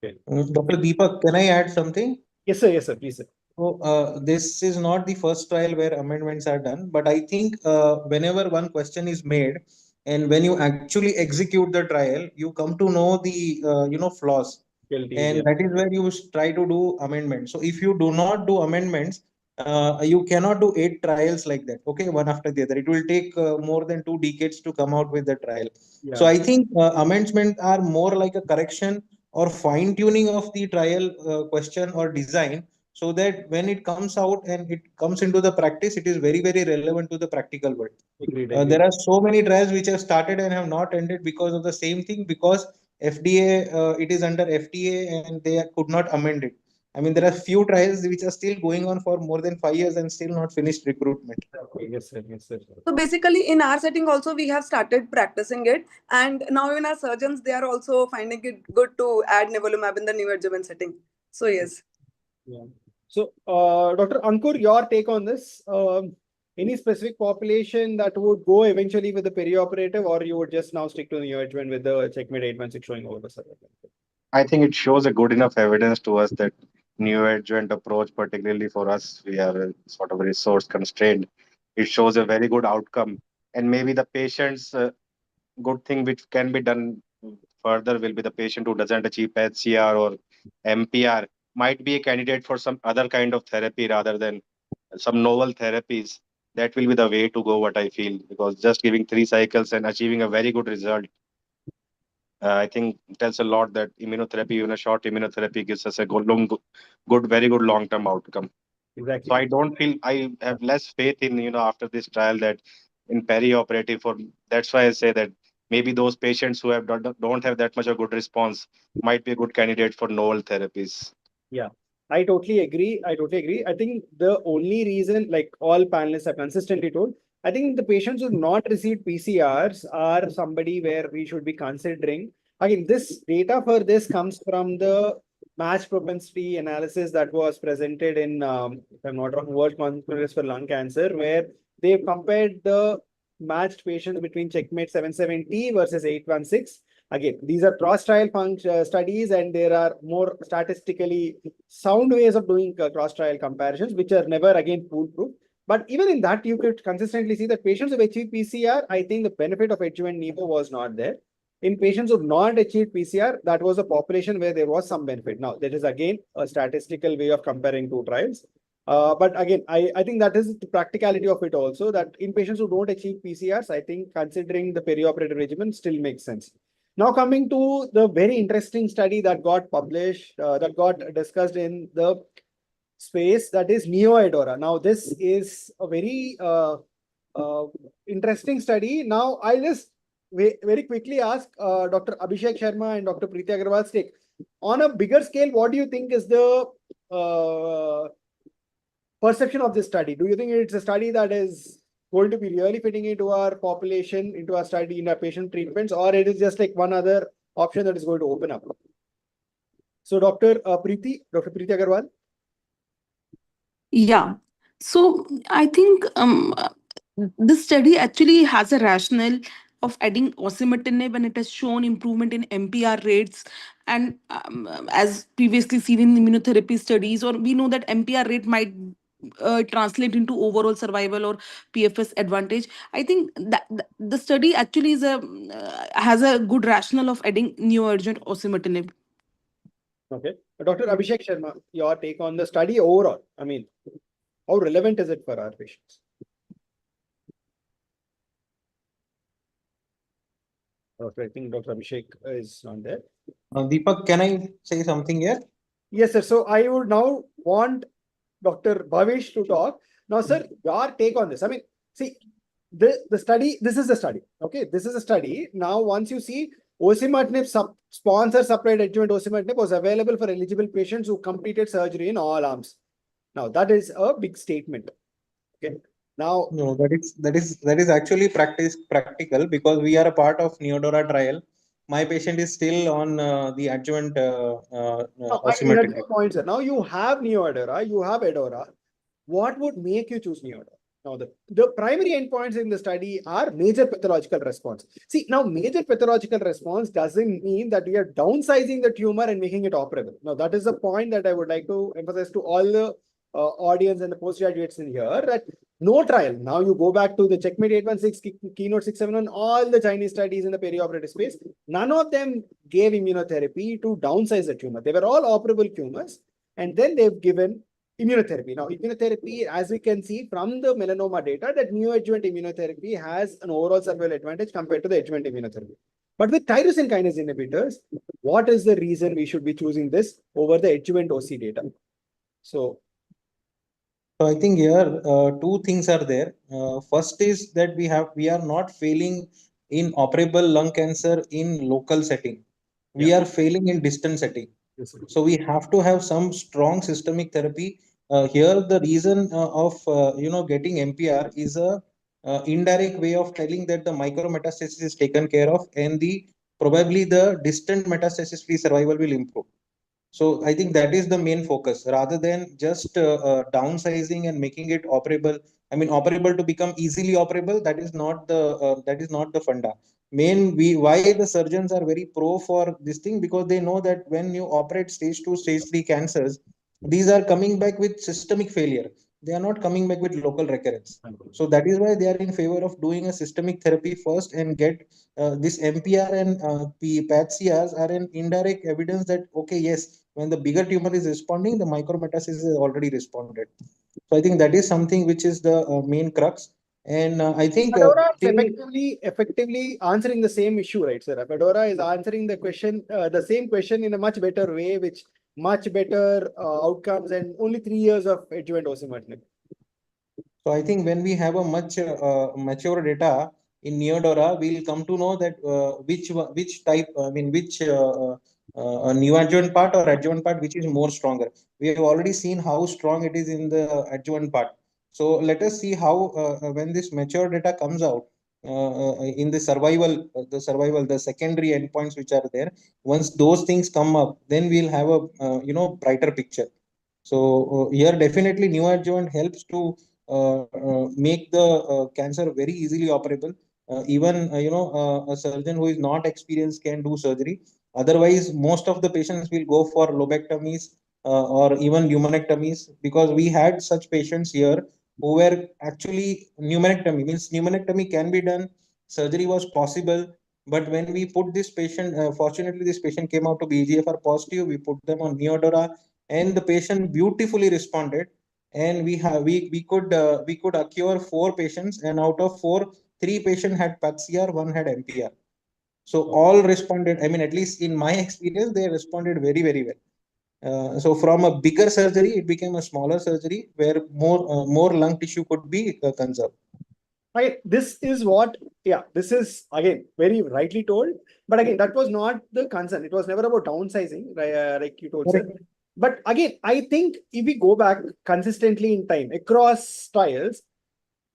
Dr. Deepak, can I add something? Yes, sir. Yes, sir. Please, sir. So this is not the first trial where amendments are done, but I think whenever one question is made, and when you actually execute the trial, you come to know the flaws, and that is where you try to do amendments. So if you do not do amendments, you cannot do 8 trials like that. Okay, one after the other. It will take more than 2 decades to come out with the trial. Yeah. So I think amendments are more like a correction or fine tuning of the trial question or design, so that when it comes out and it comes into the practice, it is very, very relevant to the practical world. Agreed. There are so many trials which have started and have not ended because of the same thing, because FDA, it is under FDA and they could not amend it. I mean, there are few trials which are still going on for more than 5 years and still not finished recruitment. Yes, sir. Yes, sir. So basically in our setting also we have started practicing it, and now even our surgeons, they are also finding it good to add nivolumab in the neoadjuvant setting. So yes. Yeah. So, Dr. Ankur, your take on this? Any specific population that would go eventually with the perioperative, or you would just now stick to the neoadjuvant with the Checkmate 816 showing over the survival? I think it shows a good enough evidence to us that neoadjuvant approach, particularly for us, we are a sort of resource constrained. It shows a very good outcome, and maybe the patients good thing which can be done further will be the patient who doesn't achieve PET-CR or MPR might be a candidate for some other kind of therapy rather than some novel therapies. That will be the way to go, what I feel, because just giving 3 cycles and achieving a very good result, I think tells a lot that immunotherapy, even a short immunotherapy, gives us a very good long-term outcome. Exactly. So I don't feel, I have less faith in, after this trial that in perioperative for, that's why I say that maybe those patients who don't have that much of good response might be a good candidate for novel therapies. Yeah, I totally agree. I totally agree. I think the only reason, like all panelists have consistently told, I think the patients who have not received PCRs are somebody where we should be considering. Again, this data for this comes from the match propensity analysis that was presented in, if I'm not wrong, World Congress for Lung Cancer, where they've compared the matched patients between Checkmate 770 versus 816. Again, these are cross-trial studies, and there are more statistically sound ways of doing cross-trial comparisons, which are never again foolproof. But even in that, you could consistently see that patients who achieved PCR, I think the benefit of adjuvant nivo was not there. In patients who have not achieved PCR, that was a population where there was some benefit. Now, that is again a statistical way of comparing two trials. But again, I think that is the practicality of it also, that in patients who don't achieve PCRs, I think considering the perioperative regimen still makes sense. Now coming to the very interesting study that got published, that got discussed in the space, that is NeoEdora. Now this is a very interesting study. Now I'll just very quickly ask Dr. Abhishek Sharma and Dr. Preeti Agarwal's take. On a bigger scale, what do you think is the perception of this study? Do you think it's a study that is going to be really fitting into our population, into our study, in our patient treatments, or it is just like one other option that is going to open up? So Dr. Preeti Agarwal. Yeah. So I think this study actually has a rationale of adding osimertinib, and it has shown improvement in MPR rates. And as previously seen in immunotherapy studies, or we know that MPR rate might translate into overall survival or PFS advantage. I think that the study actually is has a good rationale of adding neoadjuvant osimertinib. Okay. Dr. Abhishek Sharma, your take on the study overall. I mean, how relevant is it for our patients? Okay, I think Dr. Abhishek is on there. Deepak, can I say something here? Yes, sir. So I would now want Dr. Bhavesh to talk. Now, sir, your take on this. I mean, see, the study, this is the study. Okay, this is a study. Now, once you see osimertinib sponsor supplied adjuvant osimertinib was available for eligible patients who completed surgery in all arms. Now, that is a big statement. Okay. Now, no, that is actually practical, because we are a part of NeoDora trial. My patient is still on the adjuvant osimertinib. Point, sir. Now you have NeoEdora, you have Edora. What would make you choose NeoEdora? Now, the primary endpoints in the study are major pathological response. See, now major pathological response doesn't mean that we are downsizing the tumor and making it operable. Now, that is the point that I would like to emphasize to all the audience and the postgraduates in here, that no trial. Now you go back to the Checkmate 816, Keynote 671, all the Chinese studies in the perioperative space, none of them gave immunotherapy to downsize the tumor. They were all operable tumors, and then they've given immunotherapy. Now, immunotherapy, as we can see from the melanoma data, that neoadjuvant immunotherapy has an overall survival advantage compared to the adjuvant immunotherapy. But with tyrosine kinase inhibitors, what is the reason we should be choosing this over the adjuvant OC data? So I think here two things are there. First is that we are not failing in operable lung cancer in local setting. We are failing in distant setting. So we have to have some strong systemic therapy. Here, the reason of getting MPR is a indirect way of telling that the micrometastasis is taken care of, and probably the distant metastasis free survival will improve. So I think that is the main focus, rather than just downsizing and making it operable. I mean, operable to become easily operable. That is not the funda. Why the surgeons are very pro for this thing, because they know that when you operate stage 2, stage 3 cancers, these are coming back with systemic failure. they are not coming back with local recurrence. So that is why they are in favor of doing a systemic therapy first and get this MPR and PAT-CRs are an indirect evidence that, okay, yes, when the bigger tumor is responding, the micrometastasis has already responded. So I think that is something which is the main crux. And I think Fedora is effectively answering the same issue, right, sir? Fedora is answering the same question in a much better way, which much better outcomes and only 3 years of adjuvant osimertinib. So I think when we have a much mature data in Neodora, we'll come to know that which type, I mean, which neoadjuvant part or adjuvant part, which is more stronger. We have already seen how strong it is in the adjuvant part. So let us see how when this mature data comes out in the survival, the secondary endpoints which are there. Once those things come up, then we'll have a brighter picture. So here definitely neoadjuvant helps to make the cancer very easily operable. Even a surgeon who is not experienced can do surgery. Otherwise, most of the patients will go for lobectomies or even pneumonectomies, because we had such patients here who were actually pneumonectomy. Means pneumonectomy can be done, surgery was possible, but when we put this patient, fortunately this patient came out to be EGFR positive, we put them on Neodora, and the patient beautifully responded. And we could accrue 4 patients, and out of 4, 3 patients had PAT-CR, 1 had MPR. So all responded. I mean, at least in my experience, they responded very, very well. So from a bigger surgery, it became a smaller surgery where more lung tissue could be conserved. Right. This is what, this is again very rightly told. But again, that was not the concern. It was never about downsizing, like you told, sir. But again, I think if we go back consistently in time across trials,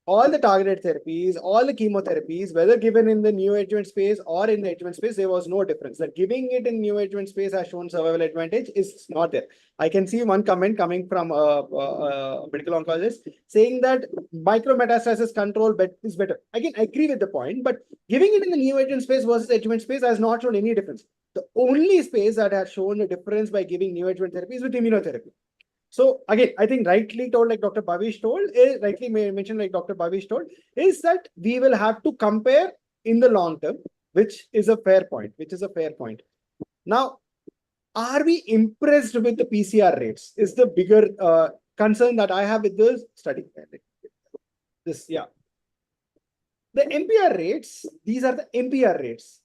all the targeted therapies, all the chemotherapies, whether given in the neoadjuvant space or in the adjuvant space, there was no difference. That giving it in neoadjuvant space has shown survival advantage is not there. I can see one comment coming from a medical oncologist saying that micrometastasis control is better. Again, I agree with the point, but giving it in the neoadjuvant space versus adjuvant space has not shown any difference. The only space that has shown a difference by giving neoadjuvant therapy is with immunotherapy. So again, I think rightly told, like Dr. Bhavish told, rightly mentioned, like Dr. Bhavish told, is that we will have to compare in the long term, which is a fair point. Now, are we impressed with the PCR rates? Is the bigger concern that I have with the study. The MPR rates, these are the MPR rates.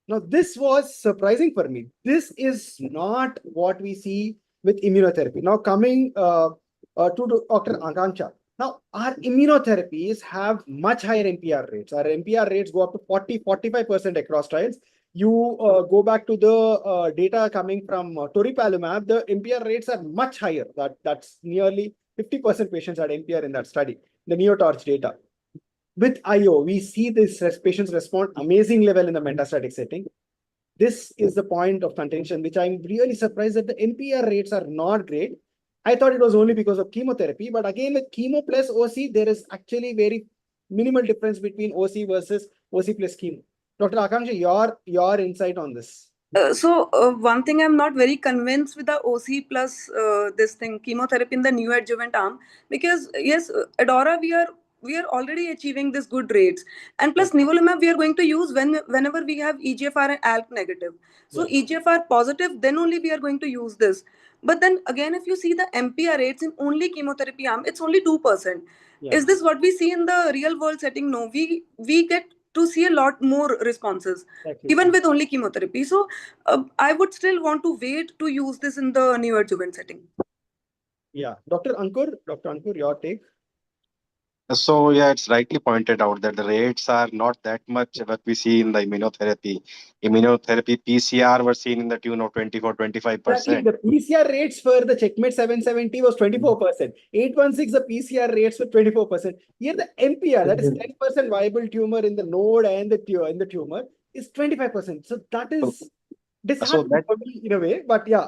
Now, this was surprising for me. This is not what we see with immunotherapy. Now, coming to Dr. Akanksha. Now, our immunotherapies have much higher MPR rates. Our MPR rates go up to 40-45% across trials. You go back to the data coming from toripalimab, the MPR rates are much higher. That's nearly 50% patients had MPR in that study, the NeoTorch data. With IO, we see these patients respond amazing level in the metastatic setting. This is the point of contention, which I'm really surprised that the MPR rates are not great. I thought it was only because of chemotherapy, but again, with chemo plus OC, there is actually very minimal difference between OC versus OC plus chemo. Dr. Akanksha, your insight on this. So one thing I'm not very convinced with the OC plus this thing chemotherapy in the neoadjuvant arm, because yes, Adora we are already achieving this good rates, and plus nivolumab we are going to use whenever we have EGFR and ALK negative. So EGFR positive, then only we are going to use this. But then again, if you see the MPR rates in only chemotherapy arm, it's only 2%. Is this what we see in the real world setting? No, we get to see a lot more responses, even with only chemotherapy. So I would still want to wait to use this in the neoadjuvant setting. Yeah, Dr. Ankur, your take? So yeah, it's rightly pointed out that the rates are not that much what we see in the immunotherapy. Immunotherapy PCR were seen in the tune of 24-25%. Exactly. The PCR rates for the Checkmate 770 was 24%. 816, the PCR rates were 24%. Here the MPR, that is 10% viable tumor in the node and the tumor, is 25%. So that is disheartening for me in a way, but yeah.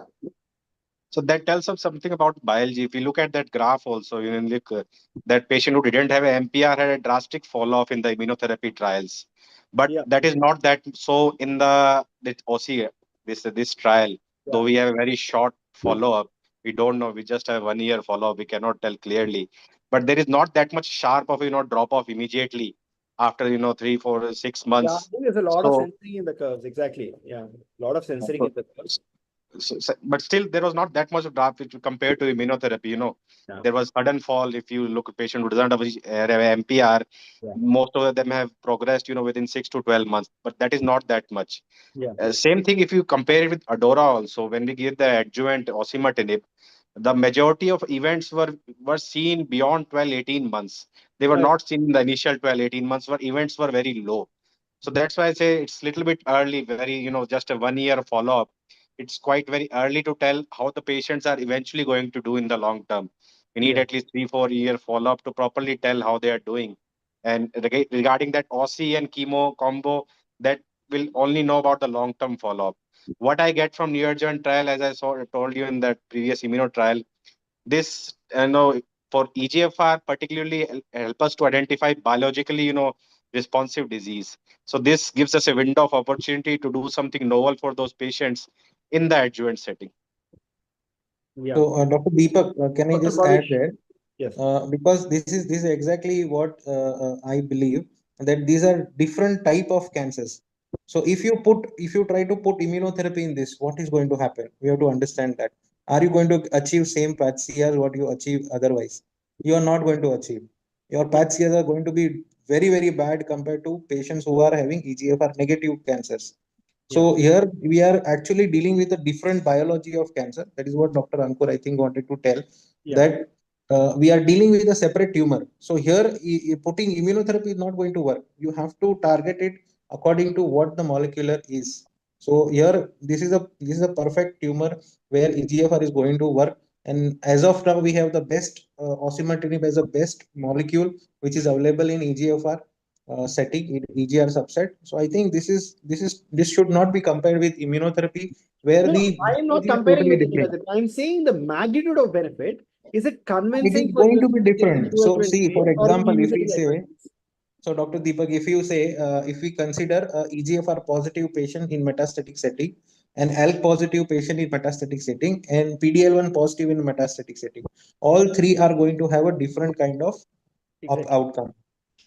So that tells us something about biology. If you look at that graph also, look, that patient who didn't have an MPR had a drastic fall off in the immunotherapy trials. But that is not that so in the OC, this trial, though we have a very short follow-up, we don't know, we just have 1 year follow-up, we cannot tell clearly. but there is not that much sharp of drop off immediately after 3, 4, 6 months. Yeah, I think there's a lot of So, censoring in the curves. Exactly. Yeah, a lot of censoring in the curves. but still there was not that much of drop if you compare to immunotherapy. Yeah. There was sudden fall. If you look at patient who doesn't have MPR, Yeah. most of them have progressed within 6 to 12 months, but that is not that much. Yeah. Same thing if you compare it with Adora also. When we give the adjuvant osimertinib, the majority of events were seen beyond 12, 18 months. They were Right. not seen in the initial 12, 18 months where events were very low. So that's why I say it's a little bit early, very, just a 1 year follow-up. It's quite very early to tell how the patients are eventually going to do in the long term. We need Yeah. at least 3, 4 year follow-up to properly tell how they are doing. And regarding that OC and chemo combo, that will only know about the long-term follow-up. What I get from neoadjuvant trial, as I told you in that previous immuno trial, this for EGFR particularly help us to identify biologically responsive disease. So this gives us a window of opportunity to do something novel for those patients in the adjuvant setting. Yeah. So, Dr. Deepak, can I Dr. just add Bhavish. there? Yes. Because this is exactly what I believe, that these are different type of cancers. So if you try to put immunotherapy in this, what is going to happen? We have to understand that. Are you going to achieve same PAT CR what you achieve otherwise? You are not going to achieve. Your PAT CRs are going to be very, very bad compared to patients who are having EGFR negative cancers. So here we are actually dealing with a different biology of cancer. That is what Dr. Ankur, I think, wanted to tell, Yeah. that we are dealing with a separate tumor. So here putting immunotherapy is not going to work. You have to target it according to what the molecular is. So here this is a perfect tumor where EGFR is going to work. And as of now, we have the best osimertinib as a best molecule which is available in EGFR setting in EGR subset. So I think this should not be compared with immunotherapy, where No, the I am not biology is comparing totally with different. immunotherapy. I'm saying the magnitude of benefit. Is it It convincing is for going to using be it in different. So neoadjuvant see, for phase, or example, we use if it we in say, adjuvant phase? so Dr. Deepak, if you say, if we consider a EGFR positive patient in metastatic setting, an ALK positive patient in metastatic setting, and PDL1 positive in metastatic setting, all three are going to have a different kind of Exactly. outcome.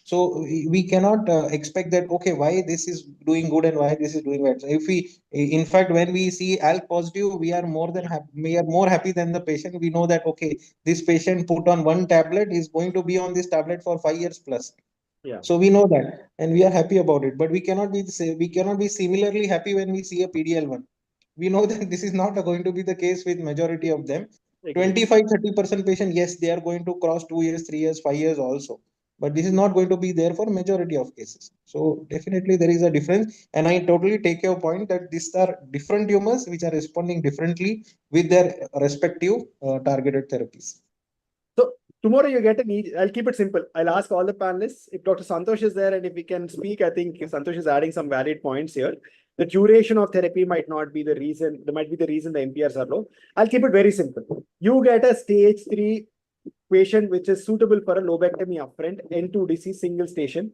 So we cannot expect that, okay, why this is doing good and why this is doing bad. So if we, in fact, when we see ALK positive, we are more than happy. We are more happy than the patient. We know that, okay, this patient put on one tablet is going to be on this tablet for 5 years plus. Yeah. So we know that, and we are happy about it. But we cannot be similarly happy when we see a PDL1. We know that this is not going to be the case with majority of them. Agree. 25-30% patient, yes, they are going to cross 2 years, 3 years, 5 years also. But this is not going to be there for majority of cases. So definitely there is a difference. And I totally take your point that these are different tumors which are responding differently with their respective targeted therapies. So tomorrow you get I'll keep it simple. I'll ask all the panelists if Dr. Santosh is there and if we can speak. I think Santosh is adding some valid points here. The duration of therapy might not be the reason. There might be the reason the MPRs are low. I'll keep it very simple. You get a stage 3 patient which is suitable for a lobectomy upfront, N2 disease, single station.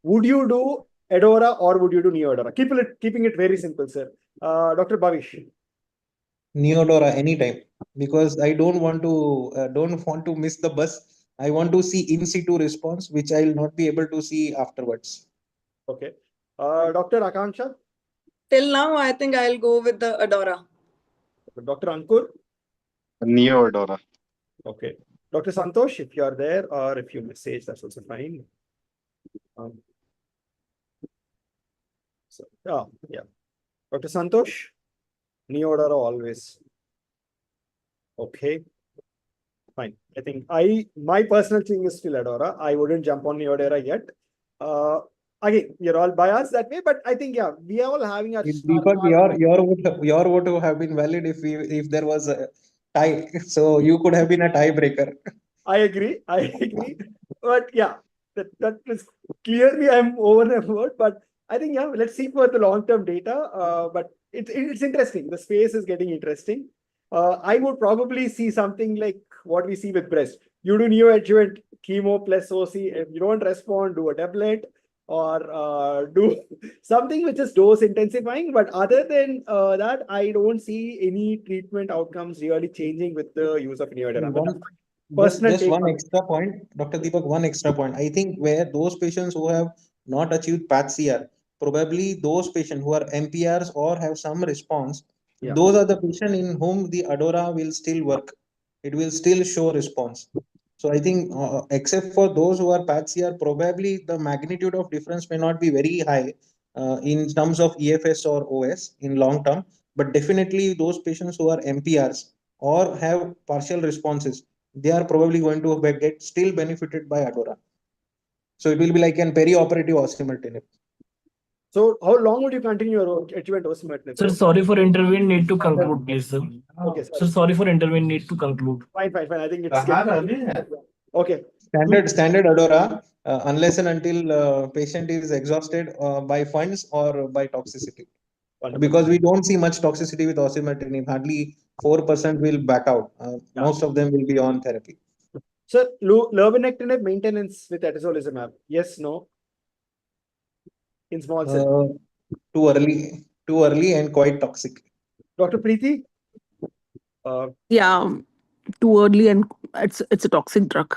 Would you do Adora or would you do Neo-Adora? Keeping it very simple, sir. Dr. Bhavish. Neodora anytime, because I don't want to miss the bus. I want to see in situ response, which I will not be able to see afterwards. Okay. Dr. Akanksha. Till now, I think I'll go with the Adora. Dr. Ankur. Neo-Adora. Okay. Dr. Santosh, if you are there or if you message, that's also fine. Yeah. Dr. Santosh, Neo-Adora always. Okay. Fine. I think my personal thing is still Adora. I wouldn't jump on Neo-Adora yet. Again, you're all biased that way, but I think, yeah, we are all having our Deepak, your vote would have been valid if there was a tie. So you could have been a tiebreaker. I agree. But yeah, that is clearly I'm over and above. But I think, yeah, let's see for the long-term data. But it's interesting. The space is getting interesting. I would probably see something like what we see with breast. You do neoadjuvant chemo plus OC. If you don't respond, do a doublet or do something which is dose intensifying. But other than that, I don't see any treatment outcomes really changing with the use of neoadjuvant. personal Just take one on it. extra point, Dr. Deepak, one extra point. I think where those patients who have not achieved PAT-CR, probably those patients who are MPRs or have some response, Yeah. those are the patients in whom the ADORA will still work. It will still show response. So I think except for those who are PAT-CR, probably the magnitude of difference may not be very high in terms of EFS or OS in long term, but definitely those patients who are MPRs or have partial responses, they are probably going to get still benefited by ADORA. So it will be like an perioperative osimertinib. So how long would you continue your adjuvant osimertinib? Sir, sorry for intervene. Need to conclude, please, sir. Okay, Sir, sorry for intervene. Need to conclude. Fine. I think it's okay. Standard ADORA, unless and until patient is exhausted by funds or by toxicity. Wonderful. Because we don't see much toxicity with osimertinib. Hardly 4% will back out. Most of them will be on therapy. Sir, lurbinectinib maintenance with atezolizumab. Yes, no? In small cell. Too early and quite toxic. Dr. Preeti? Yeah, too early and it's a toxic drug.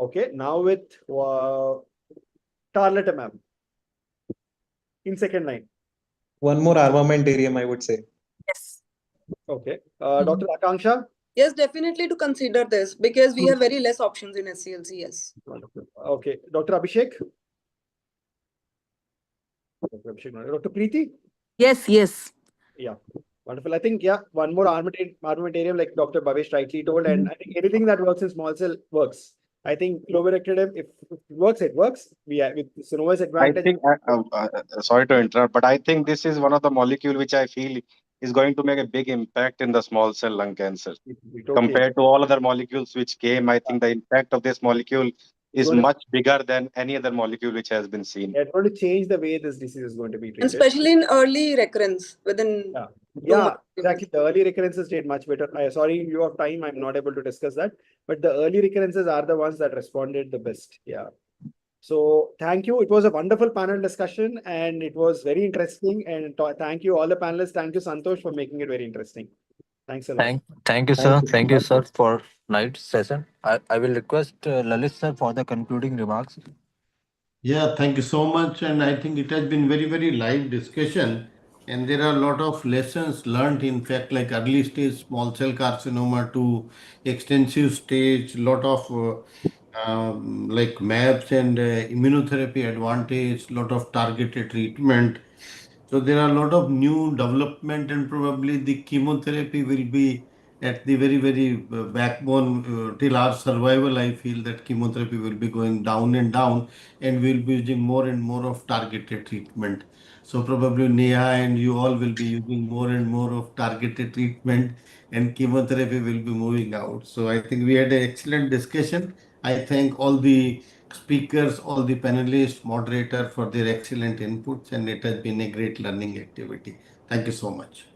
Okay, now with tarlatamab in second line. One more armamentarium, I would say. Yes. Okay. Dr. Akanksha? Yes, definitely to consider this because we have very less options in SCLC. Yes. Okay. Dr. Abhishek? Dr. Preeti? Yes. Yeah. Wonderful. I think, yeah, one more armamentarium like Dr. Bhavesh rightly told, and I think anything that works in small cell works. I think lurbinectinib, if it works, it works. With Synova's I advantage. think, sorry to interrupt, but I think this is one of the molecule which I feel is going to make a big impact in the small cell lung cancer. Compared to all other molecules which came, I think the impact of this molecule is much bigger than any other molecule which has been seen. It's going to change the way this disease is going to be treated. And especially in early recurrence within. Yeah, exactly. The early recurrences did much better. Sorry, in view of time, I'm not able to discuss that. But the early recurrences are the ones that responded the best. Yeah. So thank you. It was a wonderful panel discussion and it was very interesting. And thank you all the panelists. Thank you, Santosh, for making it very interesting. Thanks a lot. Thank you, sir. Thank you, sir, for night session. I will request Lalit, sir, for the concluding remarks. Yeah, thank you so much. And I think it has been very, very live discussion. And there are a lot of lessons learned, in fact, like early stage small cell carcinoma to extensive stage, lot of like maps and immunotherapy advantage, lot of targeted treatment. So there are a lot of new development and probably the chemotherapy will be at the very, very backbone till our survival. I feel that chemotherapy will be going down and down and we'll be using more and more of targeted treatment. So probably Neha and you all will be using more and more of targeted treatment and chemotherapy will be moving out. So I think we had an excellent discussion. I thank all the speakers, all the panelists, moderator for their excellent inputs, and it has been a great learning activity. Thank you so much.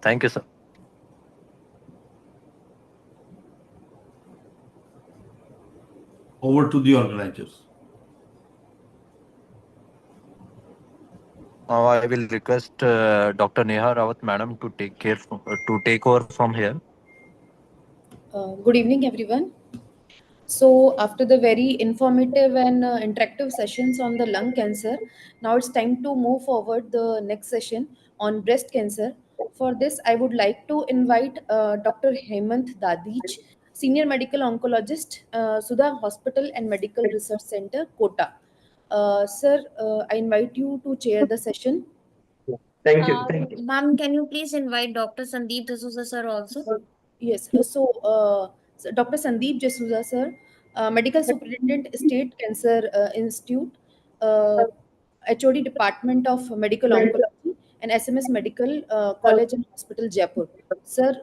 Thank you, sir. Over to the organizers. Now I will request Dr. Neha Rawat, madam, to take over from here. Good evening, everyone. So, after the very informative and interactive sessions on the lung cancer, now it's time to move forward the next session on breast cancer. For this, I would like to invite Dr. Hemant Dadich, Senior Medical Oncologist, Sudha Hospital and Medical Research Center, Kota. Sir, I invite you to chair the session. Thank you. Ma'am, can you please invite Dr. Sandeep D'Souza sir also? Yes. So Dr. Sandeep D'Souza sir, Medical Superintendent, State Cancer Institute, HOD Department of Medical Oncology, and SMS Medical College and Hospital, Jaipur. Sir.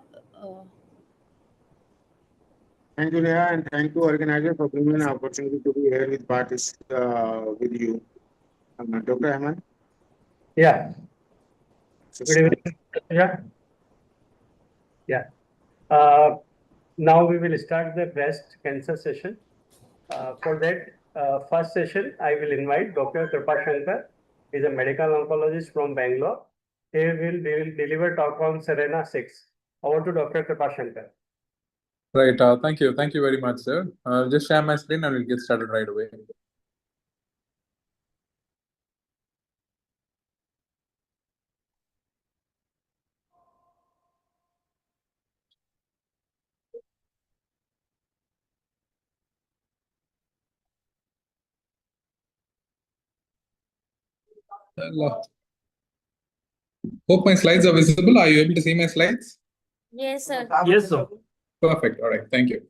Thank you, Neha, and thank you, organizer, for giving me an opportunity to be here with you. Dr. Ahmed? Yeah. Good evening. Yeah. Now we will start the breast cancer session. For that first session, I will invite Dr. Kripa Shankar. He is a medical oncologist from Bangalore. He will deliver talk on Serena 6. Over to Dr. Kripa Shankar. Right. Thank you. Thank you very much, sir. I'll just share my screen and we'll get started right away. Hope my slides are visible. Are you able to see my slides? Yes, sir. Yes, sir. Perfect. All right. Thank you.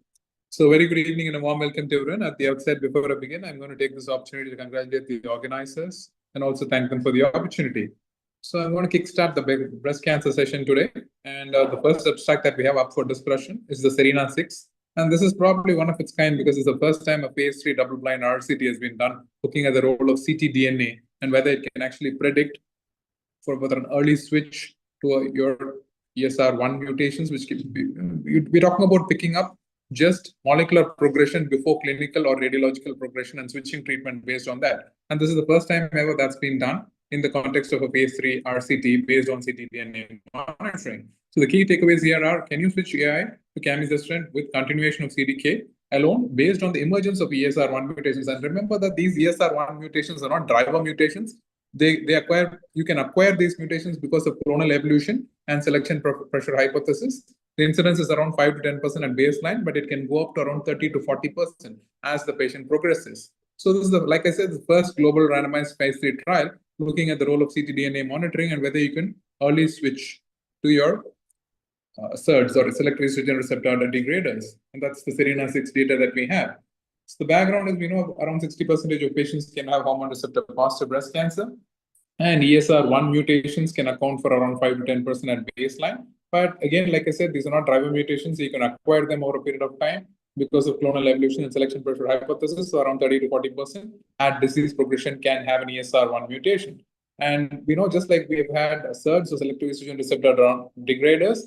So very good evening and a warm welcome to everyone. At the outset, before I begin, I'm going to take this opportunity to congratulate the organizers and also thank them for the opportunity. So I'm going to kickstart the breast cancer session today. And the first abstract that we have up for discussion is the SERENA-6. And this is probably one of its kind because it's the first time a phase 3 double-blind RCT has been done, looking at the role of ctDNA and whether it can actually predict for whether an early switch to your ESR1 mutations, which can be, we're talking about picking up just molecular progression before clinical or radiological progression and switching treatment based on that. And this is the first time ever that's been done in the context of a phase 3 RCT based on ctDNA monitoring. So the key takeaways here are, can you switch AI to camizestrant with continuation of CDK alone based on the emergence of ESR1 mutations? And remember that these ESR1 mutations are not driver mutations. You can acquire these mutations because of clonal evolution and selection pressure hypothesis. The incidence is around 5 to 10% at baseline, but it can go up to around 30 to 40% as the patient progresses. So this is, like I said, the first global randomized phase 3 trial looking at the role of ctDNA monitoring and whether you can early switch to your SERDs or selective estrogen receptor degraders. And that's the SERENA-6 data that we have. So the background is we know around 60% of patients can have hormone receptor positive breast cancer. And ESR1 mutations can account for around 5 to 10% at baseline. But again, like I said, these are not driver mutations. So you can acquire them over a period of time because of clonal evolution and selection pressure hypothesis. So around 30 to 40% at disease progression can have an ESR1 mutation. And we know just like we've had SERDs, so selective estrogen receptor degraders,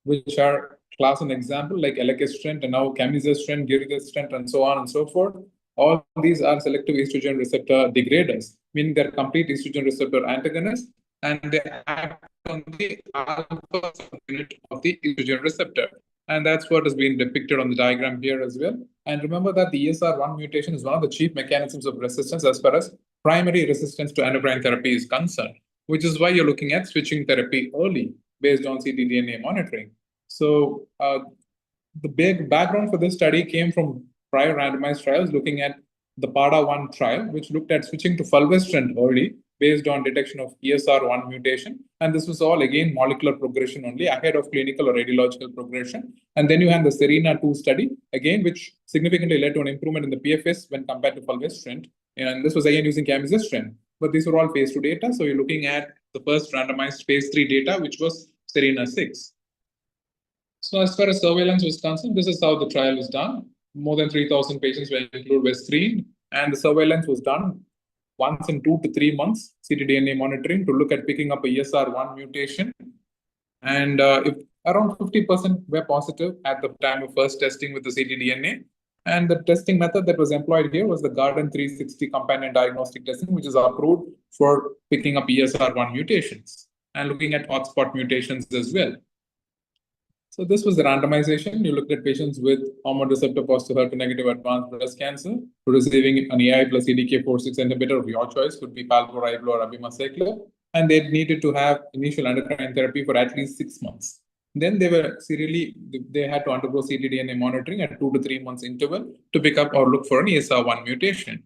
which are class and example like elacestrant and now camizestrant, giredestrant, and so on and so forth. All these are selective estrogen receptor degraders, meaning they're complete estrogen receptor antagonists, and they act on the alpha subunit of the estrogen receptor. And that's what has been depicted on the diagram here as well. And remember that the ESR1 mutation is one of the chief mechanisms of resistance as far as primary resistance to endocrine therapy is concerned, which is why you're looking at switching therapy early based on ctDNA monitoring. So the big background for this study came from prior randomized trials looking at the PADA-1 trial, which looked at switching to fulvestrant early based on detection of ESR1 mutation. And this was all, again, molecular progression only ahead of clinical or radiological progression. And then you had the SERENA-2 study, again, which significantly led to an improvement in the PFS when compared to fulvestrant. And this was, again, using camizestrant. But these were all phase 2 data. So you're looking at the first randomized phase 3 data, which was SERENA-6. So as far as surveillance was concerned, this is how the trial was done. More than 3,000 patients were screened, and the surveillance was done once in 2 to 3 months, ctDNA monitoring to look at picking up a ESR1 mutation. And if around 50% were positive at the time of first testing with the ctDNA. And the testing method that was employed here was the Garden 360 companion diagnostic testing, which is approved for picking up ESR1 mutations and looking at hotspot mutations as well. So this was the randomization. You looked at patients with hormone receptor positive HER2-negative advanced breast cancer to receiving an AI plus CDK4/6 inhibitor of your choice, could be palbociclib or abemaciclib, and they needed to have initial endocrine therapy for at least 6 months. Then they had to undergo ctDNA monitoring at 2 to 3 months interval to pick up or look for an ESR1 mutation.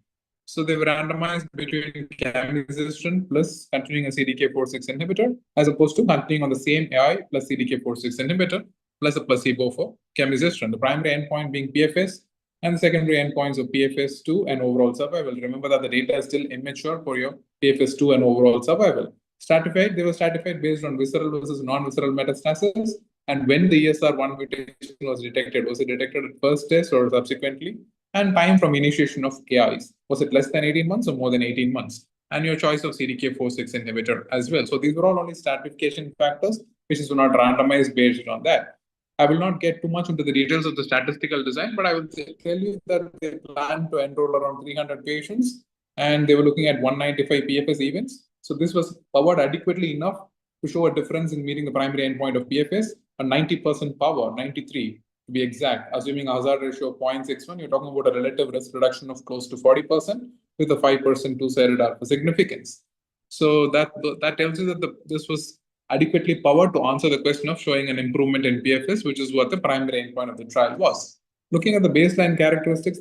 So they were randomized between camizestrant plus continuing a CDK4/6 inhibitor, as opposed to continuing on the same AI plus CDK4/6 inhibitor plus a placebo for camizestrant. The primary endpoint being PFS and the secondary endpoints of PFS2 and overall survival. Remember that the data is still immature for your PFS2 and overall survival. They were stratified based on visceral versus non-visceral metastasis. And when the ESR1 mutation was detected, was it detected at first test or subsequently? And time from initiation of AIs. Was it less than 18 months or more than 18 months? And your choice of CDK4/6 inhibitor as well. So these were all only stratification factors, which is not randomized based on that. I will not get too much into the details of the statistical design, but I will tell you that they plan to enroll around 300 patients, and they were looking at 195 PFS events. So this was powered adequately enough to show a difference in meeting the primary endpoint of PFS, a 90% power, 93. to be exact, assuming a hazard ratio of 0.61, you're talking about a relative risk reduction of close to 40% with a 5% two-sided alpha significance. So that tells you that this was adequately powered to answer the question of showing an improvement in PFS, which is what the primary endpoint of the trial was. Looking at the baseline characteristics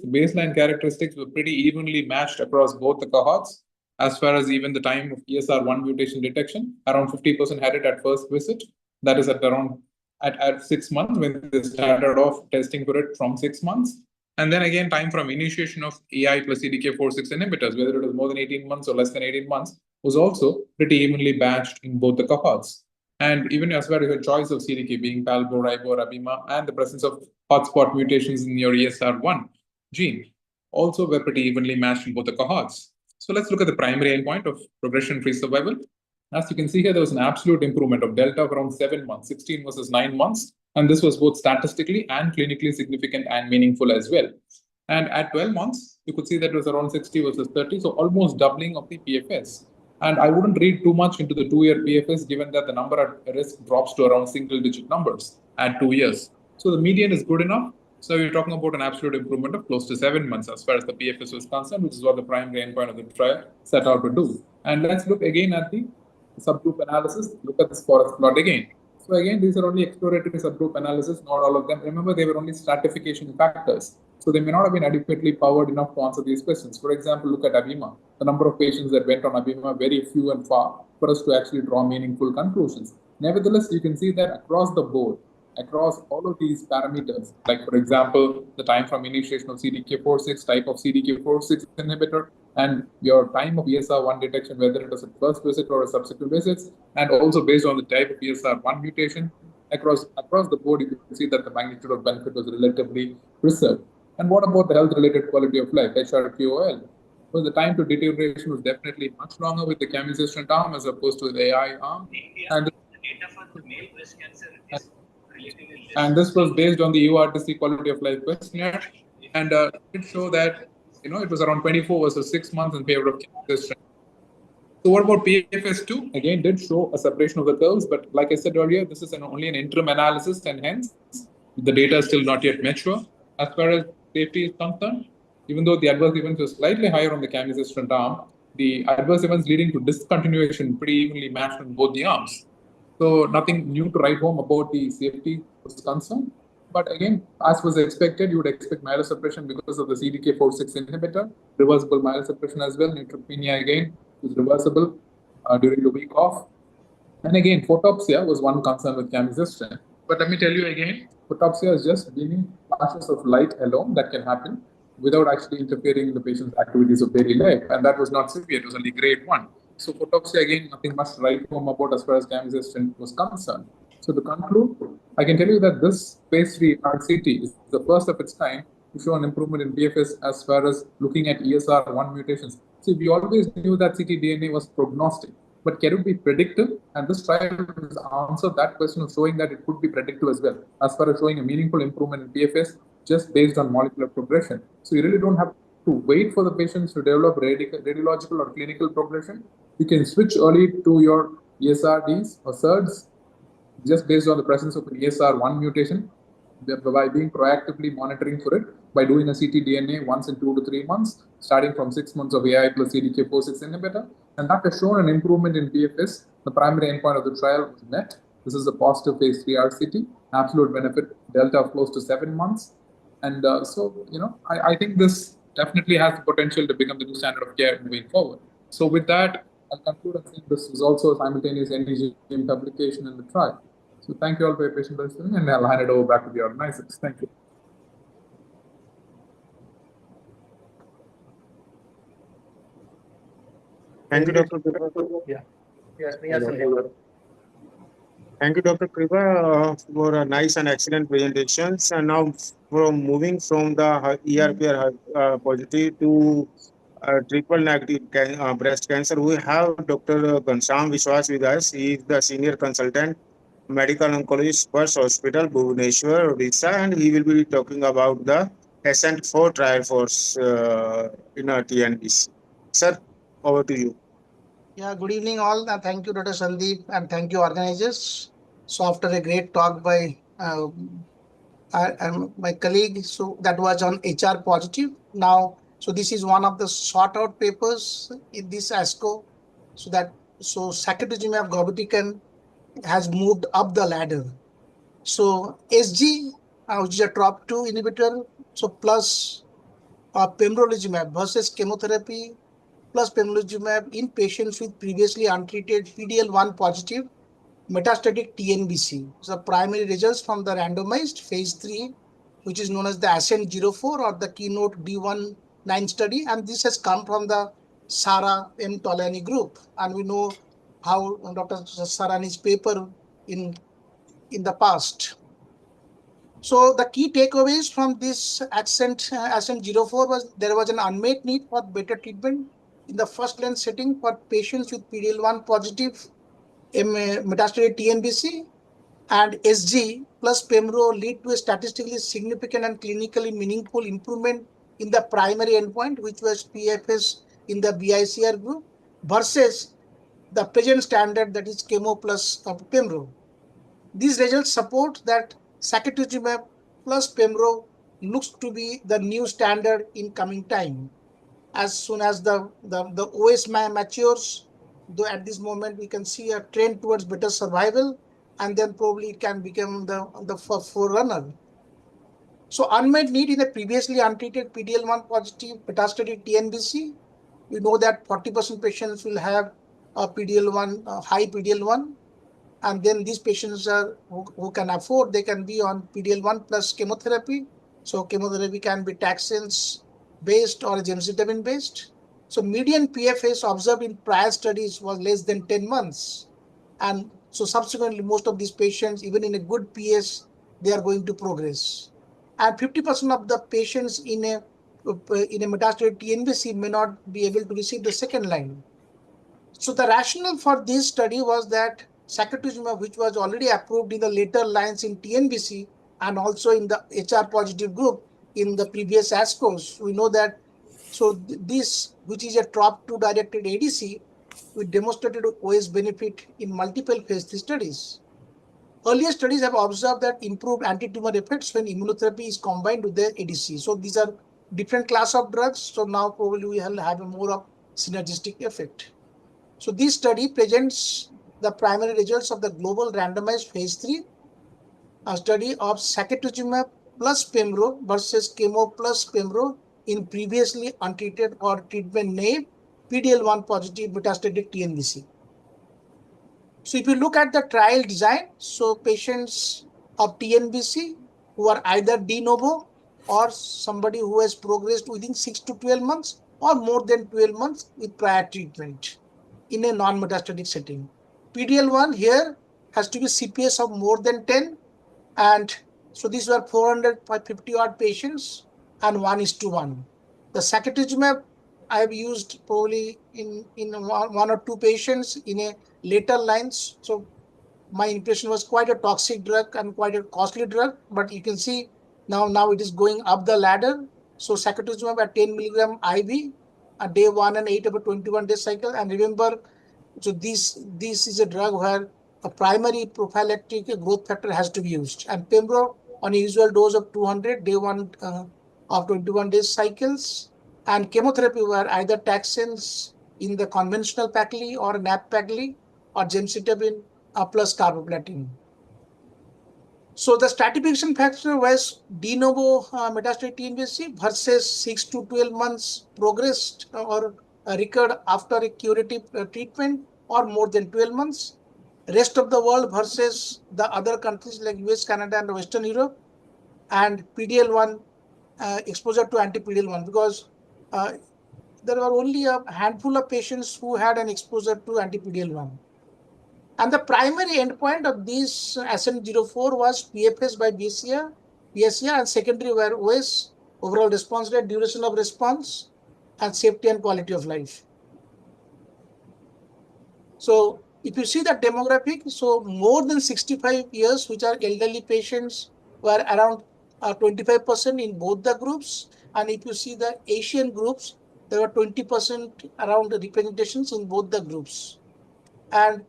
were pretty evenly matched across both the cohorts. As far as even the time of ESR1 mutation detection, around 50% had it at first visit. That is at 6 months when they started off testing for it from 6 months. And then again, time from initiation of AI plus CDK4/6 inhibitors, whether it was more than 18 months or less than 18 months, was also pretty evenly matched in both the cohorts. And even as far as the choice of CDK being Palbo, Ribo, Abima, and the presence of hotspot mutations in your ESR1 gene also were pretty evenly matched in both the cohorts. So let's look at the primary endpoint of progression-free survival. As you can see here, there was an absolute improvement of delta of around 7 months, 16 versus 9 months. And this was both statistically and clinically significant and meaningful as well. And at 12 months, you could see that it was around 60 versus 30, so almost doubling of the PFS. And I wouldn't read too much into the 2-year PFS, given that the number at risk drops to around single-digit numbers at 2 years. So the median is good enough. So you're talking about an absolute improvement of close to 7 months as far as the PFS was concerned, which is what the primary endpoint of the trial set out to do. And let's look again at the subgroup analysis. Look at this forest plot again. So again, these are only exploratory subgroup analysis, not all of them. Remember, they were only stratification factors. So they may not have been adequately powered enough to answer these questions. For example, look at Abima. The number of patients that went on Abima, very few and far for us to actually draw meaningful conclusions. Nevertheless, you can see that across the board, across all of these parameters, like for example, the time from initiation of CDK4/6, type of CDK4/6 inhibitor, and your time of ESR1 detection, whether it was a first visit or a subsequent visits, and also based on the type of ESR1 mutation, across the board, you can see that the magnitude of benefit was relatively preserved. And what about the health-related quality of life, HRQOL? Well, the time to deterioration was definitely much longer with the camizestrant arm as opposed to the AI arm. And this was based on the URTC quality of life questionnaire. And it showed that it was around 24 versus 6 months in favor of camizestrant. So what about PFS2? Again, did show a separation of the curves, but like I said earlier, this is only an interim analysis, and hence the data is still not yet mature. As far as safety is concerned, even though the adverse events were slightly higher on the camizestrant arm, the adverse events leading to discontinuation pretty evenly matched on both the arms. So nothing new to write home about the safety was concerned. But again, as was expected, you would expect myelosuppression because of the CDK4/6 inhibitor, reversible myelosuppression as well. Neutropenia again is reversible during the week off. And again, photopsia was one concern with camizestrant. But let me tell you again, photopsia is just beaming flashes of light alone that can happen without actually interfering in the patient's activities of daily life. And that was not severe, it was only grade 1. So photopsia, again, nothing much to write home about as far as camizestrant was concerned. So to conclude, I can tell you that this phase 3 RCT is the first of its kind to show an improvement in PFS as far as looking at ESR1 mutations. See, we always knew that ctDNA was prognostic, but can it be predictive? And this trial has answered that question of showing that it could be predictive as well, as far as showing a meaningful improvement in PFS just based on molecular progression. So you really don't have to wait for the patients to develop radiological or clinical progression. You can switch early to your ESRDs or SERDs just based on the presence of an ESR1 mutation by being proactively monitoring for it by doing a ctDNA once in 2 to 3 months, starting from 6 months of AI plus CDK4/6 inhibitor. And that has shown an improvement in PFS. The primary endpoint of the trial was met. This is a positive phase 3 RCT, absolute benefit delta of close to 7 months. And I think this definitely has the potential to become the new standard of care moving forward. So with that, I'll conclude and think this is also a simultaneous NDGM publication in the trial. So thank you all for your patient listening, and I'll hand it over back to the organizers. Thank you. Thank you, Dr. Kripa. Yes, Thank you, Dr. Kripa, for a nice and excellent presentations. And now, moving from the ERPR positive to triple negative breast cancer, we have Dr. Ghanshyam Vishwas with us. He is the senior consultant, medical oncologist, First Hospital, Bhubaneswar, Odisha, and he will be talking about the ASCENT-4 trial force in TNBC. Sir, over to you. Yeah, good evening all. Thank you, Dr. Sandeep, and thank you, organizers. So after a great talk by and my colleague, so that was on HR positive. Now, so this is one of the sought out papers in this ASCO. So sacituzumab govitecan has moved up the ladder. So SG, which is a TROP2 inhibitor, so plus pembrolizumab versus chemotherapy plus pembrolizumab in patients with previously untreated PD-L1 positive metastatic TNBC. So primary results from the randomized phase 3, which is known as the ASCENT-04 or the Keynote D19 study. And this has come from the Sara M. Tolani group. And we know how Dr. Sarani's paper in the past. So the key takeaways from this ASCENT-04 was there was an unmet need for better treatment in the first line setting for patients with PD-L1 positive metastatic TNBC, and SG plus Pembro lead to a statistically significant and clinically meaningful improvement in the primary endpoint, which was PFS in the BICR group versus the present standard, that is chemo plus Pembro. These results support that sacituzumab plus Pembro looks to be the new standard in coming time. As soon as the OS matures, though at this moment we can see a trend towards better survival, and then probably it can become the forerunner. So unmet need in the previously untreated PD-L1 positive metastatic TNBC. We know that 40% patients will have a PD-L1, high PD-L1. And then these patients are who can afford, they can be on PD-L1 plus chemotherapy. So chemotherapy can be taxanes based or gemcitabine based. So median PFS observed in prior studies was less than 10 months. And so subsequently, most of these patients, even in a good PS, they are going to progress. And 50% of the patients in a metastatic TNBC may not be able to receive the second line. So the rationale for this study was that sacituzumab, which was already approved in the later lines in TNBC and also in the HR positive group in the previous ASCOs, we know that. So this, which is a TROP2 directed ADC, we demonstrated OS benefit in multiple phase 3 studies. Earlier studies have observed that improved anti-tumor effects when immunotherapy is combined with the ADC. So these are different class of drugs. So now probably we will have a more of synergistic effect. So this study presents the primary results of the global randomized phase 3, a study of sacituzumab plus Pembro versus chemo plus Pembro in previously untreated or treatment-naive PD-L1 positive metastatic TNBC. So if you look at the trial design, so patients of TNBC who are either de novo or somebody who has progressed within 6 to 12 months or more than 12 months with prior treatment in a non-metastatic setting. PD-L1 here has to be CPS of more than 10. And so these were 450 odd patients and 1:1. The sacituzumab I have used probably in one or two patients in a later lines. So my impression was quite a toxic drug and quite a costly drug, but you can see now it is going up the ladder. So sacituzumab at 10 milligram IV at day 1 and 8 of a 21-day cycle. And remember, so this is a drug where a primary prophylactic growth factor has to be used. And Pembro on a usual dose of 200 day 1 of 21 days cycles. And chemotherapy were either taxanes in the conventional Pacli or nab-pacli or gemcitabine plus carboplatin. So the stratification factor was de novo metastatic TNBC versus 6 to 12 months progressed or recurred after a curative treatment or more than 12 months. Rest of the world versus the other countries like US, Canada, and Western Europe, and PD-L1 exposure to anti-PD-L1, because there were only a handful of patients who had an exposure to anti-PD-L1. And the primary endpoint of this ASCENT-04 was PFS by BCR, and secondary were OS, overall response rate, duration of response, and safety and quality of life. So if you see the demographic, so more than 65 years, which are elderly patients, were around 25% in both the groups. And if you see the Asian groups, there were 20% around representations in both the groups. And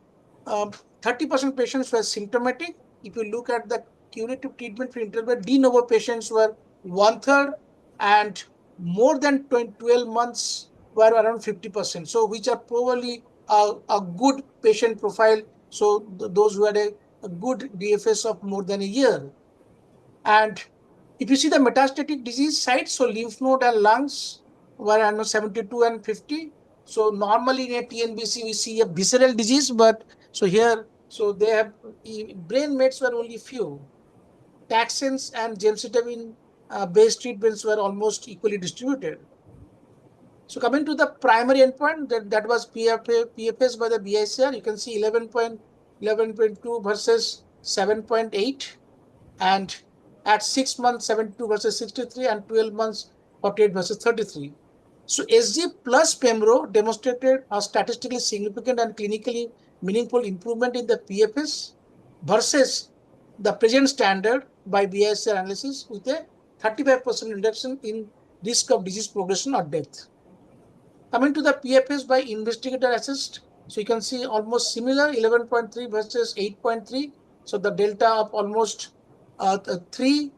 30% patients were symptomatic. If you look at the curative treatment-free interval, de novo patients were 1/3, and more than 12 months were around 50%. So which are probably a good patient profile. So those who had a good DFS of more than a year. And if you see the metastatic disease sites, so lymph node and lungs were around 72 and 50. So normally in a TNBC, we see a visceral disease, but so here, so they have brain mets were only few. Taxanes and gemcitabine based treatments were almost equally distributed. So coming to the primary endpoint, that was PFS by the BICR, you can see 11.2 versus 7.8, and at 6 months 72 versus 63, and 12 months 48 versus 33. So SG plus Pembro demonstrated a statistically significant and clinically meaningful improvement in the PFS versus the present standard by BICR analysis, with a 35% reduction in risk of disease progression or death. Coming to the PFS by investigator assessed, so you can see almost similar, 11.3 versus 8.3. So the delta of almost 3,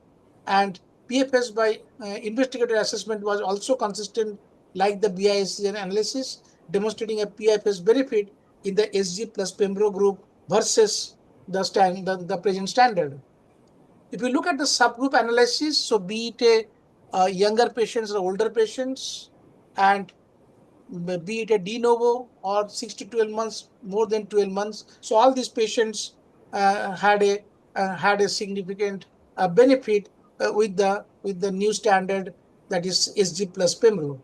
and PFS by investigator assessment was also consistent like the BICR analysis, demonstrating a PFS benefit in the SG plus Pembro group versus the present standard. If you look at the subgroup analysis, so be it a younger patients or older patients, and be it a de novo or 6 to 12 months, more than 12 months. So all these patients had a significant benefit with the new standard, that is SG plus Pembro.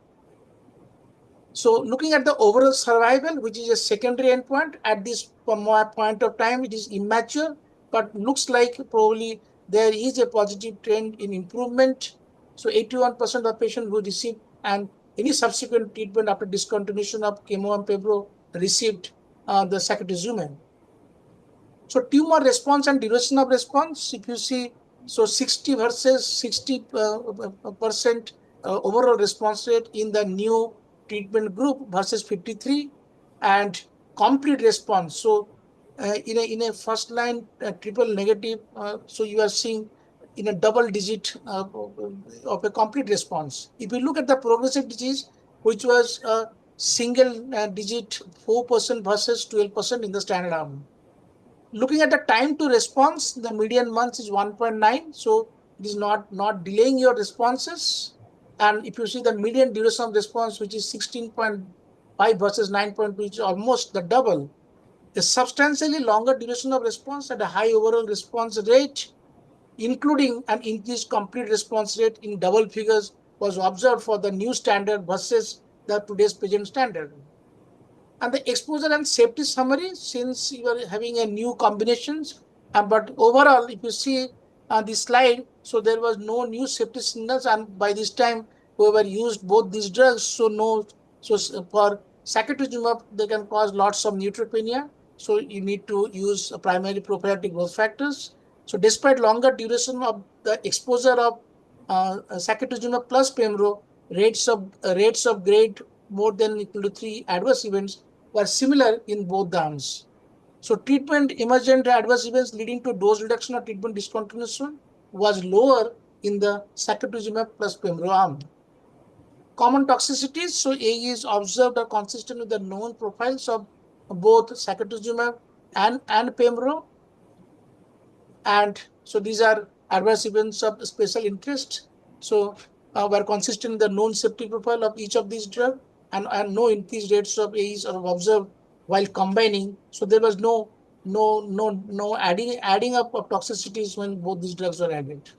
So looking at the overall survival, which is a secondary endpoint, at this point of time, it is immature, but looks like probably there is a positive trend in improvement. So 81% of patients who received and any subsequent treatment after discontinuation of chemo and Pembro received the sacituzumab. So tumor response and duration of response, if you see, so 60 versus 60% overall response rate in the new treatment group versus 53, and complete response. So in a first line triple negative, so you are seeing in a double digit of a complete response. If you look at the progressive disease, which was a single digit 4% versus 12% in the standard arm. Looking at the time to response, the median months is 1.9. So it is not delaying your responses. And if you see the median duration of response, which is 16.5 versus 9.2, which is almost the double. A substantially longer duration of response and a high overall response rate, including an increased complete response rate in double figures, was observed for the new standard versus the today's present standard. And the exposure and safety summary, since you are having a new combinations, but overall, if you see this slide, so there was no new safety signals, and by this time, whoever used both these drugs, so for sacituzumab, they can cause lots of neutropenia. So you need to use primary prophylactic growth factors. So despite longer duration of the exposure of sacituzumab plus Pembro, rates of grade more than equal to 3 adverse events were similar in both the arms. So treatment emergent adverse events leading to dose reduction or treatment discontinuation was lower in the sacituzumab plus Pembro arm. Common toxicities, so AEs observed are consistent with the known profiles of both sacituzumab and Pembro. And so these are adverse events of special interest. So were consistent in the known safety profile of each of these drugs, and no increased rates of AEs are observed while combining. So there was no adding up of toxicities when both these drugs were added.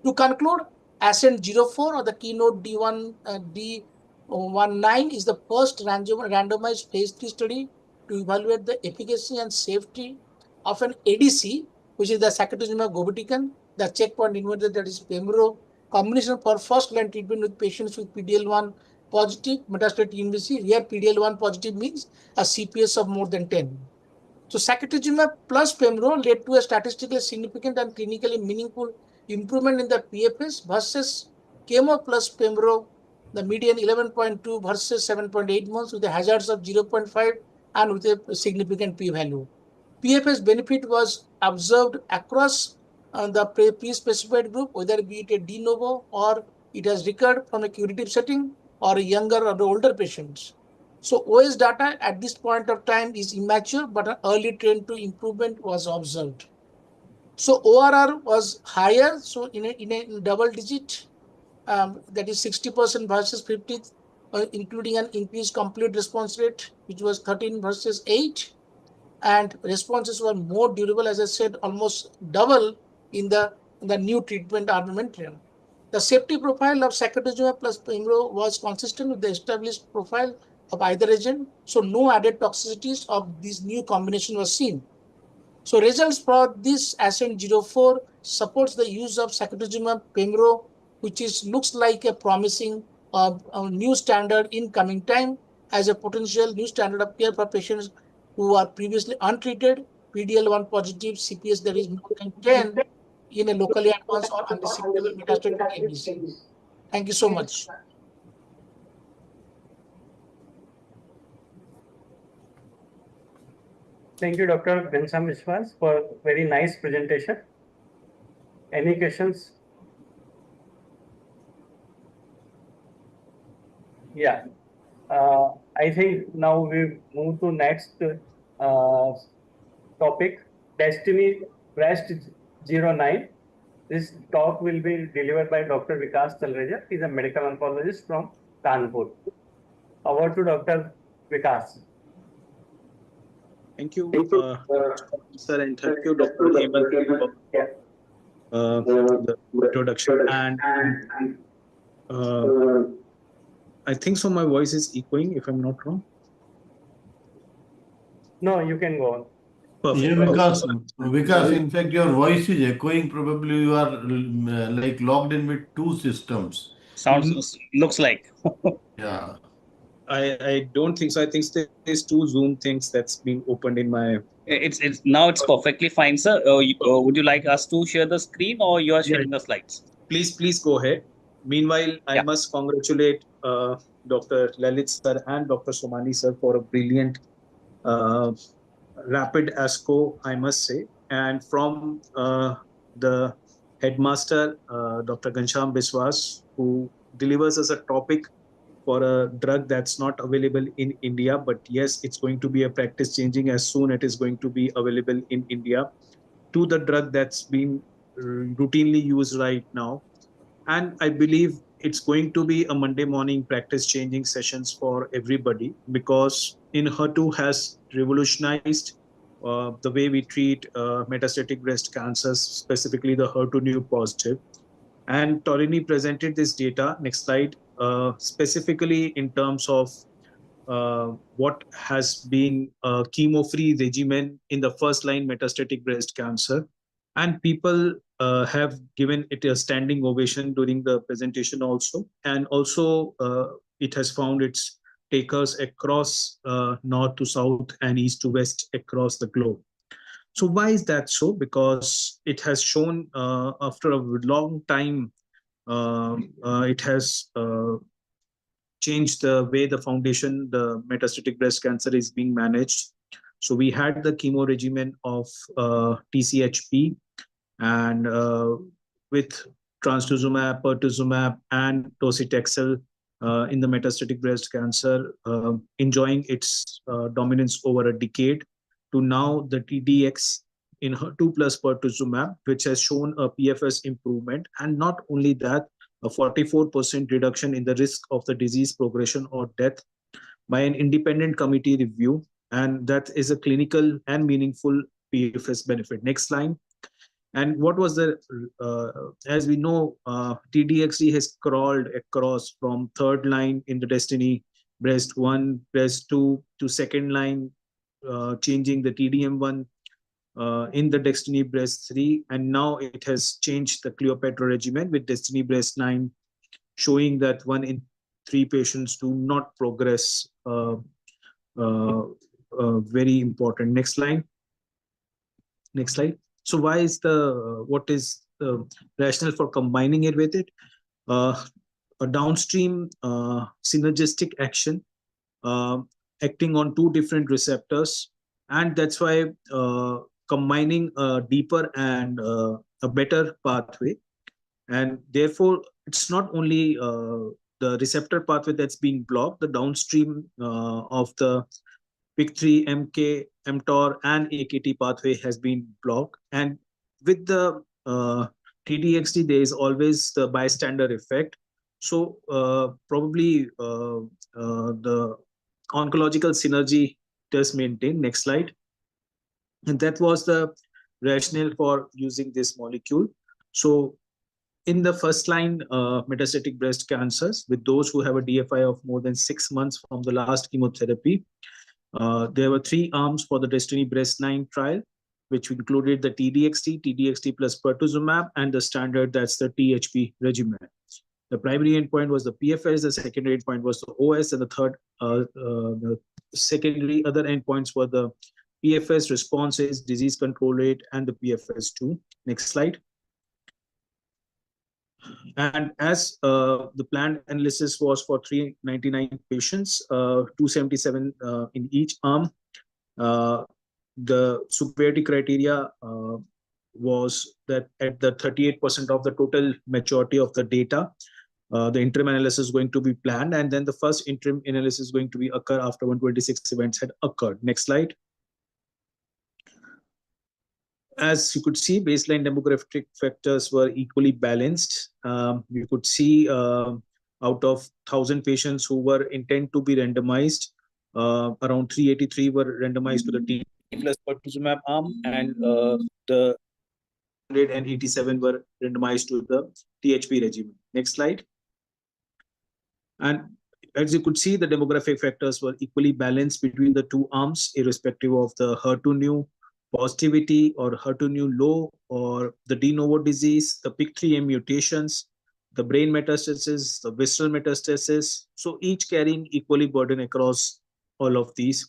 To conclude, ASCENT-04 or the keynote D19 is the first randomized phase 3 study to evaluate the efficacy and safety of an ADC, which is the sacituzumab govitecan, the checkpoint inhibitor, that is Pembro, combination for first line treatment with patients with PD-L1 positive metastatic TNBC. Here PD-L1 positive means a CPS of more than 10. So sacituzumab plus Pembro led to a statistically significant and clinically meaningful improvement in the PFS versus chemo plus Pembro, the median 11.2 versus 7.8 months, with the hazards of 0.5 and with a significant p-value. PFS benefit was observed across the pre-specified group, whether be it a de novo or it has recurred from a curative setting or a younger or older patients. So OS data at this point of time is immature, but an early trend to improvement was observed. So ORR was higher, so in a double digit, that is 60% versus 50, including an increased complete response rate, which was 13 versus 8. And responses were more durable, as I said, almost double in the new treatment armamentarium. The safety profile of sacituzumab plus pembro was consistent with the established profile of either agent, so no added toxicities of this new combination was seen. So results for this ASCENT 04 supports the use of sacituzumab pembro, which looks like a promising new standard in coming time as a potential new standard of care for patients who are previously untreated, PDL1 positive, CPS that is more than 10 in a locally advanced or unresectable metastatic ABC. Thank you so much. Thank you, Dr. Ghanshyam Vishwas, for very nice presentation. Any questions? Yeah. I think now we move to next topic, Destiny Breast 09. This talk will be delivered by Dr. Vikas Talreja. He is a medical oncologist from Kanpur. Over to Dr. Vikas. Thank you, sir, and thank you, Dr. Hemant, for the introduction. And I think so. My voice is echoing, if I'm not wrong. No, you can go on. Perfect. Yeah, because in fact your voice is echoing. Probably you are like logged in with two systems. Looks like. Yeah. I don't think so. I think there's two Zoom things that's being opened in my. It's now it's perfectly fine, sir. Would you like us to share the screen or you are sharing the slides? Please go ahead. Meanwhile, I must congratulate Dr. Lalit sir and Dr. Somani sir for a brilliant rapid ASCO, I must say. And from the headmaster, Dr. Ghanshyam Biswas, who delivers us a topic for a drug that's not available in India, but yes, it's going to be a practice changing as soon it is going to be available in India, to the drug that's being routinely used right now. And I believe it's going to be a Monday morning practice changing sessions for everybody, because in HER2 has revolutionized the way we treat metastatic breast cancers, specifically the HER2 new positive. And Torini presented this data, next slide, specifically in terms of what has been a chemo-free regimen in the first-line metastatic breast cancer. And people have given it a standing ovation during the presentation also. And also it has found its takers across north to south and east to west across the globe. So why is that so? Because it has shown after a long time, it has changed the way the foundation, the metastatic breast cancer is being managed. So we had the chemo regimen of TCHP, and with trastuzumab, pertuzumab, and docetaxel in the metastatic breast cancer, enjoying its dominance over a decade, to now the TDX in HER2 plus pertuzumab, which has shown a PFS improvement, and not only that, a 44% reduction in the risk of the disease progression or death by an independent committee review, and that is a clinical and meaningful PFS benefit. Next line. And what was the, as we know, TDXD has crawled across from third line in the Destiny Breast 1, Breast 2 to second line, changing the TDM1 in the Destiny Breast 3. And now it has changed the Cleopatra regimen with Destiny Breast 9, showing that 1 in 3 patients do not progress. Very important. Next slide. Next slide. So why is what is the rationale for combining it with it? A downstream synergistic action acting on 2 different receptors. And that's why combining a deeper and a better pathway, and therefore it's not only the receptor pathway that's being blocked, the downstream of the PIK3, MK, mTOR, and AKT pathway has been blocked. And with the TDXT, there is always the bystander effect. So probably the oncological synergy does maintain. Next slide. And that was the rationale for using this molecule. So in the first line metastatic breast cancers, with those who have a DFI of more than 6 months from the last chemotherapy, there were 3 arms for the Destiny Breast 9 trial, which included the TDXT plus pertuzumab, and the standard, that's the THP regimen. The primary endpoint was the PFS, the secondary endpoint was the OS, and the secondary other endpoints were the PFS responses, disease control rate, and the PFS2. Next slide. And as the planned analysis was for 399 patients, 277 in each arm, the superiority criteria was that at the 38% of the total maturity of the data, the interim analysis is going to be planned, and then the first interim analysis is going to be occur after 126 events had occurred. Next slide. As you could see, baseline demographic factors were equally balanced. You could see out of 1,000 patients who were intent to be randomized, around 383 were randomized to the T plus pertuzumab arm, and the 187 were randomized to the THP regimen. Next slide. And as you could see, the demographic factors were equally balanced between the 2 arms, irrespective of the HER2/neu positivity or HER2/neu low, or the de novo disease, the PIK3M mutations, the brain metastasis, the visceral metastasis. So each carrying equally burden across all of these.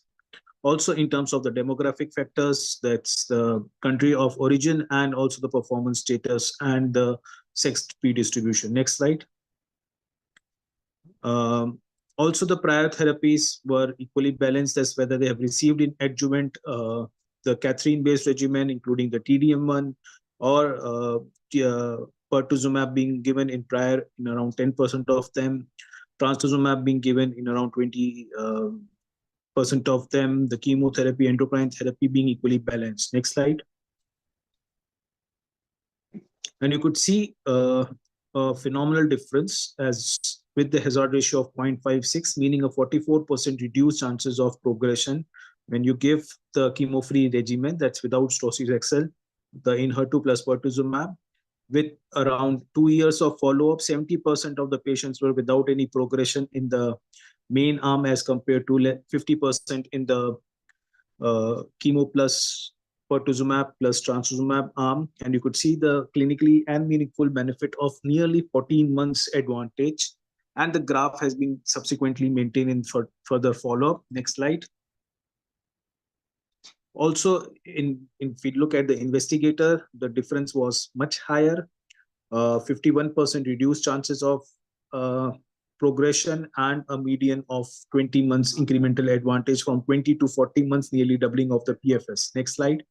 Also in terms of the demographic factors, that's the country of origin and also the performance status and the sex redistribution. Next slide. Also, the prior therapies were equally balanced as whether they have received in adjuvant the Catherine-based regimen, including the TDM1, or pertuzumab being given in prior in around 10% of them, trastuzumab being given in around 20% of them, the chemotherapy, endocrine therapy being equally balanced. Next slide. And you could see a phenomenal difference as with the hazard ratio of 0.56, meaning a 44% reduced chances of progression when you give the chemo-free regimen, that's without docetaxel, the Enhertu plus pertuzumab. With around 2 years of follow-up, 70% of the patients were without any progression in the main arm as compared to 50% in the chemo plus pertuzumab plus trastuzumab arm. And you could see the clinically and meaningful benefit of nearly 14 months advantage. And the graph has been subsequently maintained in further follow-up. Next slide. Also, if we look at the investigator, the difference was much higher, 51% reduced chances of progression and a median of 20 months incremental advantage from 20 to 40 months, nearly doubling of the PFS. Next slide.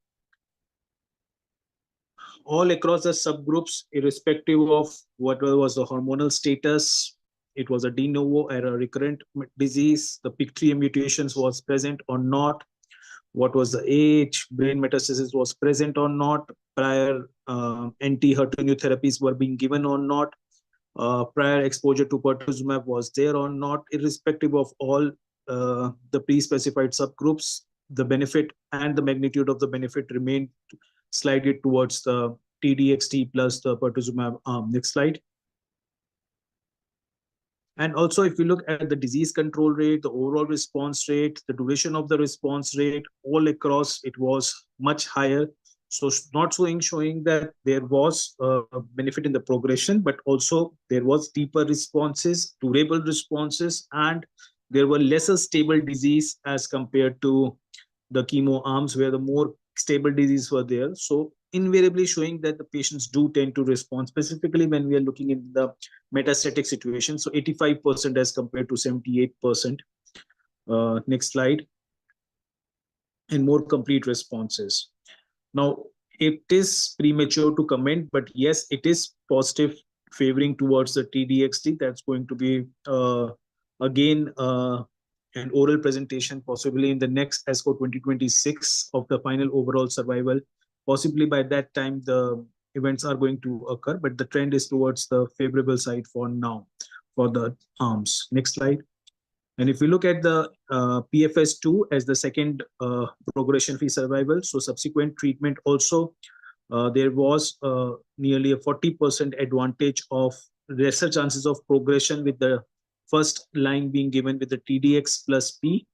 All across the subgroups, irrespective of what was the hormonal status, it was a de novo or a recurrent disease, the PIK3 mutations was present or not, what was the age, brain metastasis was present or not, prior anti-HER2/neu therapies were being given or not, prior exposure to pertuzumab was there or not, irrespective of all the pre-specified subgroups, the benefit and the magnitude of the benefit remained slightly towards the TDXT plus the pertuzumab arm. Next slide. And also, if you look at the disease control rate, the overall response rate, the duration of the response rate, all across, it was much higher. So not showing that there was a benefit in the progression, but also there was deeper responses, durable responses, and there were lesser stable disease as compared to the chemo arms where the more stable disease were there. So invariably showing that the patients do tend to respond, specifically when we are looking in the metastatic situation. So 85% as compared to 78%. Next slide. And more complete responses. Now, it is premature to comment, but yes, it is positive, favoring towards the TDXT. That's going to be again an oral presentation, possibly in the next ASCO 2026 of the final overall survival. Possibly by that time, the events are going to occur, but the trend is towards the favorable side for now for the arms. Next slide. And if we look at the PFS2 as the second progression-free survival, so subsequent treatment also, there was nearly a 40% advantage of lesser chances of progression with the first line being given with the TDX plus P.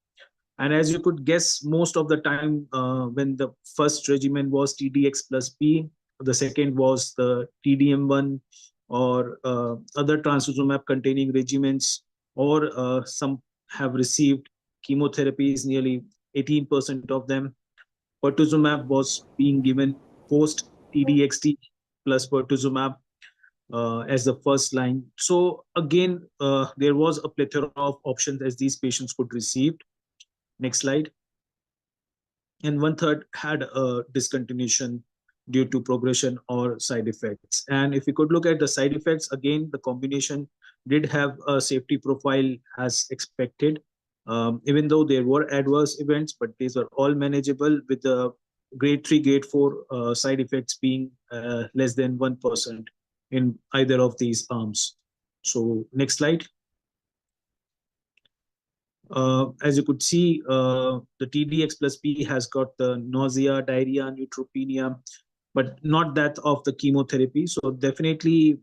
And as you could guess, most of the time when the first regimen was TDX plus P, the second was the TDM1 or other trastuzumab containing regimens, or some have received chemotherapies, nearly 18% of them. Pertuzumab was being given post TDXT plus pertuzumab as the first line. So again, there was a plethora of options as these patients could receive. Next slide. And 1/3 had a discontinuation due to progression or side effects. And if you could look at the side effects, again, the combination did have a safety profile as expected, even though there were adverse events, but these are all manageable with the grade 3, grade 4 side effects being less than 1% in either of these arms. So next slide. As you could see, the TDX plus P has got the nausea, diarrhea, neutropenia, but not that of the chemotherapy. So definitely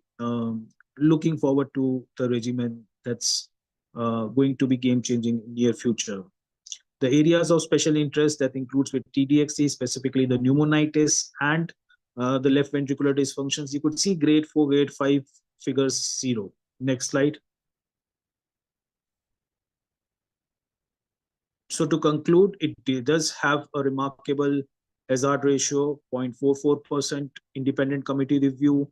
looking forward to the regimen that's going to be game-changing in near future. The areas of special interest that includes with TDXT, specifically the pneumonitis and the left ventricular dysfunctions, you could see grade 4, grade 5 figures 0. Next slide. So to conclude, it does have a remarkable hazard ratio, 0.44%, independent committee review,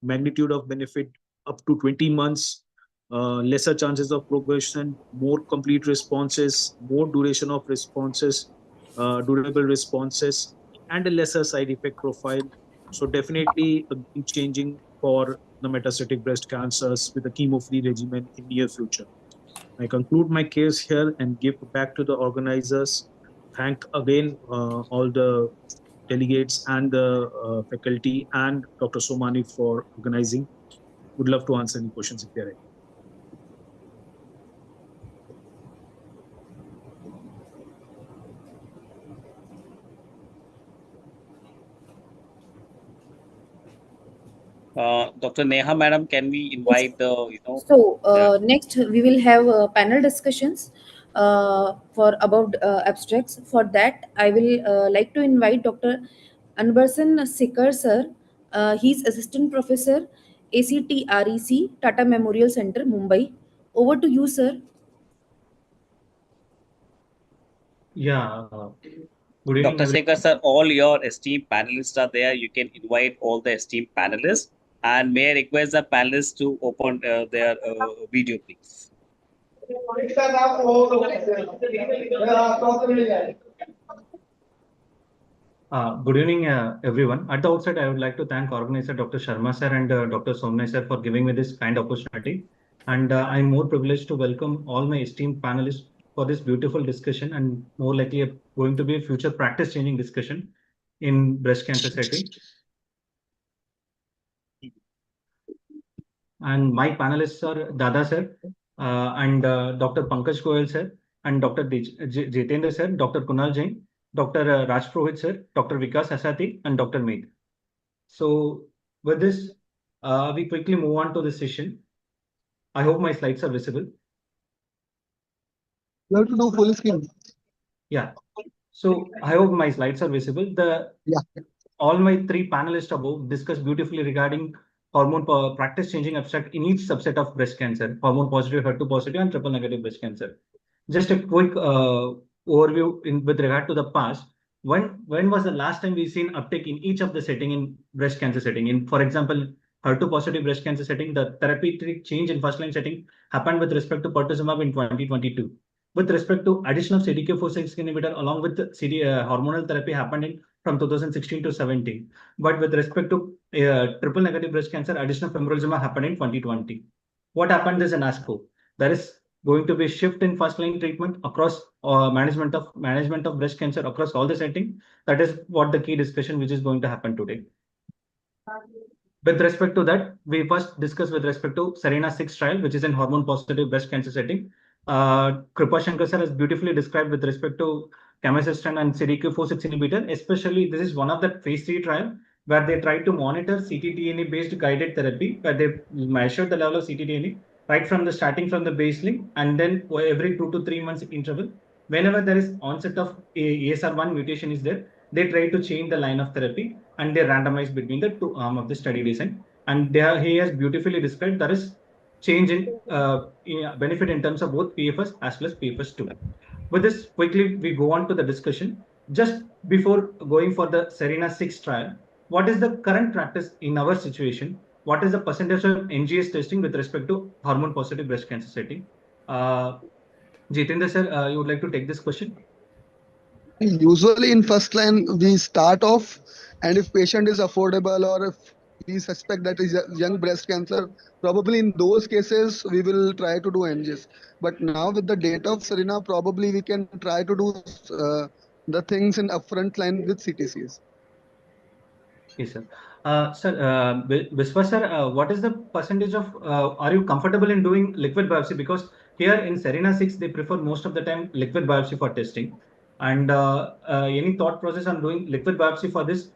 magnitude of benefit up to 20 months, lesser chances of progression, more complete responses, more duration of responses, durable responses, and a lesser side effect profile. So definitely a game changing for the metastatic breast cancers with a chemo-free regimen in near future. I conclude my case here and give back to the organizers. Thank again all the delegates and the faculty and Dr. Somani for organizing. Would love to answer any questions if there are any. Dr. Neha, madam, can we invite the, So next we will have panel discussions for about abstracts. For that, I will like to invite Dr. Anbarsan Sikar sir. He's assistant professor, ACTREC, Tata Memorial Center, Mumbai. Over to you, sir. Yeah. Good evening, Dr. Sekar sir, all your esteemed panelists are there. You can invite all the esteemed panelists. And may I request the panelists to open their video, please. Good evening, everyone. At the outset, I would like to thank organizer Dr. Sharma sir and Dr. Somnay sir for giving me this kind opportunity. And I'm more privileged to welcome all my esteemed panelists for this beautiful discussion and more likely going to be a future practice-changing discussion in breast cancer setting. And my panelists are Dada sir and Dr. Pankaj Goyal sir and Dr. Jitendra sir, Dr. Kunal Jain, Dr. Raj Purohit sir, Dr. Vikas Asati, and Dr. Meet. So with this, we quickly move on to the session. I hope my slides are visible. You have to do full screen. Yeah. So I hope my slides are visible. All my three panelists above discussed beautifully regarding hormone practice-changing abstract in each subset of breast cancer, hormone positive, HER2 positive, and triple negative breast cancer. Just a quick overview with regard to the past. When was the last time we've seen uptake in each of the setting in breast cancer setting? In, for example, HER2 positive breast cancer setting, the therapeutic change in first line setting happened with respect to pertuzumab in 2022. With respect to addition of CDK4/6 inhibitor along with hormonal therapy happened in from 2016 to 17. But with respect to triple negative breast cancer, additional pembrolizumab happened in 2020. What happened is in ASCO, there is going to be a shift in first line treatment across management of breast cancer across all the setting. That is what the key discussion which is going to happen today. With respect to that, we first discuss with respect to Serena 6 trial, which is in hormone positive breast cancer setting. Kripa Shankar sir has beautifully described with respect to camizestrant and CDK4/6 inhibitor. Especially, this is one of the phase 3 trial where they tried to monitor ctDNA based guided therapy, where they measured the level of ctDNA right from the starting from the baseline, and then every 2 to 3 months interval. Whenever there is onset of ESR1 mutation is there, they try to change the line of therapy and they randomize between the two arm of the study design. And there he has beautifully described there is change in benefit in terms of both PFS as well as PFS2. With this, quickly we go on to the discussion. Just before going for the Serena 6 trial, what is the current practice in our situation? What is the percentage of NGS testing with respect to hormone positive breast cancer setting? Jitendra sir, you would like to take this question? Usually in first line, we start off, and if patient is affordable or if we suspect that is a young breast cancer, probably in those cases, we will try to do NGS. But now with the data of Serena, probably we can try to do the things in upfront line with CTCs. Yes, sir. Sir, Viswa sir, what is the percentage of, are you comfortable in doing liquid biopsy? Because here in Serena 6, they prefer most of the time liquid biopsy for testing. And any thought process on doing liquid biopsy for this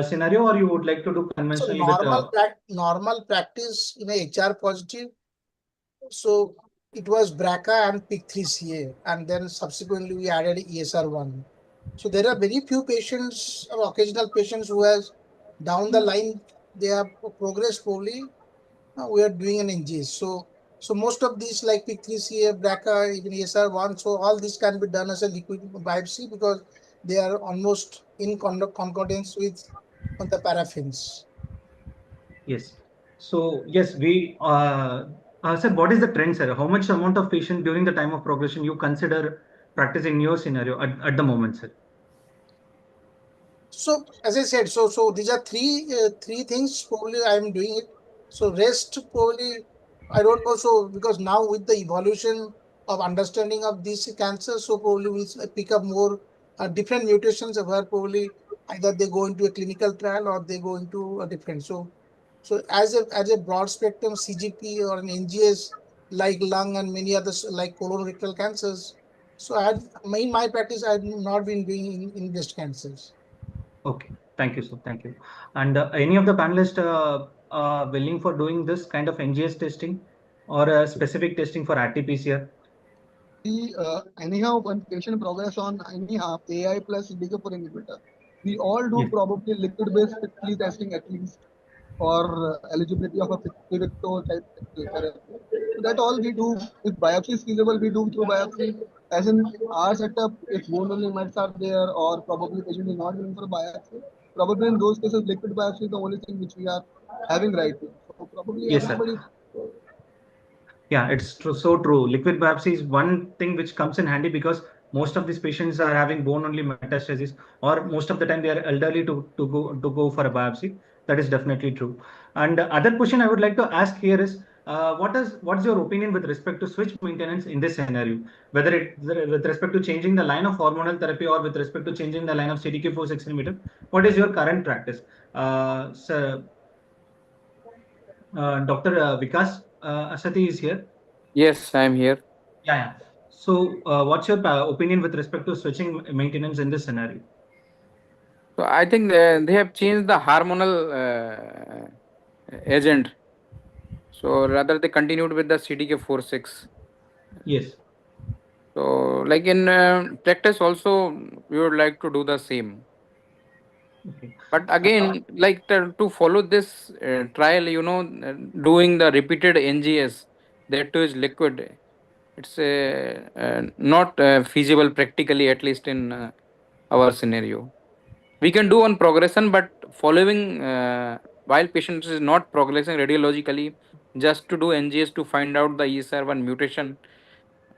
scenario, or you would like to do So conventional with... normal practice in a HR positive. So it was BRCA and PIK3CA, and then subsequently we added ESR1. So there are very few patients or occasional patients who has down the line, they have progressed poorly. We are doing an NGS. So most of these like PIK3CA, BRCA, even ESR1, so all this can be done as a liquid biopsy because they are almost in concordance with the paraffins. Yes. So yes, we sir, what is the trend, sir? How much amount of patient during the time of progression you consider practicing your scenario at the moment, sir? So as I said, so these are three things probably I am doing it. So rest probably I don't know. So because now with the evolution of understanding of these cancers, so probably we'll pick up more different mutations where probably either they go into a clinical trial or they go into a different. So as a broad spectrum CGP or an NGS like lung and many others like colorectal cancers. So in my practice, I've not been doing in breast cancers. Okay, thank you, sir. Thank you. And any of the panelists willing for doing this kind of NGS testing or specific testing for RT-PCR? Anyhow, when patient progress on anyhow AI plus DK4 inhibitor, we all do probably liquid-based FIT testing at least for eligibility of a Pivecto type therapy. So that all we do. If biopsy is feasible, we do through biopsy. As in our setup, if bone only mets are there or probably patient is not going for biopsy, probably in those cases, liquid biopsy is the only thing which we are having right now. So probably Yes, sir. everybody. Yeah, it's true, so true. Liquid biopsy is one thing which comes in handy because most of these patients are having bone only metastasis, or most of the time they are elderly to go for a biopsy. That is definitely true. And other question I would like to ask here is, what's your opinion with respect to switch maintenance in this scenario? Whether it with respect to changing the line of hormonal therapy or with respect to changing the line of CDK4/6 inhibitor, what is your current practice? Sir, Dr. Vikas Asati is here. Yes, I'm here. Yeah, yeah. So, what's your opinion with respect to switching maintenance in this scenario? So I think they have changed the hormonal agent. So rather they continued with the CDK4/6. Yes. So like in practice also, we would like to do the same. Okay. But again, like to follow this trial, doing the repeated NGS, that too is liquid. It's not feasible practically, at least in our scenario. We can do on progression, but following while patient is not progressing radiologically, just to do NGS to find out the ESR1 mutation,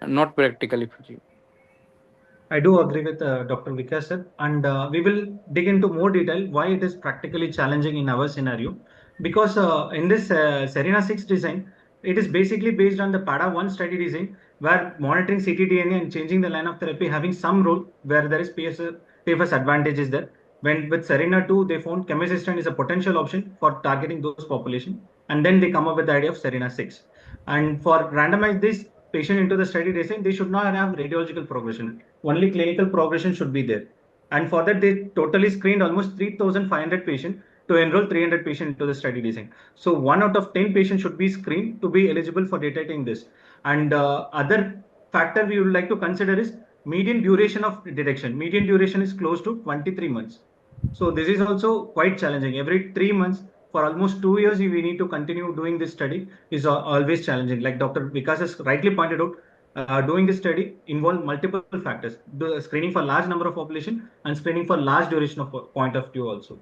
not practically feasible. I do agree with Dr. Vikas sir, and we will dig into more detail why it is practically challenging in our scenario. Because in this Serena 6 design, it is basically based on the PADA 1 study design, where monitoring ctDNA and changing the line of therapy having some role where there is PFS advantage is there. When with Serena 2, they found chemicistant is a potential option for targeting those population, and then they come up with the idea of Serena 6. And for randomize this patient into the study design, they should not have radiological progression. Only clinical progression should be there. And for that, they totally screened almost 3,500 patients to enroll 300 patients into the study design. So 1 out of 10 patients should be screened to be eligible for detecting this. And other factor we would like to consider is median duration of detection. Median duration is close to 23 months. So this is also quite challenging. Every 3 months for almost 2 years, we need to continue doing this study is always challenging. Like Dr. Vikas has rightly pointed out, doing this study involve multiple factors, the screening for large number of population and screening for large duration of point of view also.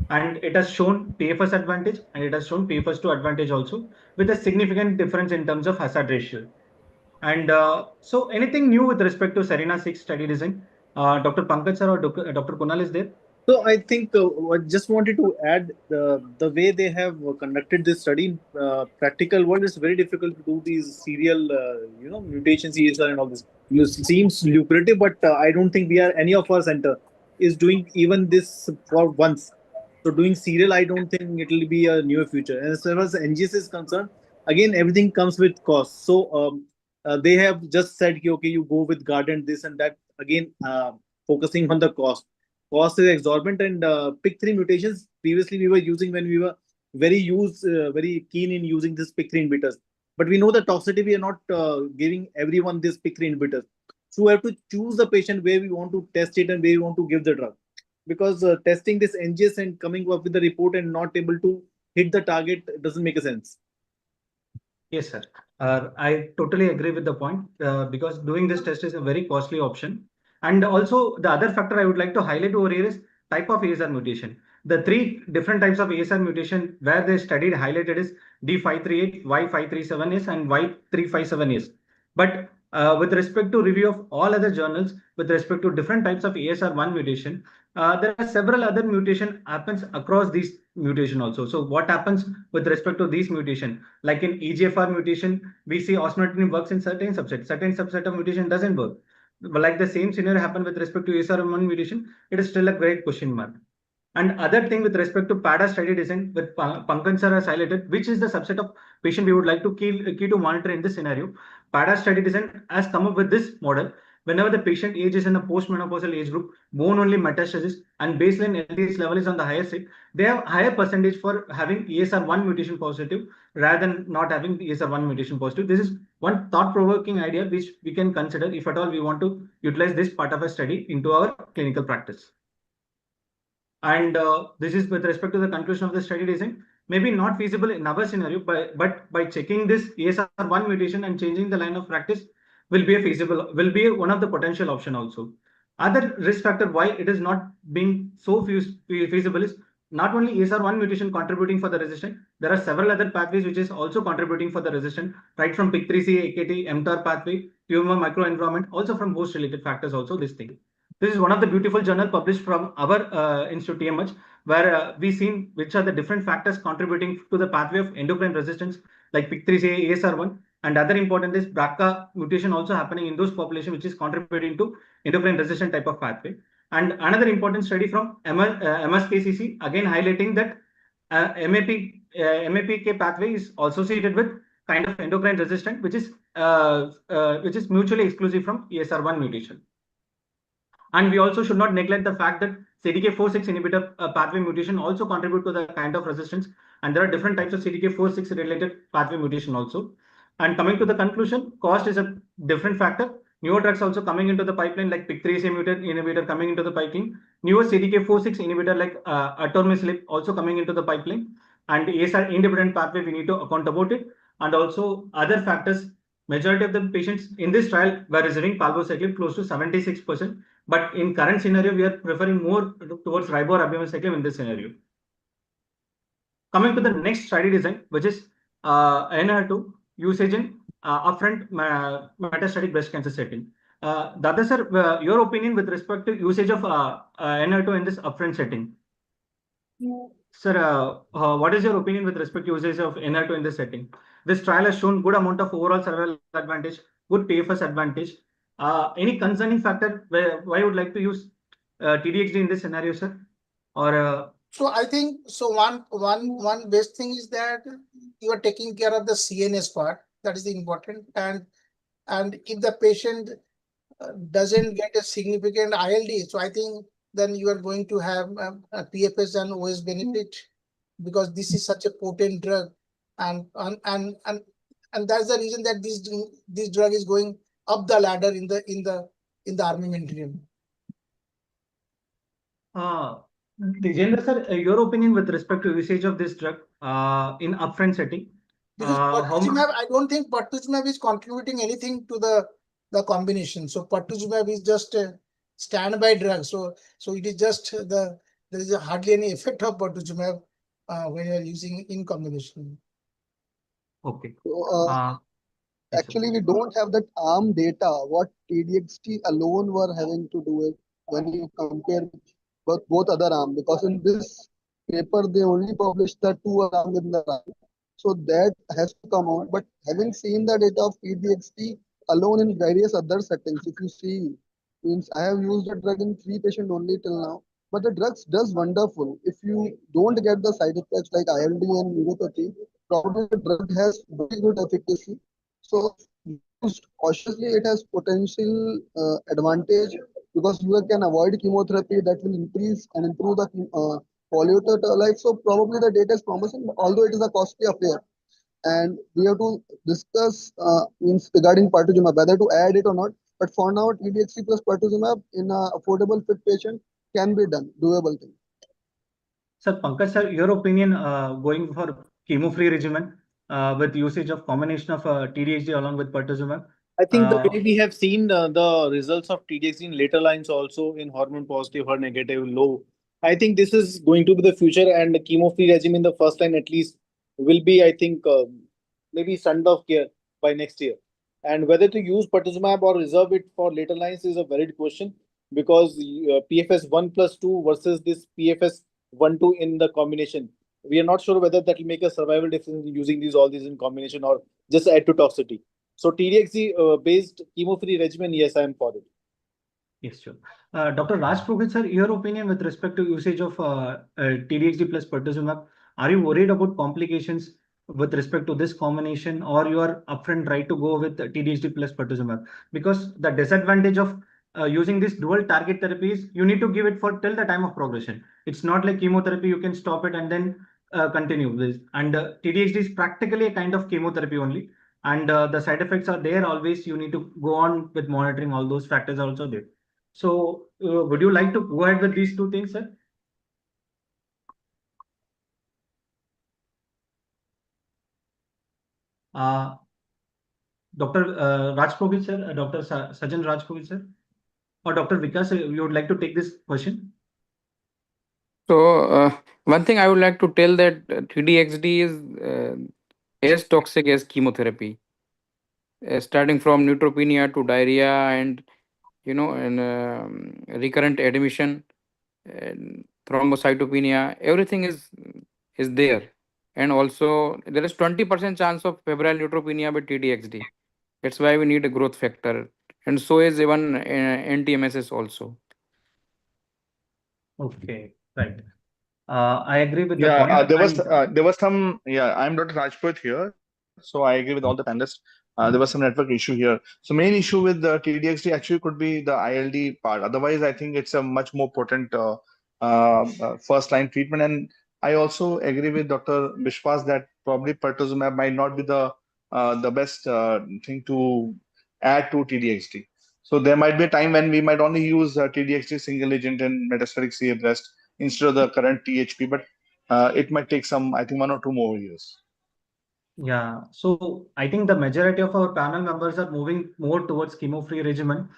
And it has shown PFS advantage and it has shown PFS2 advantage also with a significant difference in terms of hazard ratio. And so anything new with respect to Serena 6 study design? Dr. Pankaj sir or Dr. Kunal is there? So I think I just wanted to add the way they have conducted this study in practical world is very difficult to do these serial mutations ESR and all this. It seems lucrative, but I don't think we are any of our center is doing even this for once. So doing serial, I don't think it will be a near future. And as far as NGS is concerned, again everything comes with cost. So they have just said, okay, you go with Guardant this and that. Again, focusing on the cost is exorbitant, and pick3 mutations previously we were using when we were very keen in using this pick3 inhibitors, but we know the toxicity, we are not giving everyone this pick3 inhibitors, so we have to choose the patient where we want to test it and where we want to give the drug, because testing this NGS and coming up with the report and not able to hit the target doesn't make a sense. Yes, sir. I totally agree with the point because doing this test is a very costly option. And also the other factor I would like to highlight over here is type of ASR mutation. The 3 different types of ASR mutation where they studied highlighted is D538, Y537S and Y357S. But with respect to review of all other journals with respect to different types of ASR1 mutation, there are several other mutation happens across these mutation also. So what happens with respect to these mutation? Like in EGFR mutation, we see osimertinib works in certain subset of mutation doesn't work. But like the same scenario happened with respect to ASR1 mutation, it is still a great question mark. And other thing with respect to PADA study design, with Pankaj sir has highlighted, which is the subset of patient we would like to key to monitor in this scenario. PADA study design has come up with this model. Whenever the patient age is in a postmenopausal age group, bone only metastasis, and baseline LDH level is on the higher side, they have higher percentage for having ESR1 mutation positive rather than not having ESR1 mutation positive. This is one thought-provoking idea which we can consider if at all we want to utilize this part of a study into our clinical practice. And this is with respect to the conclusion of the study design. Maybe not feasible in our scenario, but by checking this ESR1 mutation and changing the line of practice will be one of the potential option also. Other risk factor why it is not being so feasible is not only ESR1 mutation contributing for the resistance, there are several other pathways which is also contributing for the resistance, right from PIK3CA, AKT, mTOR pathway, tumor microenvironment, also from host related factors also this thing. This is one of the beautiful journal published from our institute TMH, where we seen which are the different factors contributing to the pathway of endocrine resistance, like PIK3CA, ASR1, and other important is BRCA mutation also happening in those population, which is contributing to endocrine resistant type of pathway. And another important study from MSKCC, again highlighting that MAPK pathway is associated with kind of endocrine resistant, which is mutually exclusive from ESR1 mutation. And we also should not neglect the fact that CDK4/6 inhibitor pathway mutation also contribute to the kind of resistance. And there are different types of CDK4/6 related pathway mutation also. And coming to the conclusion, cost is a different factor. Newer drugs also coming into the pipeline, like PIK3CA mutant inhibitor coming into the pipeline. Newer CDK4/6 inhibitor like atormicillib also coming into the pipeline. And ASR independent pathway, we need to account about it. And also other factors, majority of the patients in this trial were receiving palbociclib close to 76%. But in current scenario, we are preferring more towards ribo or abemaciclib in this scenario. Coming to the next study design, which is NR2 usage in upfront metastatic breast cancer setting. Dada sir, your opinion with respect to usage of NR2 in this upfront setting? Sir, what is your opinion with respect to usage of NR2 in this setting? This trial has shown good amount of overall survival advantage, good PFS advantage. Any concerning factor why you would like to use TDXD in this scenario, sir? Or so I think so one best thing is that you are taking care of the CNS part. That is important. And if the patient doesn't get a significant ILD, so I think then you are going to have a PFS and OS benefit, because this is such a potent drug, and that's the reason that this drug is going up the ladder in the armamentarium. Dijendra sir, your opinion with respect to usage of this drug in upfront setting? Because pertuzumab, I don't think pertuzumab is contributing anything to the combination. So pertuzumab is just a standby drug. So it is just there is hardly any effect of pertuzumab when you are using in combination. Okay. So, actually, we don't have that arm data, what TDXT alone were having to do it when you compare with both other arms, because in this paper, they only published the two arms in the arm. So that has to come out. But having seen the data of TDXT alone in various other settings, if you see, means I have used the drug in 3 patients only till now. But the drugs does wonderful. If you don't get the side effects like ILD and neuropathy, probably the drug has very good efficacy. So used cautiously, it has potential advantage, because you can avoid chemotherapy that will increase and improve the quality of life. So probably the data is promising, although it is a costly affair. And we have to discuss means regarding pertuzumab, whether to add it or not. But for now, TDXC plus pertuzumab in a affordable fit patient can be done, doable thing. Sir, Pankaj sir, your opinion going for chemo-free regimen with usage of combination of TDHD along with pertuzumab? I think the way we have seen the results of TDX in later lines also in hormone positive, HER negative, low. I think this is going to be the future, and the chemo-free regimen in the first line at least will be, I think, maybe standard of care by next year. And whether to use pertuzumab or reserve it for later lines is a valid question, because PFS 1+2 versus this PFS 1-2 in the combination. We are not sure whether that will make a survival difference using all these in combination or just add to toxicity. So TDXD based chemo-free regimen, yes, I am for it. Yes, sure. Dr. Raj Purohit sir, your opinion with respect to usage of TDXD plus pertuzumab, are you worried about complications with respect to this combination, or you are upfront right to go with TDXD plus pertuzumab? Because the disadvantage of using this dual target therapies, you need to give it for till the time of progression. It's not like chemotherapy, you can stop it and then continue this. And TDXD is practically a kind of chemotherapy only. And the side effects are there always. You need to go on with monitoring. All those factors are also there. So, would you like to go ahead with these two things, sir? Dr. Raj Purohit sir, Dr. Sajan Raj Purohit sir, or Dr. Vikas, you would like to take this question? So one thing I would like to tell that 3DXD is as toxic as chemotherapy, starting from neutropenia to diarrhea and recurrent admission and thrombocytopenia. Everything is there, and also there is 20% chance of febrile neutropenia with TDXD. That's why we need a growth factor, and so is even NTMSS also. Okay, right. I agree with the Yeah, point. there was some. Yeah, I'm Dr. Rajput here, so I agree with all the panelists. There was some network issue here. So main issue with the TDXD actually could be the ILD part. Otherwise, I think it's a much more potent first line treatment. And I also agree with Dr. Bishwas that probably pertuzumab might not be the best thing to add to TDXD. So there might be a time when we might only use TDXD single agent in metastatic CA breast instead of the current THP, but it might take some, I think, 1 or 2 more years. Yeah, so I think the majority of our panel members are moving more towards chemo-free regimen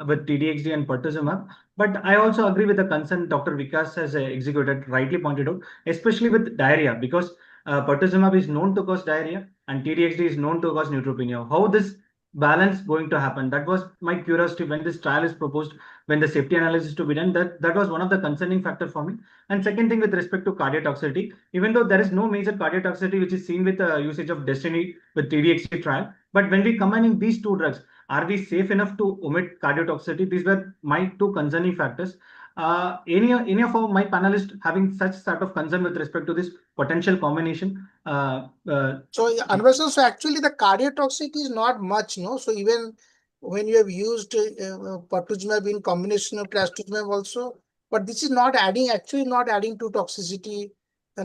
with TDXD and pertuzumab. But I also agree with the concern Dr. Vikas has executed, rightly pointed out, especially with diarrhea, because pertuzumab is known to cause diarrhea and TDXD is known to cause neutropenia. How this balance going to happen? That was my curiosity when this trial is proposed, when the safety analysis to be done. That was one of the concerning factor for me. And second thing, with respect to cardiotoxicity, even though there is no major cardiotoxicity which is seen with the usage of Destiny with TDXT trial, but when we combining these two drugs, are we safe enough to omit cardiotoxicity? These were my two concerning factors. Any of my panelists having such sort of concern with respect to this potential combination? So Anversha, so actually the cardiotoxicity is not much, no? So even when you have used pertuzumab in combination of trastuzumab also, but this is not adding, actually not adding to toxicity, so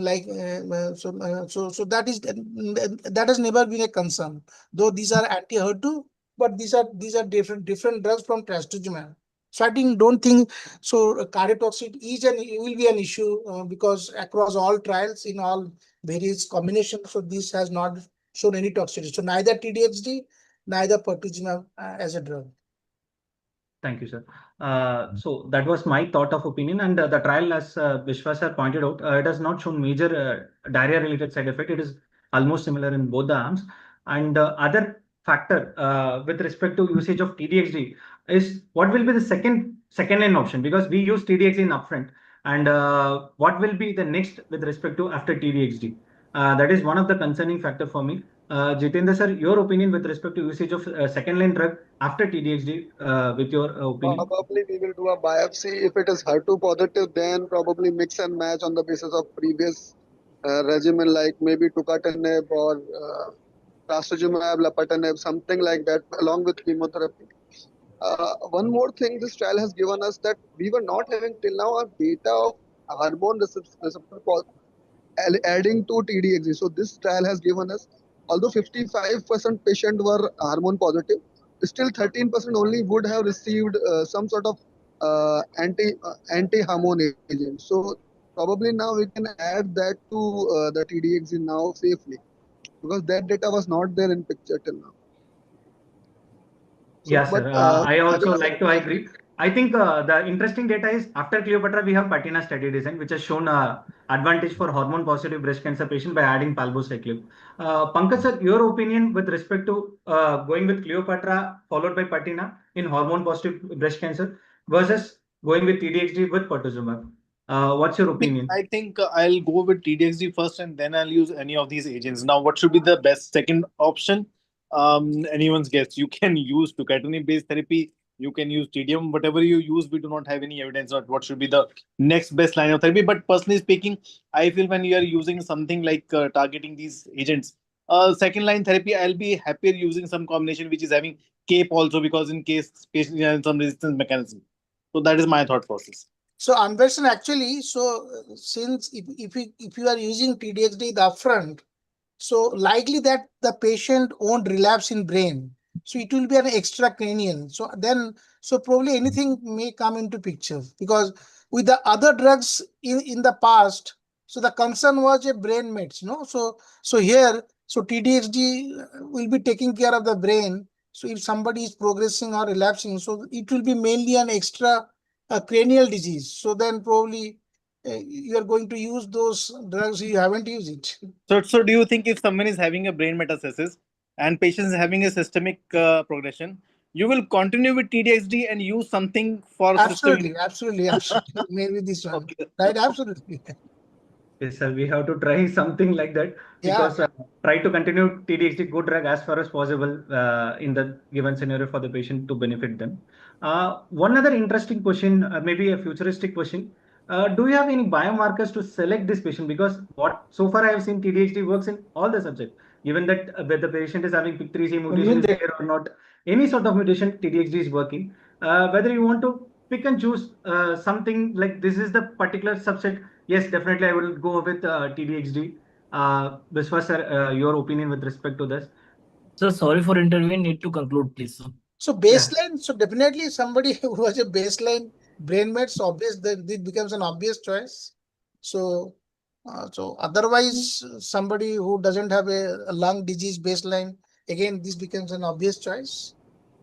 that is that has never been a concern. Though these are anti-HER2, but these are different drugs from trastuzumab. So I don't think so. Cardiotoxicity is will be an issue because across all trials in all various combinations, so this has not shown any toxicity. So neither TDXD, neither pertuzumab as a drug. Thank you, sir. So that was my thought of opinion, and the trial, as Vishwas sir pointed out, it has not shown major diarrhea-related side effect. It is almost similar in both the arms. And other factor with respect to usage of TDXD is what will be the second line option, because we use TDXD in upfront, and what will be the next with respect to after TDXD? That is one of the concerning factor for me. Jitendra sir, your opinion with respect to usage of second line drug after TDXD, with your opinion? Probably we will do a biopsy. If it is HER2 positive, then probably mix and match on the basis of previous regimen, like maybe tucatinib or trastuzumab, lapatinib, something like that, along with chemotherapy. One more thing this trial has given us, that we were not having till now a data of hormone receptor adding to TDXD. So this trial has given us, although 55% patient were hormone positive, still 13% only would have received some sort of anti-hormone agent. So probably now we can add that to the TDXD now safely, because that data was not there in picture till now. So, Yes, sir. I also like to agree. I think the interesting data is after Cleopatra, we have Patina study design, which has shown advantage for hormone positive breast cancer patient by adding palbociclib. Pankaj sir, your opinion with respect to going with Cleopatra followed by Patina in hormone positive breast cancer versus going with TDXD with pertuzumab. What's your opinion? I think I'll go with TDXD first, and then I'll use any of these agents. Now, what should be the best second option? Anyone's guess. You can use tucatinib-based therapy. You can use TDM. Whatever you use, we do not have any evidence on what should be the next best line of therapy. But personally speaking, I feel when you are using something like targeting these agents, second line therapy, I'll be happier using some combination which is having CAPE also, because in case patient has some resistance mechanism. So that is my thought process. So Anvershan, actually, so since if you are using TDXD the upfront, so likely that the patient won't relapse in brain. So it will be an extracranial. So then, so probably anything may come into picture, because with the other drugs in the past, so the concern was a brain mets, no? So here, so TDXD will be taking care of the brain. So if somebody is progressing or relapsing, so it will be mainly an extra cranial disease. So then probably you are going to use those drugs, you haven't used it. So do you think if someone is having a brain metastasis and patient is having a systemic progression, you will continue with TDXD and use something for Absolutely, systemic? absolutely. Maybe this one. Okay. Right, absolutely. Yes, sir. We have to try something like that, Yeah. because try to continue TDXD good drug as far as possible in the given scenario for the patient to benefit them. One other interesting question, maybe a futuristic question. Do you have any biomarkers to select this patient? Because what so far I have seen, TDXD works in all the subjects. Given that whether the patient is having PIK3C mutation is there or not, any sort of mutation, TDXD is working. Whether you want to pick and choose something like this is the particular subset, yes, definitely I will go with TDXD. Vishwas sir, your opinion with respect to this? Sir, sorry for intervening. Need to conclude, please, sir. So baseline, so definitely somebody who has a baseline brain mets, obvious that this becomes an obvious choice. So otherwise somebody who doesn't have a lung disease baseline, again this becomes an obvious choice.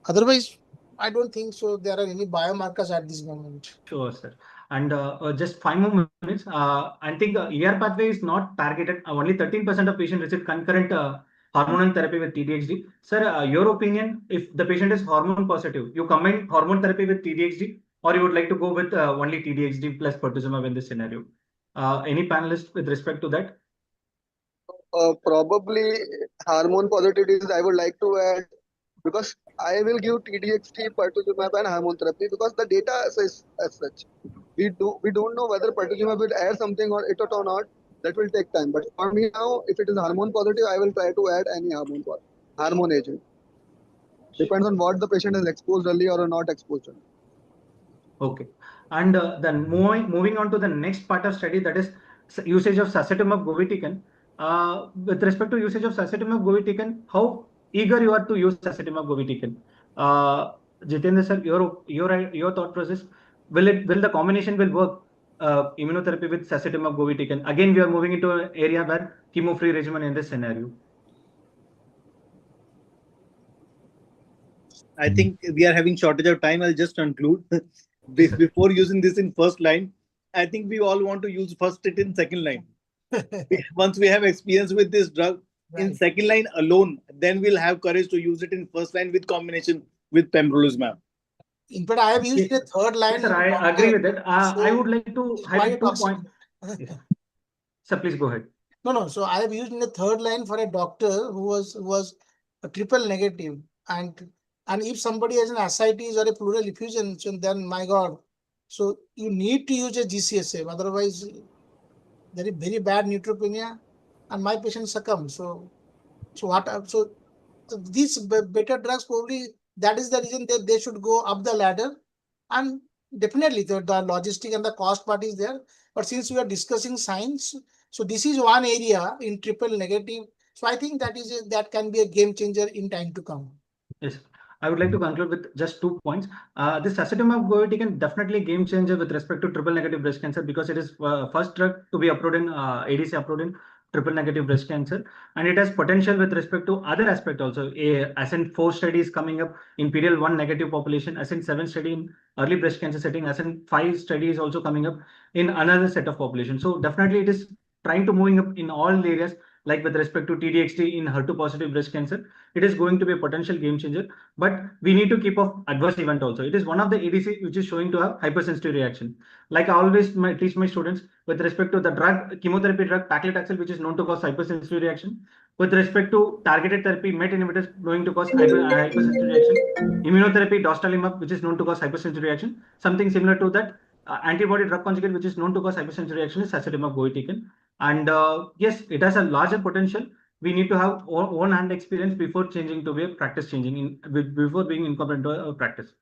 Otherwise, I don't think so there are any biomarkers at this moment. Sure, sir. And just 5 more minutes. I think ER pathway is not targeted. Only 13% of patients receive concurrent hormonal therapy with TDXD. Sir, your opinion, if the patient is hormone positive, you combine hormone therapy with TDXD, or you would like to go with only TDXD plus pertuzumab in this scenario? Any panelist with respect to that? Probably hormone positivities I would like to add, because I will give TDXT, pertuzumab and hormone therapy because the data says as such. We don't know whether pertuzumab will add something or it or not. That will take time. But for me now, if it is hormone positive, I will try to add any hormone agent. Depends on what the patient is exposed early or not exposed early. Okay. And then moving on to the next part of study, that is usage of sacetamab govitecan. With respect to usage of sacetamab govitecan, how eager you are to use sacetamab govitecan? Jitendra sir, your thought process, will the combination will work? Immunotherapy with sacetamab govitecan. Again, we are moving into an area where chemo-free regimen in this scenario. I think we are having shortage of time. I'll just conclude. Before using this in first line, I think we all want to use first it in second line. Once we have experience with this drug in second line alone, then we'll have courage to use it in first line with combination with pembrolizumab. In fact, I have used the third line. Yes, sir, I agree with that. I would like to highlight 2 points. Sir, please go ahead. No. So I have used in the third line for a doctor who was a triple negative, and if somebody has an ascites or a pleural effusion, so then my God, so you need to use a GCSF, otherwise there is very bad neutropenia, and my patient succumbs. So these better drugs probably, that is the reason that they should go up the ladder, and definitely the logistic and the cost part is there. But since we are discussing science, so this is one area in triple negative. So I think that can be a game changer in time to come. Yes, I would like to conclude with just 2 points. This sacetamab govitecan definitely game changer with respect to triple negative breast cancer, because it is first drug to be approved in ADC approved in triple negative breast cancer, and it has potential with respect to other aspect also. ASCENT 4 study is coming up in PD-L1 negative population, ASCENT 7 study in early breast cancer setting, ASCENT 5 study is also coming up in another set of population. So definitely it is trying to moving up in all areas, like with respect to TDXT in HER2 positive breast cancer. It is going to be a potential game changer, but we need to keep off adverse event also. It is one of the ADC which is showing to have hypersensitive reaction. Like I always teach my students with respect to the drug, chemotherapy drug paclitaxel, which is known to cause hypersensitive reaction. With respect to targeted therapy, MET inhibitors going to cause hypersensitive reaction. Immunotherapy, dostarlimab, which is known to cause hypersensitive reaction. Something similar to that, antibody drug conjugate, which is known to cause hypersensitive reaction, is sacetamab govitecan. And yes, it has a larger potential. We need to have own hand experience before changing to be a practice changing before being incorporated into a practice.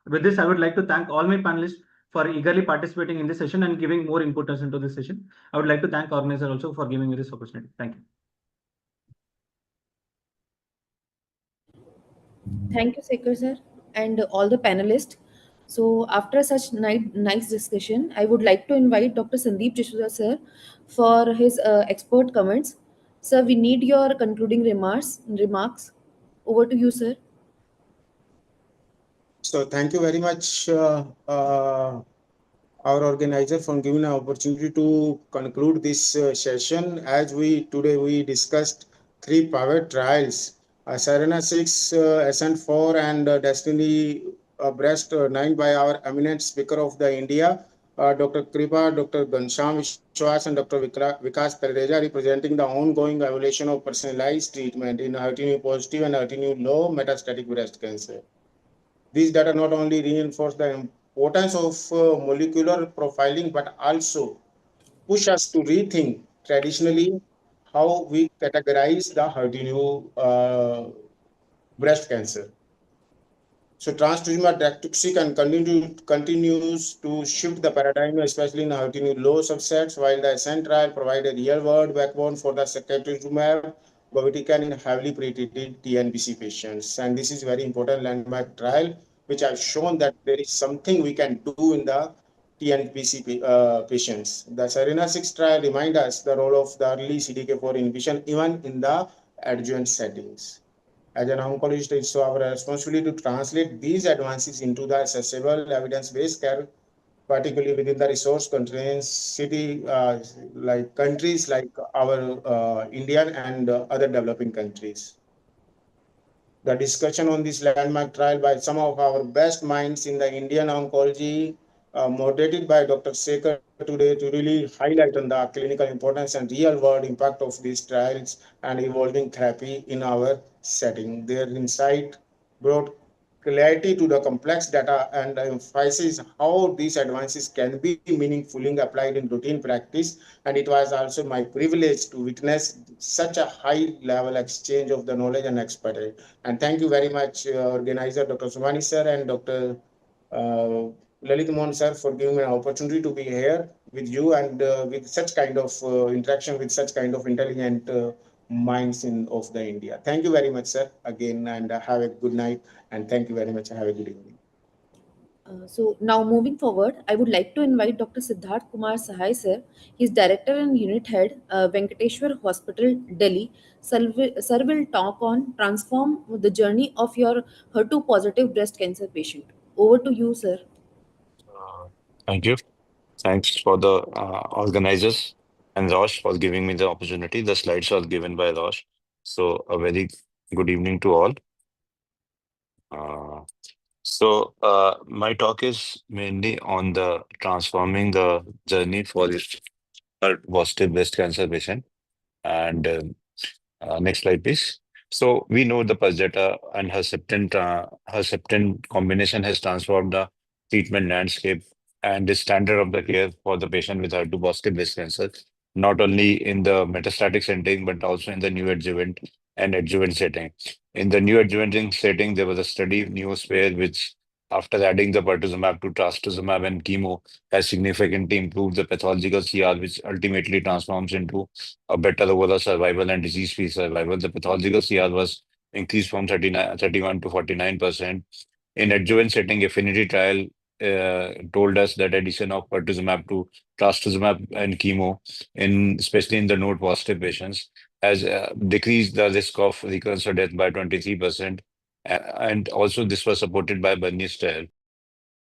With this, I would like to thank all my panelists for eagerly participating in this session and giving more input into this session. I would like to thank organizer also for giving me this opportunity. Thank you. Thank you, Sekhar sir, and all the panelists. So after such nice discussion, I would like to invite Dr. Sandeep Jasuda sir for his expert comments. Sir, we need your concluding remarks. Over to you, sir. So thank you very much, our organizer, for giving an opportunity to conclude this session. As today we discussed 3 private trials, Serena 6, Ascent 4, and Destiny Breast 9 by our eminent speaker of the India, Dr. Kripa, Dr. Ghansham Vishwas, and Dr. Vikas Talreja, representing the ongoing evaluation of personalized treatment in HER2 positive and HER2 low metastatic breast cancer. These data not only reinforce the importance of molecular profiling, but also push us to rethink traditionally how we categorize the HER2 breast cancer. So trastuzumab deruxtecan continues to shift the paradigm, especially in HER2 low subsets, while the ASCENT trial provided real-world backbone for the secukinumab govitecan in heavily pretreated TNBC patients. And this is very important landmark trial, which has shown that there is something we can do in the TNBC patients. The Serena 6 trial reminds us the role of the early CDK4 inhibition even in the adjuvant settings. As an oncologist, it's our responsibility to translate these advances into the accessible evidence-based care particularly within the resource constraints city like countries like our Indian and other developing countries. The discussion on this landmark trial by some of our best minds in the Indian oncology, moderated by Dr. Sekhar today to really highlight on the clinical importance and real world impact of these trials and evolving therapy in our setting. Their insight brought clarity to the complex data and emphasizes how these advances can be meaningfully applied in routine practice. And it was also my privilege to witness such a high level exchange of the knowledge and expertise. And thank you very much, organizer Dr. Sumani sir and Dr. Uh, Lalit Mohan sir, for giving me an opportunity to be here with you and with such kind of interaction with such kind of intelligent minds of the India. Thank you very much, sir, again, and have a good night. And thank you very much. Have a good evening. So now moving forward, I would like to invite Dr. Siddharth Kumar Sahai sir. He is Director and Unit Head, Venkateshwar Hospital, Delhi. Sir will talk on transform the journey of your HER2 positive breast cancer patient. Over to you, sir. Thank you. Thanks for the organizers and Rosh for giving me the opportunity. The slides are given by Rosh. So a very good evening to all. My talk is mainly on the transforming the journey for this positive breast cancer patient. And next slide, please. So we know the Perjeta and Herceptin combination has transformed the treatment landscape and the standard of the care for the patient with HER2 positive breast cancer, not only in the metastatic setting, but also in the neoadjuvant and adjuvant setting. In the neoadjuvant setting, there was a study, Neosphere, which after adding the pertuzumab to trastuzumab and chemo, has significantly improved the pathological CR, which ultimately transforms into a better overall survival and disease-free survival. The pathological CR was increased from 31 to 49%. In adjuvant setting, affinity trial told us that addition of pertuzumab to trastuzumab and chemo, especially in the node-positive patients, has decreased the risk of recurrence or death by 23%. And also this was supported by Bernice trial.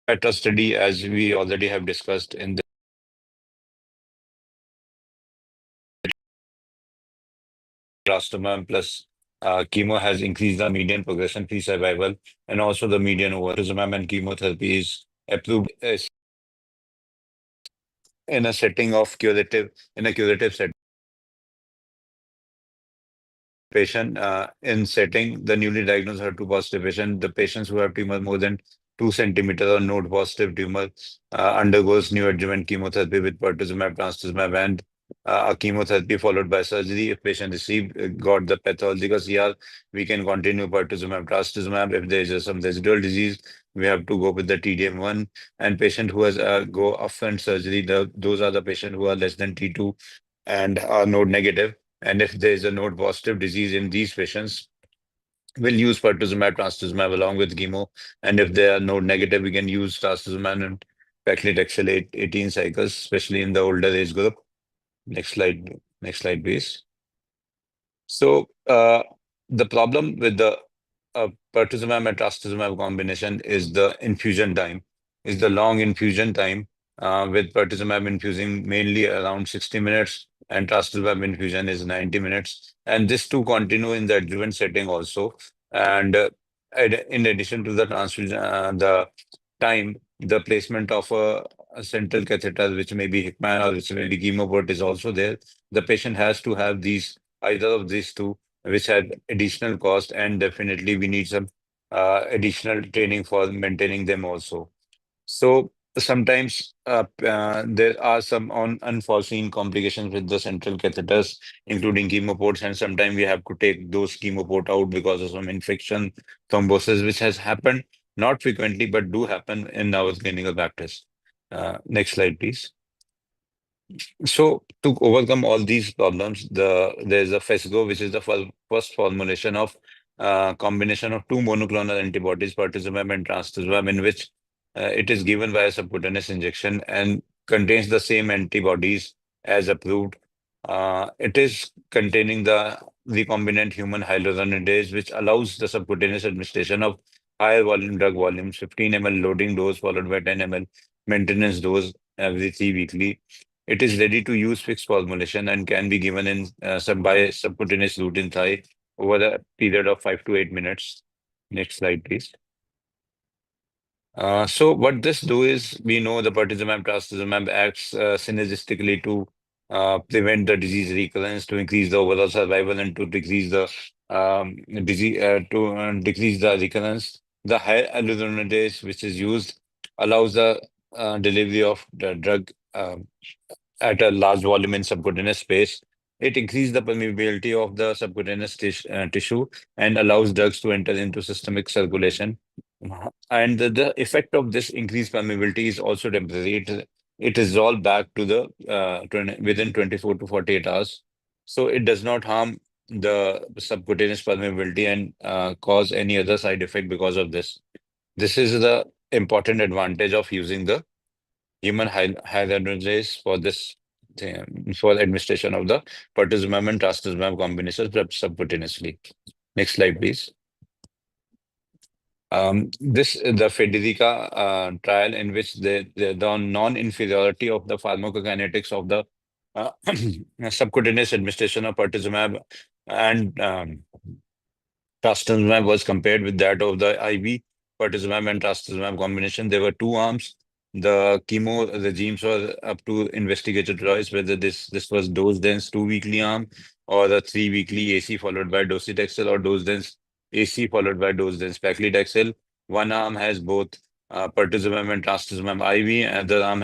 Petra study, as we already have discussed in the trastuzumab plus chemo has increased the median progression-free survival, and also the median overall trastuzumab and chemotherapy is approved in a curative setting. Patient in setting the newly diagnosed HER2 positive patient, the patients who have tumor more than 2 centimeters or node positive tumor undergoes neoadjuvant chemotherapy with pertuzumab, trastuzumab, and a chemotherapy followed by surgery. If patient got the pathological CR, we can continue pertuzumab, trastuzumab. If there is some residual disease, we have to go with the TDM1. And patient who has go upfront surgery, those are the patients who are less than T2 and are node negative. And if there is a node positive disease in these patients, we'll use pertuzumab, trastuzumab along with chemo. And if they are node negative, we can use trastuzumab and paclitaxel 18 cycles, especially in the older age group. Next slide, please. So the problem with the pertuzumab and trastuzumab combination is the infusion time, is the long infusion time, with pertuzumab infusing mainly around 60 minutes and trastuzumab infusion is 90 minutes. And this too continue in the adjuvant setting also. And in addition to the transfusion, the time, the placement of a central catheter, which may be Hickman or which may be chemoport, is also there. The patient has to have either of these two, which had additional cost, and definitely we need some additional training for maintaining them also. So sometimes there are some unforeseen complications with the central catheters, including chemoports, and sometimes we have to take those chemoport out because of some infection, thrombosis, which has happened not frequently, but do happen in our clinical practice. Next slide, please. So to overcome all these problems, there's a FESGO, which is the first formulation of combination of two monoclonal antibodies, pertuzumab and trastuzumab, in which it is given via subcutaneous injection and contains the same antibodies as approved. It is containing the recombinant human hyaluronidase, which allows the subcutaneous administration of higher volume drug volumes, 15 ml loading dose followed by 10 ml maintenance dose every 3 weekly. It is ready to use fixed formulation and can be given in by subcutaneous route in thigh over a period of 5 to 8 minutes. Next slide, please. So what this do is we know the pertuzumab trastuzumab acts synergistically to prevent the disease recurrence, to increase the overall survival, and to decrease the disease decrease the recurrence. The high hyaluronidase which is used allows the delivery of the drug at a large volume in subcutaneous space. It increases the permeability of the subcutaneous tissue and allows drugs to enter into systemic circulation. And the effect of this increased permeability is also temporary. It resolves back to the within 24 to 48 hours. So it does not harm the subcutaneous permeability and cause any other side effect because of this. This is the important advantage of using the human hyaluronidase for this for administration of the pertuzumab and trastuzumab combination subcutaneously. Next slide, please. This is the Federica trial in which the non-inferiority of the pharmacokinetics of the subcutaneous administration of pertuzumab and trastuzumab was compared with that of the IV pertuzumab and trastuzumab combination. There were two arms. The chemo regimes were up to investigator choice whether this was dose dense 2 weekly arm or the 3 weekly AC followed by docetaxel or dose dense AC followed by dose dense paclitaxel. One arm has both pertuzumab and trastuzumab IV, and the other arm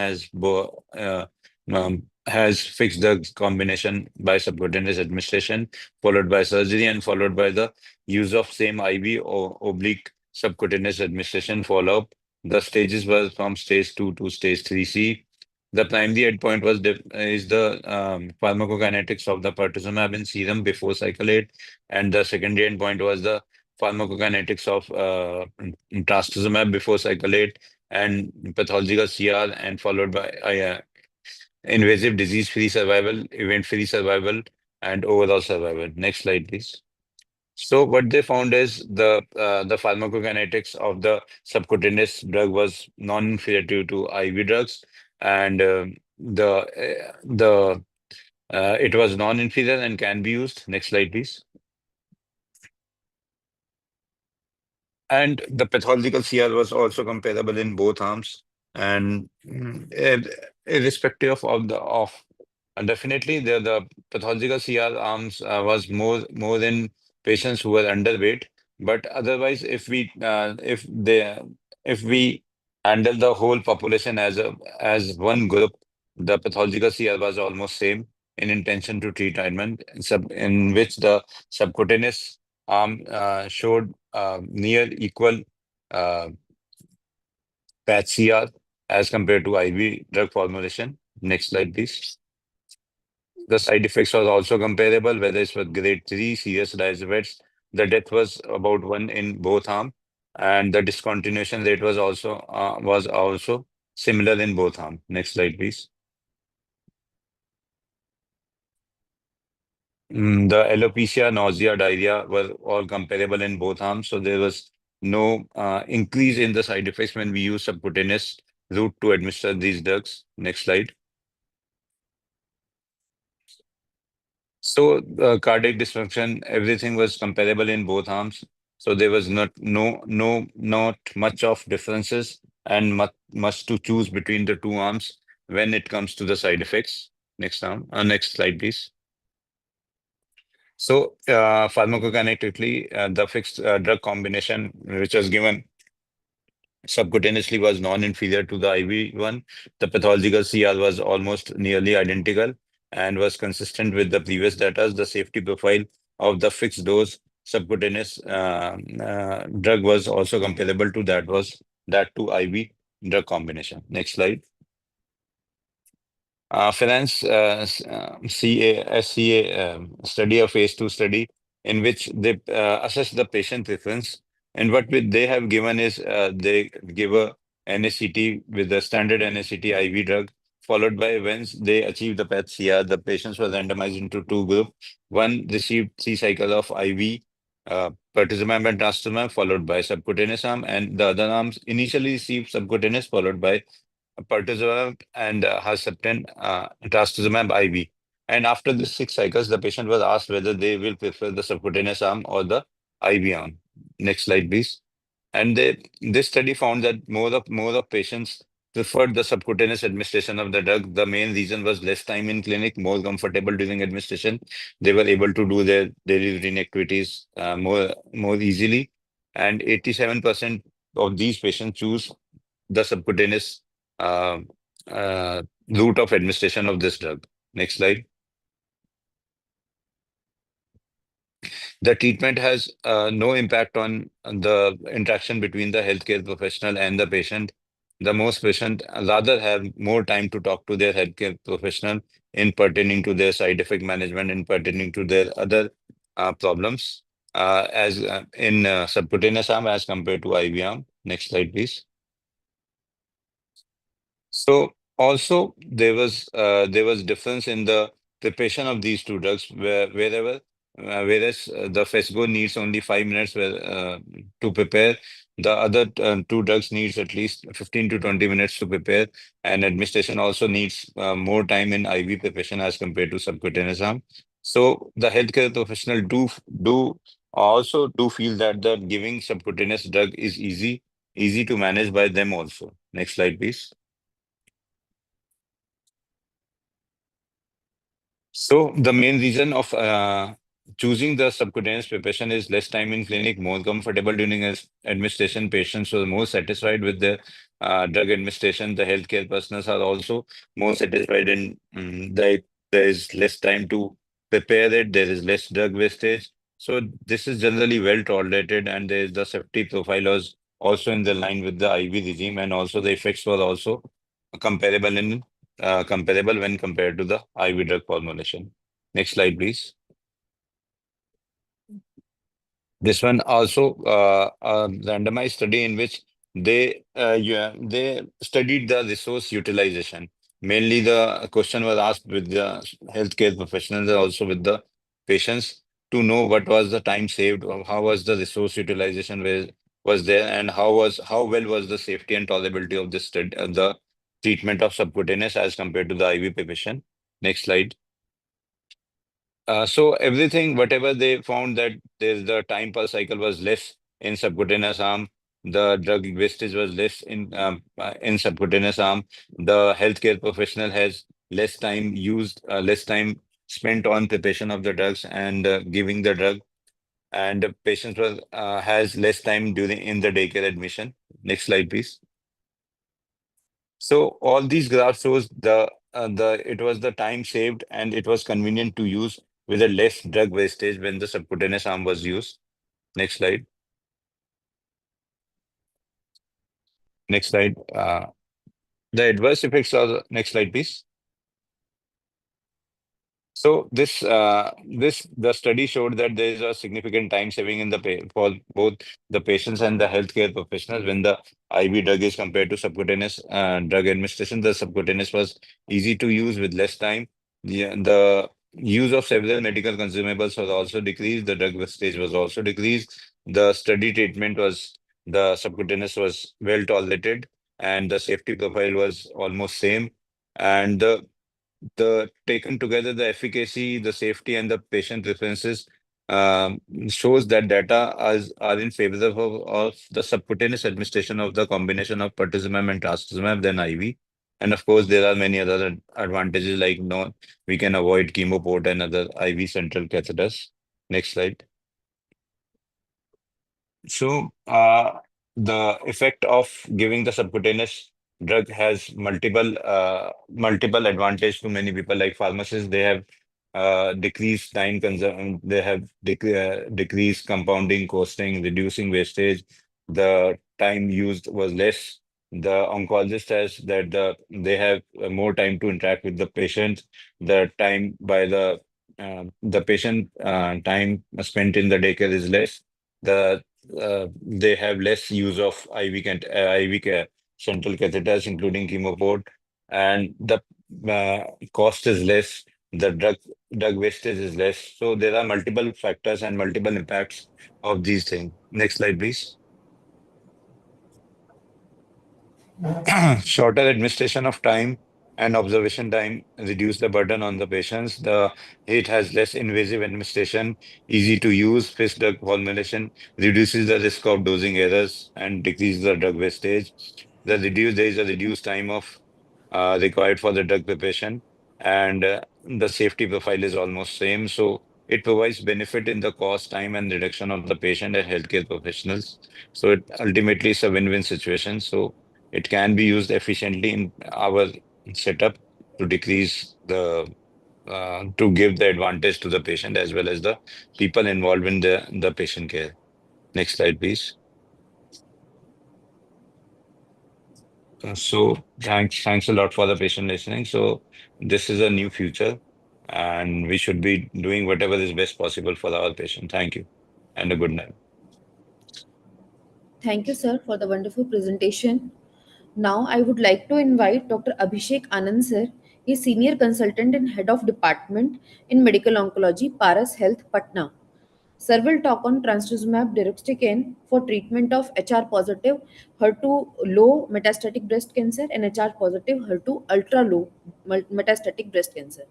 has fixed the combination by subcutaneous administration followed by surgery and followed by the use of same IV or oblique subcutaneous administration follow-up. The stages were from stage 2 to stage 3C. The primary endpoint is the pharmacokinetics of the pertuzumab in serum before cycle 8, and the secondary endpoint was the pharmacokinetics of trastuzumab before cycle 8 and pathological CR, and followed by invasive disease-free survival, event-free survival, and overall survival. Next slide, please. So what they found is the pharmacokinetics of the subcutaneous drug was non-inferior to IV drugs, and it was non-inferior and can be used. Next slide, please. And the pathological CR was also comparable in both arms, and irrespective of definitely the pathological CR arms was more in patients who were underweight. But otherwise, if we handle the whole population as one group, the pathological CR was almost same in intention to treat treatment, in which the subcutaneous arm showed near equal patch CR as compared to IV drug formulation. Next slide, please. The side effects was also comparable, whether it's with grade 3 serious adverse events. The death was about 1 in both arms, and the discontinuation rate was also similar in both arms. Next slide, please. The alopecia, nausea, diarrhea were all comparable in both arms, so there was no increase in the side effects when we use subcutaneous route to administer these drugs. Next slide. So cardiac dysfunction, everything was comparable in both arms. So there was not much of differences and much to choose between the two arms when it comes to the side effects. Next slide, please. So pharmacokinetically, the fixed drug combination which was given subcutaneously was non-inferior to the IV one. The pathological CR was almost nearly identical and was consistent with the previous data. The safety profile of the fixed dose subcutaneous drug was also comparable to that to IV drug combination. Next slide. Finance SCA study, a phase 2 study in which they assess the patient preference. And what they have given is they give a NACT with the standard NACT IV drug, followed by once they achieve the PET CR, the patients were randomized into two groups. One received 3 cycles of IV pertuzumab and trastuzumab, followed by subcutaneous arm, and the other arms initially received subcutaneous, followed by pertuzumab and Herceptin, trastuzumab IV. And after the 6 cycles, the patient was asked whether they will prefer the subcutaneous arm or the IV arm. Next slide, please. And this study found that more of patients preferred the subcutaneous administration of the drug. The main reason was less time in clinic, more comfortable during administration. They were able to do their daily routine activities more easily. And 87% of these patients choose the subcutaneous uh, route of administration of this drug. Next slide. The treatment has no impact on the interaction between the healthcare professional and the patient. The most patient rather have more time to talk to their healthcare professional in pertaining to their side effect management, in pertaining to their other problems, as in subcutaneous arm as compared to IV arm. Next slide, please. So also there was difference in the preparation of these two drugs whereas the Fesgo needs only 5 minutes to prepare, the other two drugs needs at least 15 to 20 minutes to prepare, and administration also needs more time in IV preparation as compared to subcutaneous arm. So the healthcare professional do feel that the giving subcutaneous drug is easy to manage by them also. Next slide, please. So the main reason of choosing the subcutaneous preparation is less time in clinic, more comfortable during administration. Patients were more satisfied with the drug administration. The healthcare personnel are also more satisfied in that there is less time to prepare it. There is less drug wastage. So this is generally well tolerated, and there is the safety profile was also in the line with the IV regime, and also the effects were also comparable when compared to the IV drug formulation. Next slide, please. This one also a randomized study in which they studied the resource utilization. Mainly, the question was asked with the healthcare professionals and also with the patients to know what was the time saved, or how was the resource utilization was there, and how well was the safety and tolerability of this the treatment of subcutaneous as compared to the IV preparation. Next slide. So everything, whatever they found that the time per cycle was less in subcutaneous arm, the drug wastage was less in subcutaneous arm. The healthcare professional has less time spent on preparation of the drugs and giving the drug, and the patient has less time during in the daycare admission. Next slide, please. So all these graphs shows it was the time saved, and it was convenient to use with a less drug wastage when the subcutaneous arm was used. Next slide. Next slide. The adverse effects are next slide, please. So the study showed that there is a significant time saving in for both the patients and the healthcare professionals when the IV drug is compared to subcutaneous drug administration. The subcutaneous was easy to use with less time. The use of several medical consumables was also decreased. The drug wastage was also decreased. The study treatment the subcutaneous was well tolerated, and the safety profile was almost same. And the taken together, the efficacy, the safety, and the patient preferences shows that data are in favor of the subcutaneous administration of the combination of pertuzumab and trastuzumab than IV. And of course, there are many other advantages like we can avoid chemoport and other IV central catheters. Next slide. So the effect of giving the subcutaneous drug has multiple advantage to many people. Like pharmacists, they have decreased time consumption, they have decreased compounding, costing, reducing wastage. The time used was less. The oncologist has they have more time to interact with the patient. The time by the patient time spent in the daycare is less. They have less use of IV care, central catheters, including chemoport, and the cost is less. The drug wastage is less. So there are multiple factors and multiple impacts of these things. Next slide, please. Shorter administration of time and observation time reduce the burden on the patients. It has less invasive administration, easy to use. Fixed drug formulation reduces the risk of dosing errors and decreases the drug wastage. There is a reduced time of required for the drug preparation, and the safety profile is almost same. So it provides benefit in the cost, time, and reduction of the patient and healthcare professionals. So it ultimately is a win-win situation. So it can be used efficiently in our setup to decrease to give the advantage to the patient as well as the people involved in the patient care. Next slide, please. So thanks a lot for the patient listening. So this is a new future, and we should be doing whatever is best possible for our patient. Thank you, and a good night. Thank you, sir, for the wonderful presentation. Now, I would like to invite Dr. Abhishek Anand, sir. He is Senior Consultant and Head of Department in Medical Oncology, Paras Health, Patna. Sir will talk on trastuzumab deruxtecan for treatment of HR positive, HER2 low metastatic breast cancer and HR positive, HER2 ultra low metastatic breast cancer.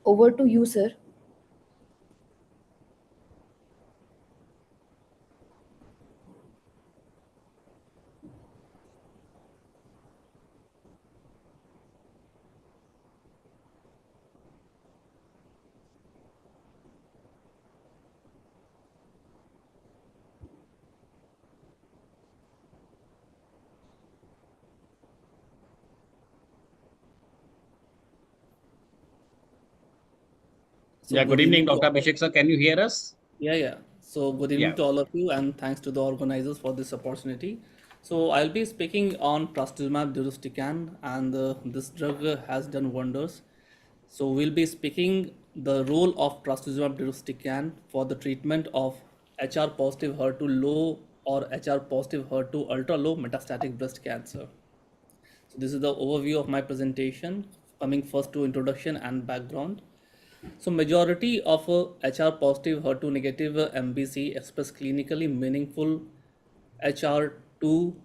Over to you, sir. So Yeah, good evening, to Dr. Abhishek, sir. Can you hear us? Yeah. So good evening Yeah. to all of you, and thanks to the organizers for this opportunity. So I'll be speaking on trastuzumab deruxtecan, and this drug has done wonders. So we'll be speaking the role of trastuzumab deruxtecan for the treatment of HR positive HER2 low or HR positive HER2 ultra low metastatic breast cancer. So this is the overview of my presentation, coming first to introduction and background. So majority of HR positive HER2 negative MBC express clinically meaningful HR2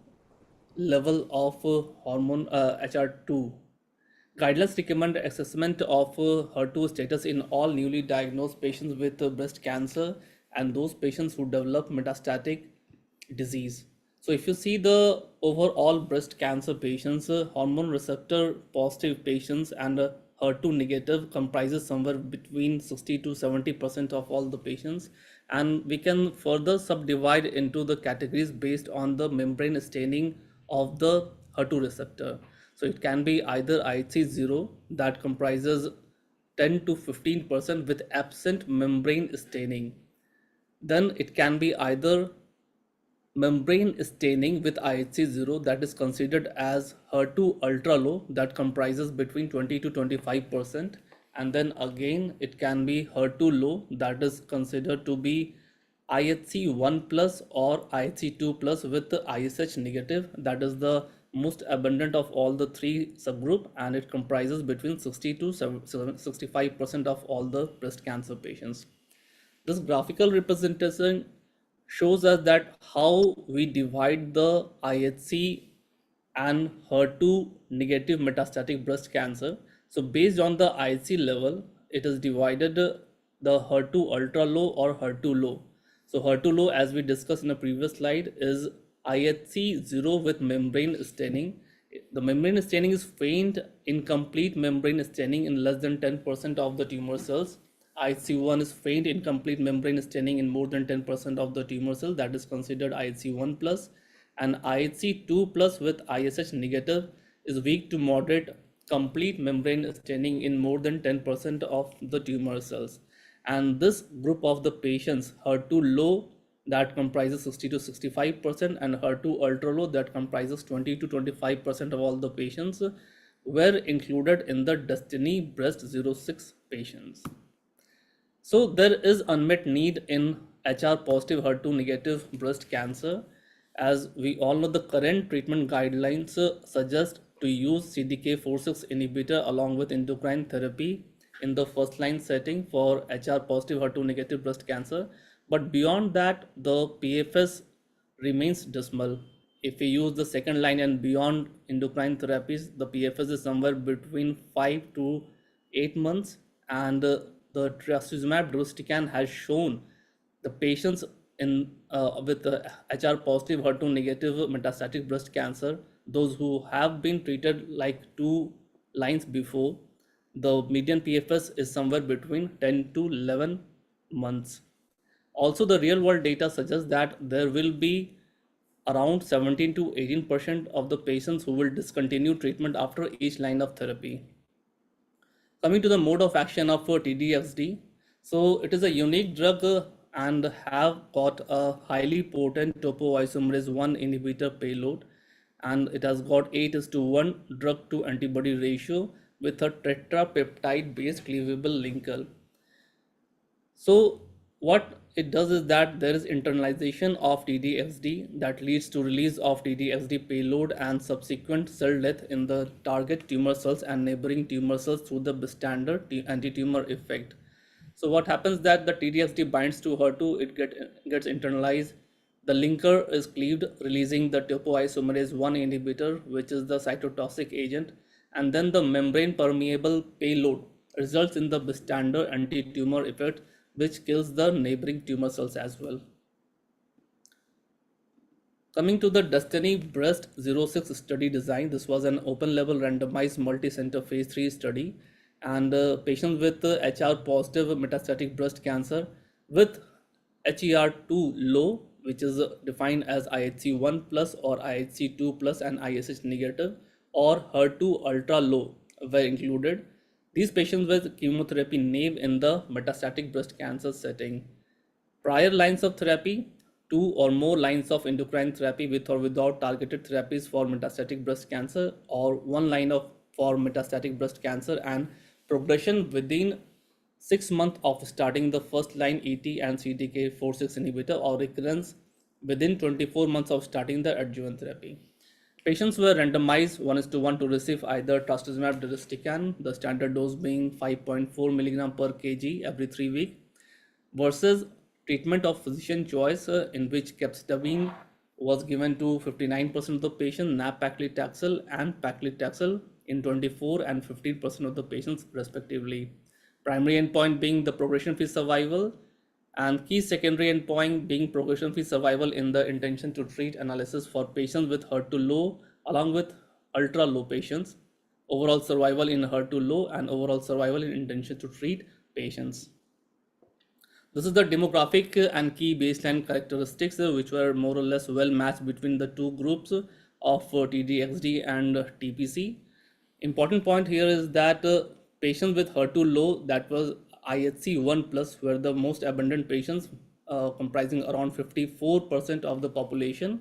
level of hormone HR2. Guidelines recommend assessment of HER2 status in all newly diagnosed patients with breast cancer and those patients who develop metastatic disease. So if you see the overall breast cancer patients, hormone receptor positive patients and HER2 negative comprises somewhere between 60 to 70% of all the patients, and we can further subdivide into the categories based on the membrane staining of the HER2 receptor. So it can be either IHC0 that comprises 10 to 15% with absent membrane staining. Then it can be either membrane staining with IHC0 that is considered as HER2 ultra low that comprises between 20 to 25%, and then again it can be HER2 low that is considered to be IHC1 plus or IHC2 plus with the ISH negative, that is the most abundant of all the three subgroup, and it comprises between 60 to 65% of all the breast cancer patients. This graphical representation shows us that how we divide the IHC and HER2 negative metastatic breast cancer. So based on the IHC level, it is divided the HER2 ultra low or HER2 low. So HER2 low, as we discussed in a previous slide, is IHC 0 with membrane staining. The membrane staining is faint, incomplete membrane staining in less than 10% of the tumor cells. IHC1 is faint, incomplete membrane staining in more than 10% of the tumor cell, that is considered IHC1 plus, and IHC2 plus with ISH negative is weak to moderate complete membrane staining in more than 10% of the tumor cells. And this group of the patients, HER2 low, that comprises 60 to 65%, and HER2 ultra low that comprises 20 to 25% of all the patients, were included in the Destiny Breast 06 patients. So there is unmet need in HR positive HER2 negative breast cancer. As we all know, the current treatment guidelines suggest to use CDK4/6 inhibitor along with endocrine therapy in the first line setting for HR positive HER2 negative breast cancer. But beyond that, the PFS remains dismal. if we use the second line and beyond endocrine therapies, the PFS is somewhere between 5 to 8 months. And the trastuzumab deruxtecan has shown the patients in with HR positive, HER2 negative metastatic breast cancer, those who have been treated like 2 lines before, the median PFS is somewhere between 10 to 11 months. Also, the real world data suggests that there will be around 17 to 18% of the patients who will discontinue treatment after each line of therapy. Coming to the mode of action of TDXD, so it is a unique drug and have got a highly potent topoisomerase 1 inhibitor payload, and it has got 8:1 drug to antibody ratio with a tetrapeptide based cleavable linker. So what it does is that there is internalization of TDXD that leads to release of TDXD payload and subsequent cell death in the target tumor cells and neighboring tumor cells through the bystander anti-tumor effect. So what happens that the TDXD binds to HER2, it gets internalized. The linker is cleaved, releasing the topoisomerase 1 inhibitor, which is the cytotoxic agent, and then the membrane permeable payload results in the bystander anti-tumor effect, which kills the neighboring tumor cells as well. Coming to the Destiny Breast 06 study design, this was an open label randomized multi-center phase 3 study, and patients with HR positive metastatic breast cancer with HER2 low, which is defined as IHC1 plus or IHC2 plus and ISH negative, or HER2 ultra low were included. These patients with chemotherapy naive in the metastatic breast cancer setting. Prior lines of therapy, 2 or more lines of endocrine therapy with or without targeted therapies for metastatic breast cancer, or 1 line for metastatic breast cancer, and progression within 6 months of starting the first line ET and CDK4/6 inhibitor, or recurrence within 24 months of starting the adjuvant therapy. Patients were randomized 1:1 to receive either trastuzumab deruxtecan, the standard dose being 5.4 milligram per kg every 3 weeks, versus treatment of physician choice, in which capecitabine was given to 59% of the patient, nab-paclitaxel and paclitaxel in 24 and 15% of the patients respectively. Primary endpoint being the progression-free survival, and key secondary endpoint being progression-free survival in the intention to treat analysis for patients with HER2 low along with ultra low patients, overall survival in HER2 low, and overall survival in intention to treat patients. This is the demographic and key baseline characteristics, which were more or less well matched between the two groups of TDXD and TPC. Important point here is that patients with HER2 low, that was IHC1 plus, were the most abundant patients, comprising around 54% of the population.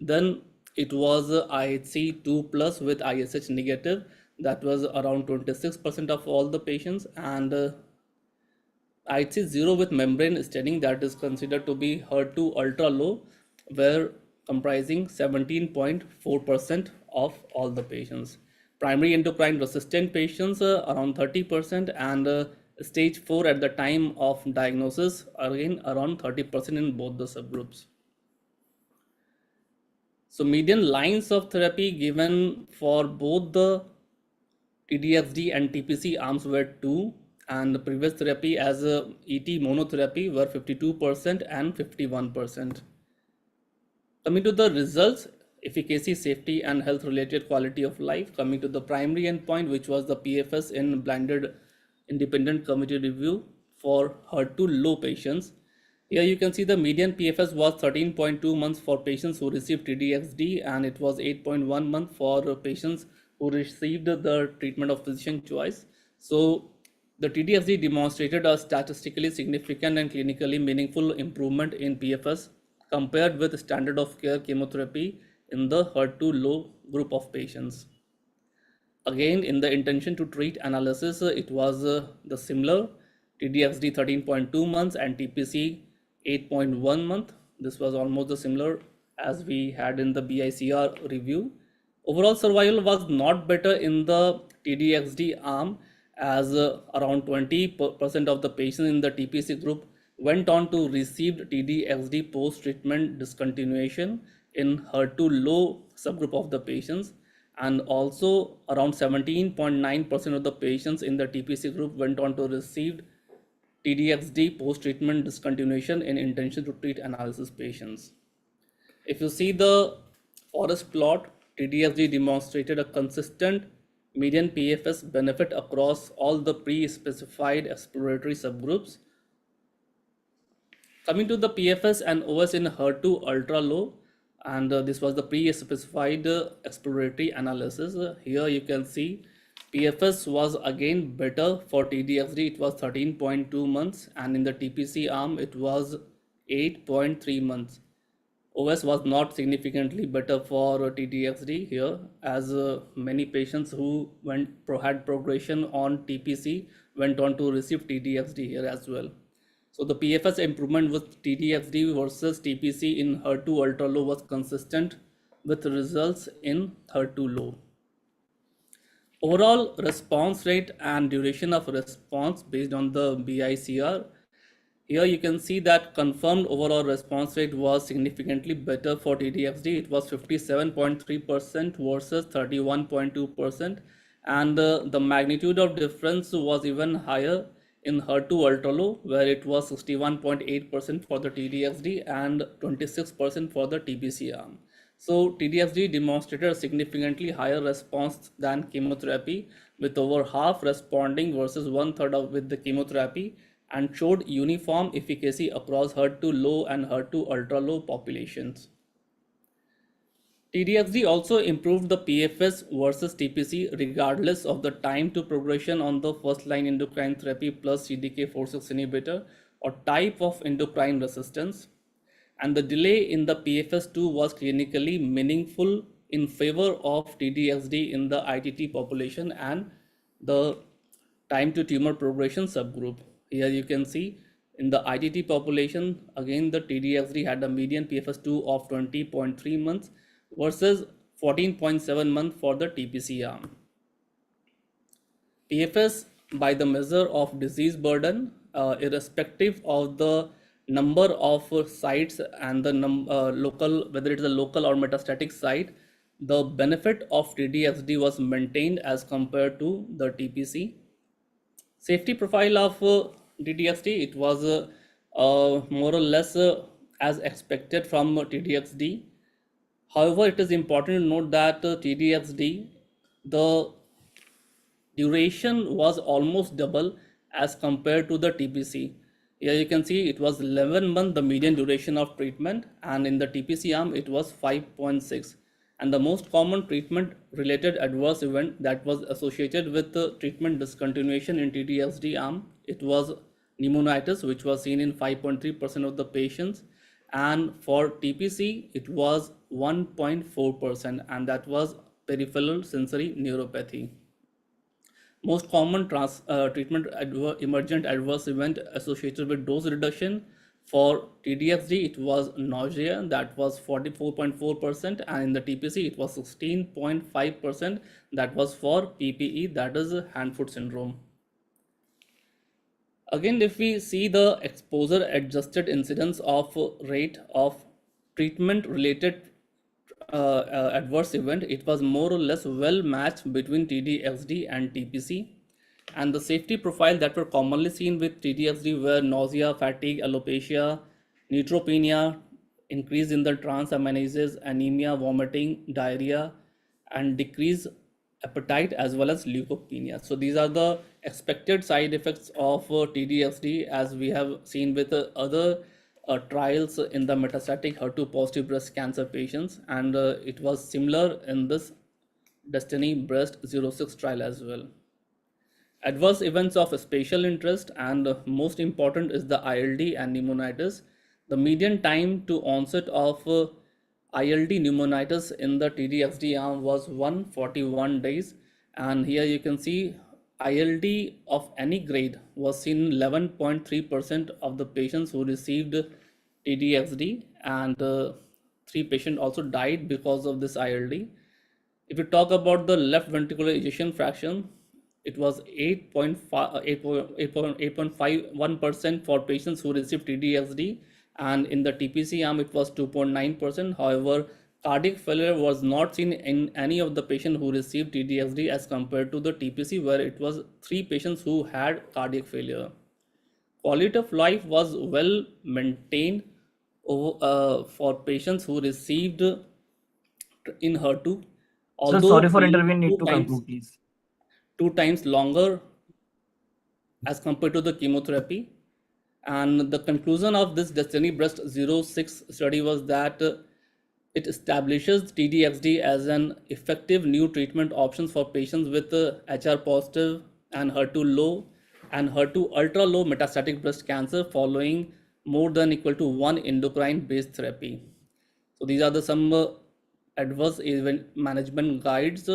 Then it was IHC2 plus with ISH negative, that was around 26% of all the patients, and IHC0 with membrane staining, that is considered to be HER2 ultra low, were comprising 17.4% of all the patients. Primary endocrine resistant patients around 30%, and stage 4 at the time of diagnosis, again around 30% in both the subgroups. So median lines of therapy given for both the TDXD and TPC arms were 2, and the previous therapy as ET monotherapy were 52% and 51%. Coming to the results, efficacy, safety, and health related quality of life. Coming to the primary endpoint, which was the PFS in blinded independent committee review for HER2 low patients. Here you can see the median PFS was 13.2 months for patients who received TDXD, and it was 8.1 months for patients who received the treatment of physician choice. So the TDXD demonstrated a statistically significant and clinically meaningful improvement in PFS compared with standard of care chemotherapy in the HER2 low group of patients. Again, in the intention to treat analysis, it was the similar TDXD 13.2 months and TPC 8.1 month. This was almost the similar as we had in the BICR review. Overall survival was not better in the TDXD arm, as around 20% of the patients in the TPC group went on to receive TDXD post-treatment discontinuation in HER2 low subgroup of the patients, and also around 17.9% of the patients in the TPC group went on to receive TDXD post-treatment discontinuation in intention to treat analysis patients. If you see the forest plot, TDXD demonstrated a consistent median PFS benefit across all the pre-specified exploratory subgroups. Coming to the PFS and OS in HER2 ultra low, and this was the pre-specified exploratory analysis. Here you can see PFS was again better for TDXD, it was 13.2 months, and in the TPC arm it was 8.3 months. OS was not significantly better for TDXD here, as many patients who had progression on TPC went on to receive TDXD here as well. So the PFS improvement with TDXD versus TPC in HER2 ultra low was consistent with results in HER2 low. Overall response rate and duration of response based on the BICR. Here you can see that confirmed overall response rate was significantly better for TDXD. It was 57.3% versus 31.2%, and the magnitude of difference was even higher in HER2 ultra low, where it was 61.8% for the TDXD and 26% for the TPC arm. So TDXD demonstrated a significantly higher response than chemotherapy, with over half responding versus 1/3 with the chemotherapy, and showed uniform efficacy across HER2 low and HER2 ultra low populations. TDXD also improved the PFS versus TPC regardless of the time to progression on the first line endocrine therapy plus CDK4/6 inhibitor or type of endocrine resistance. And the delay in the PFS2 was clinically meaningful in favor of TDXD in the ITT population and the time to tumor progression subgroup. Here you can see in the ITT population, again the TDXD had a median PFS2 of 20.3 months versus 14.7 months for the TPC arm. PFS by the measure of disease burden, irrespective of the number of sites and the local, whether it is a local or metastatic site, the benefit of TDXD was maintained as compared to the TPC. Safety profile of TDXD, it was more or less as expected from TDXD. However, it is important to note that TDXD, the duration was almost double as compared to the TPC. Here you can see it was 11 months the median duration of treatment, and in the TPC arm it was 5.6. And the most common treatment related adverse event that was associated with the treatment discontinuation in TDXD arm, it was pneumonitis, which was seen in 5.3% of the patients, and for TPC it was 1.4%, and that was peripheral sensory neuropathy. Most common treatment emergent adverse event associated with dose reduction for TDXD, it was nausea, that was 44.4%, and in the TPC it was 16.5%, that was for PPE, that is hand-foot syndrome. Again, if we see the exposure adjusted incidence of rate of treatment related adverse event, it was more or less well matched between TDXD and TPC. And the safety profile that were commonly seen with TDXD were nausea, fatigue, alopecia, neutropenia, increase in the transaminases, anemia, vomiting, diarrhea, and decreased appetite as well as leukopenia. So these are the expected side effects of TDXD, as we have seen with other trials in the metastatic HER2 positive breast cancer patients, and it was similar in this Destiny Breast 06 trial as well. Adverse events of special interest and most important is the ILD and pneumonitis. The median time to onset of ILD pneumonitis in the TDXD arm was 141 days, and here you can see ILD of any grade was seen in 11.3% of the patients who received TDXD, and 3 patients also died because of this ILD. If you talk about the left ventricular ejection fraction, it was 8.51% for patients who received TDXD, and in the TPC arm it was 2.9%. However, cardiac failure was not seen in any of the patients who received TDXD as compared to the TPC, where it was 3 patients who had cardiac failure. Quality of life was well maintained for patients who received in HER2, Sir, although sorry for being intervening. Need to conclude, please. 2 times longer as compared to the chemotherapy. And the conclusion of this Destiny Breast 06 study was that it establishes TDXD as an effective new treatment option for patients with HR positive and HER2 low and HER2 ultra low metastatic breast cancer following more than equal to 1 endocrine based therapy. So these are the some adverse event management guides.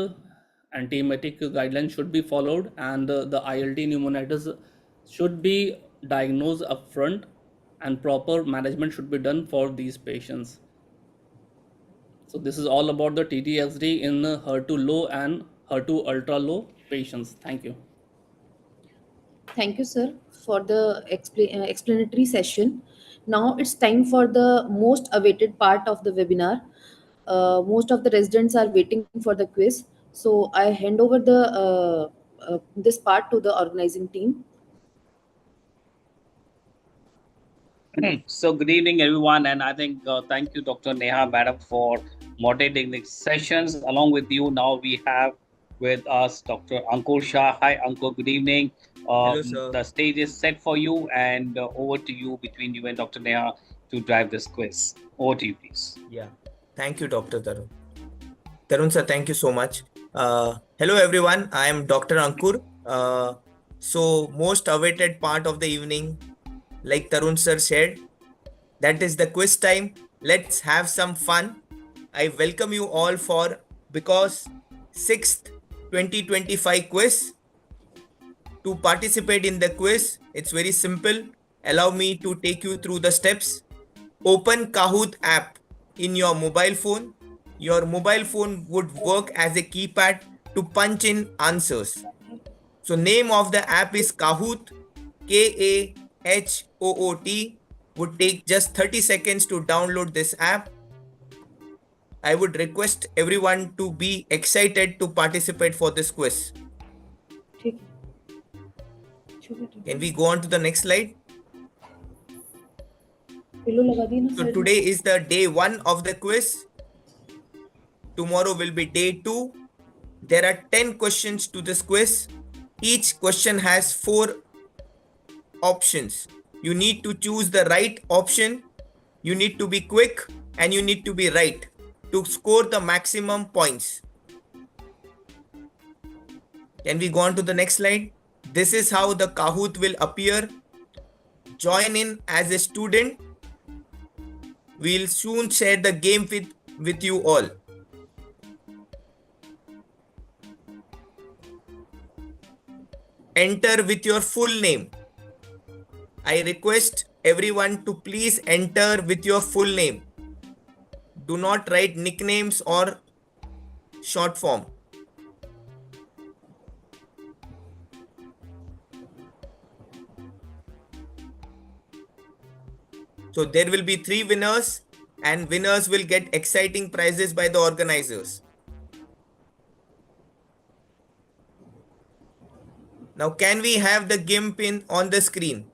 Anti-emetic guidelines should be followed, and the ILD pneumonitis should be diagnosed upfront, and proper management should be done for these patients. So this is all about the TDXD in HER2 low and HER2 ultra low patients. Thank you. Thank you, sir, for the explanatory session. Now it's time for the most awaited part of the webinar. Most of the residents are waiting for the quiz. So I hand over the this part to the organizing team. So good evening, everyone, and I think thank you, Dr. Neha Madam, for moderating the sessions. Along with you, now we have with us Dr. Ankur Shah. Hi, Ankur. Good evening. Hello, sir. The stage is set for you, and over to you between you and Dr. Neha to drive this quiz. Over to you, please. Yeah. Thank you, Dr. Tarun. Tarun, sir, thank you so much. Hello, everyone. I am Dr. Ankur. So most awaited part of the evening, like Tarun sir said, that is the quiz time. Let's have some fun. I welcome you all for BCOS 6th 2025 quiz. To participate in the quiz, it's very simple. Allow me to take you through the steps. Open Kahoot app in your mobile phone. Your mobile phone would work as a keypad to punch in answers. So name of the app is Kahoot, Kahoot. Would take just 30 seconds to download this app. I would request everyone to be excited to participate for this quiz. Can we go on to the next slide? So today is the day 1 of the quiz. Tomorrow will be day 2. There are 10 questions to this quiz. Each question has 4 options. You need to choose the right option. You need to be quick and you need to be right to score the maximum points. Can we go on to the next slide? This is how the Kahoot will appear. Join in as a student. We'll soon share the game with you all. Enter with your full name. I request everyone to please enter with your full name. Do not write nicknames or short form. So there will be 3 winners and winners will get exciting prizes by the organizers. Now can we have the game pin on the screen?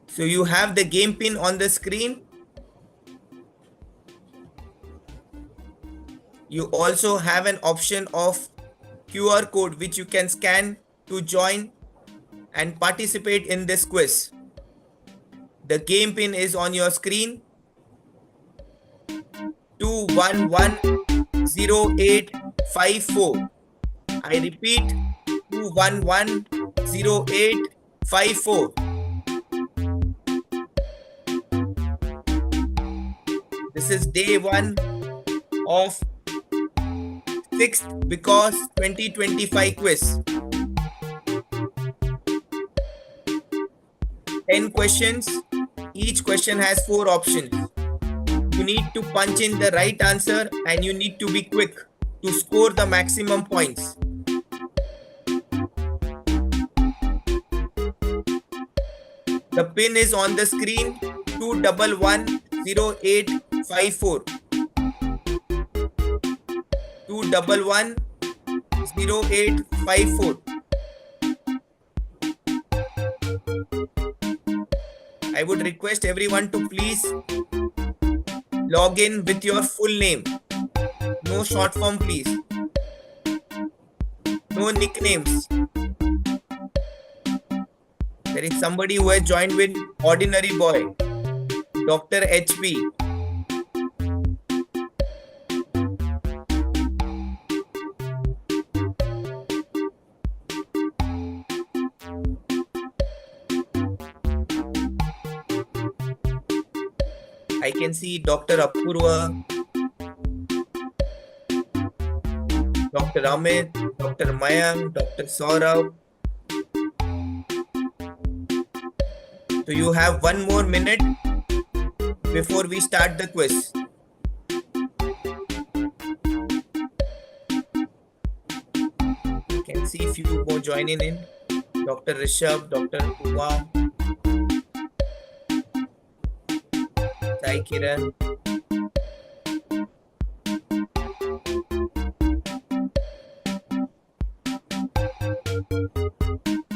So you have the game pin on the screen. You also have an option of QR code which you can scan to join and participate in this quiz. The game pin is on your screen. 2110854. I repeat, 2110854. This is day 1 of 6th BCOS 2025 quiz. 10 questions. Each question has 4 options. You need to punch in the right answer and you need to be quick to score the maximum points. The pin is on the screen 2110854. 2110854. I would request everyone to please log in with your full name. No short form, please. No nicknames. There is somebody who has joined with Ordinary Boy, Dr. HP. I can see Dr. Apurva, Dr. Amit, Dr. Mayank, Dr. Saurabh. So you have 1 more minute before we start the quiz. You can see a few more joining in. Dr. Rishabh, Dr. Uma, Sai Kiran.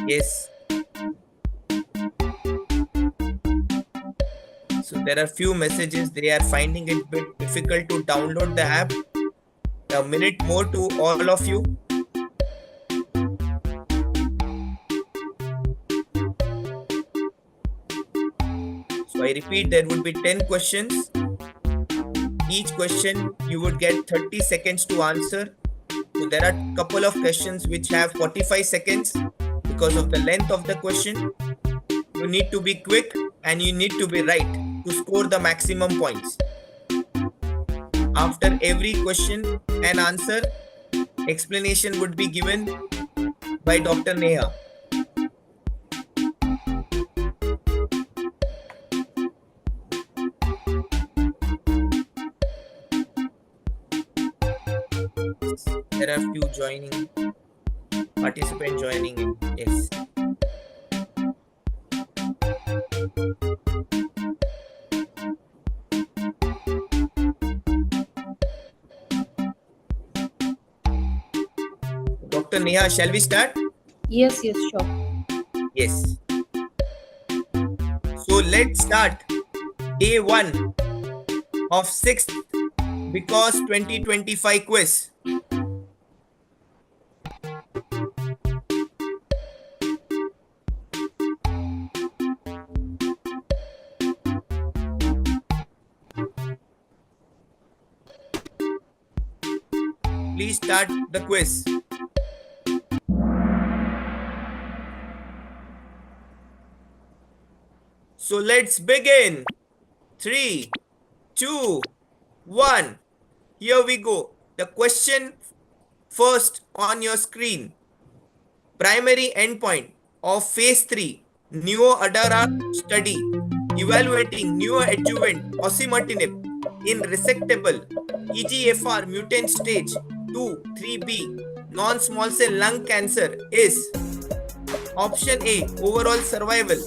Yes. So there are few messages. They are finding it a bit difficult to download the app. A minute more to all of you. So I repeat, there would be 10 questions. Each question you would get 30 seconds to answer. So there are a couple of questions which have 45 seconds because of the length of the question. You need to be quick and you need to be right to score the maximum points. After every question and answer, explanation would be given by Dr. Neha. There are few joining, participants joining in. Yes. Dr. Neha, shall we start? Yes, sure. Yes. So let's start day 1 of 6th BCOS 2025 quiz. Please start the quiz. So let's begin. 3, 2, 1. Here we go. The question first on your screen. Primary endpoint of phase 3 neo-adara study evaluating neoadjuvant osimertinib in resectable EGFR mutant stage 2, 3B non-small cell lung cancer is option A, overall survival,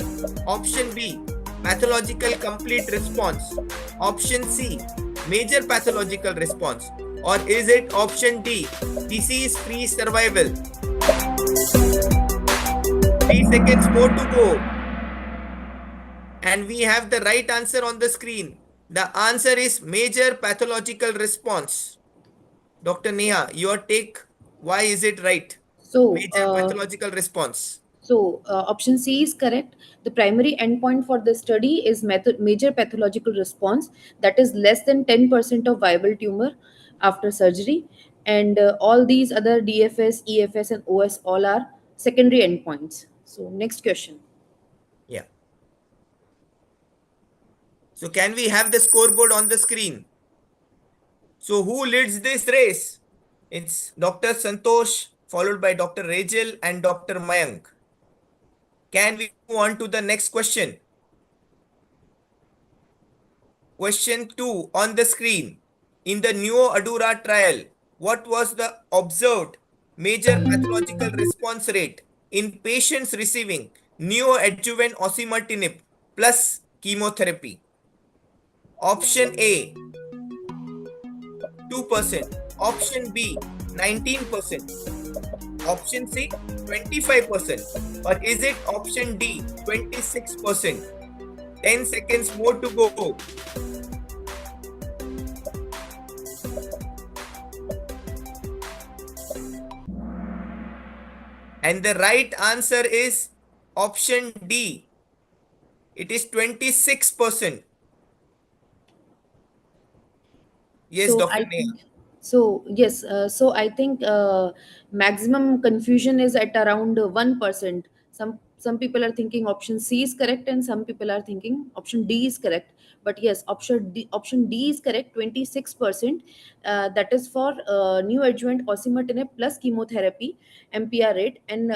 option B, pathological complete response, option C, major pathological response, or is it option D, disease-free survival? 3 seconds more to go. And we have the right answer on the screen. The answer is major pathological response. Dr. Neha, your take, why is it right? So, Major pathological response. So, option C is correct. The primary endpoint for the study is major pathological response, that is less than 10% of viable tumor after surgery. And all these other DFS, EFS, and OS all are secondary endpoints. So, next question. Yeah. So, can we have the scoreboard on the screen? So, who leads this race? It's Dr. Santosh, followed by Dr. Rachel and Dr. Mayank. Can we move on to the next question? Question 2 on the screen. In the Neo-ADURA trial, what was the observed major pathological response rate in patients receiving neoadjuvant osimertinib plus chemotherapy? Option A, 2%. Option B, 19%. Option C, 25%. Or is it option D, 26%? 10 seconds more to go. And the right answer is option D. It is 26%. Yes, So Dr. I Neha. think so yes. So I think maximum confusion is at around 1%. Some people are thinking option C is correct, and some people are thinking option D is correct. But yes, option D is correct. 26%. That is for new adjuvant osimertinib plus chemotherapy MPR rate, and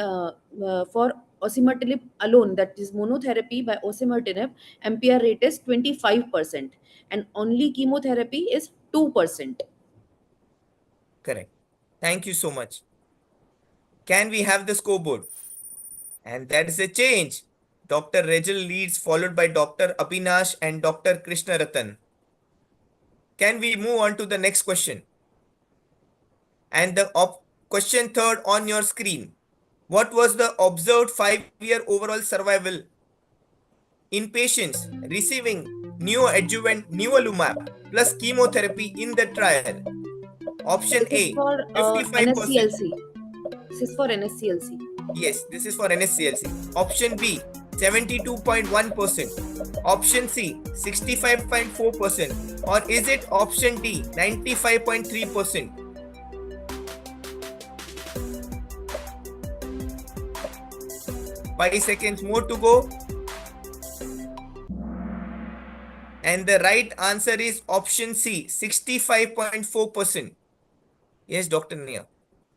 for osimertinib alone, that is monotherapy by osimertinib, MPR rate is 25%, and only chemotherapy is 2%. Correct. Thank you so much. Can we have the scoreboard? And that is a change. Dr. Rachel leads, followed by Dr. Abhinash and Dr. Krishna Ratan. Can we move on to the next question? And the question third on your screen. What was the observed 5-year overall survival in patients receiving neoadjuvant nivolumab plus chemotherapy in the trial? Option This is A, for 55%. NSCLC. This is for NSCLC. Yes, this is for NSCLC. Option B, 72.1%. Option C, 65.4%. Or is it option D, 95.3%? 5 seconds more to go. And the right answer is option C, 65.4%. Yes, Dr. Nia.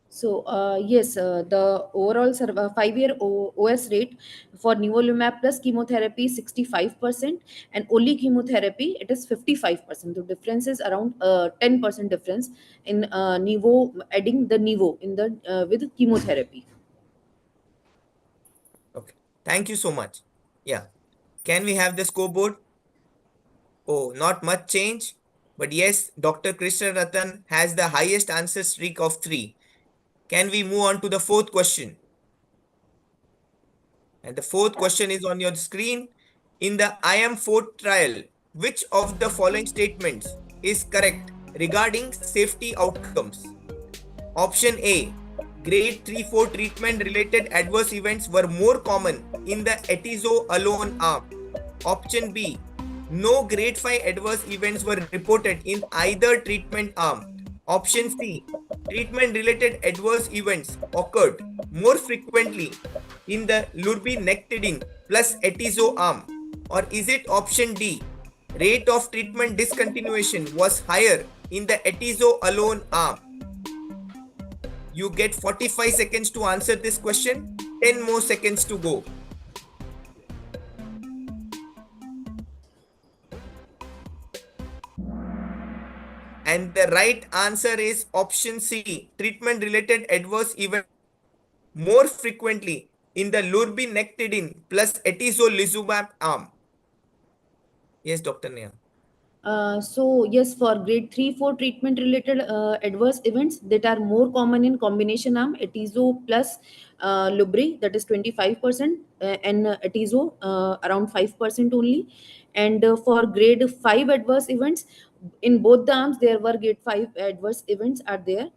So yes, the overall 5-year OS rate for nivolumab plus chemotherapy is 65%, and only chemotherapy it is 55%. The difference is around 10% difference in nivo, adding the nivo in the with chemotherapy. Okay. Thank you so much. Yeah. Can we have the scoreboard? Oh, not much change. But yes, Dr. Krishna Ratan has the highest answer streak of 3. Can we move on to the fourth question? And the fourth question is on your screen. In the IM4 trial, which of the following statements is correct regarding safety outcomes? Option A, grade 3-4 treatment related adverse events were more common in the atezo alone arm. Option B, no grade 5 adverse events were reported in either treatment arm. Option C, treatment related adverse events occurred more frequently in the lurbinectedin plus atezo arm. Or is it option D, rate of treatment discontinuation was higher in the atezo alone arm? You get 45 seconds to answer this question. 10 more seconds to go. And the right answer is option C, treatment related adverse events more frequently in the lurbinectedin plus atezolizumab arm. Yes, Dr. Neha. So yes, for grade 3-4 treatment related adverse events that are more common in combination arm, atezo plus lubri, that is 25%, and atezo around 5% only. And for grade 5 adverse events, in both the arms there were grade 5 adverse events are there.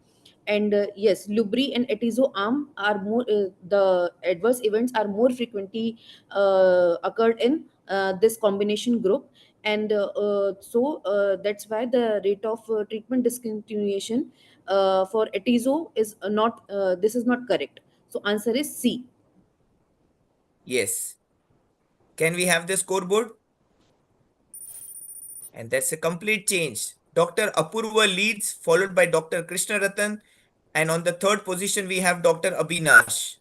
And yes, lubri and atezo arm are more, the adverse events are more frequently occurred in this combination group. And so that's why the rate of treatment discontinuation for atezo is not, this is not correct. So answer is C. Yes. Can we have the scoreboard? And that's a complete change. Dr. Apurva leads, followed by Dr. Krishna Ratan. And on the third position, we have Dr. Abhinash.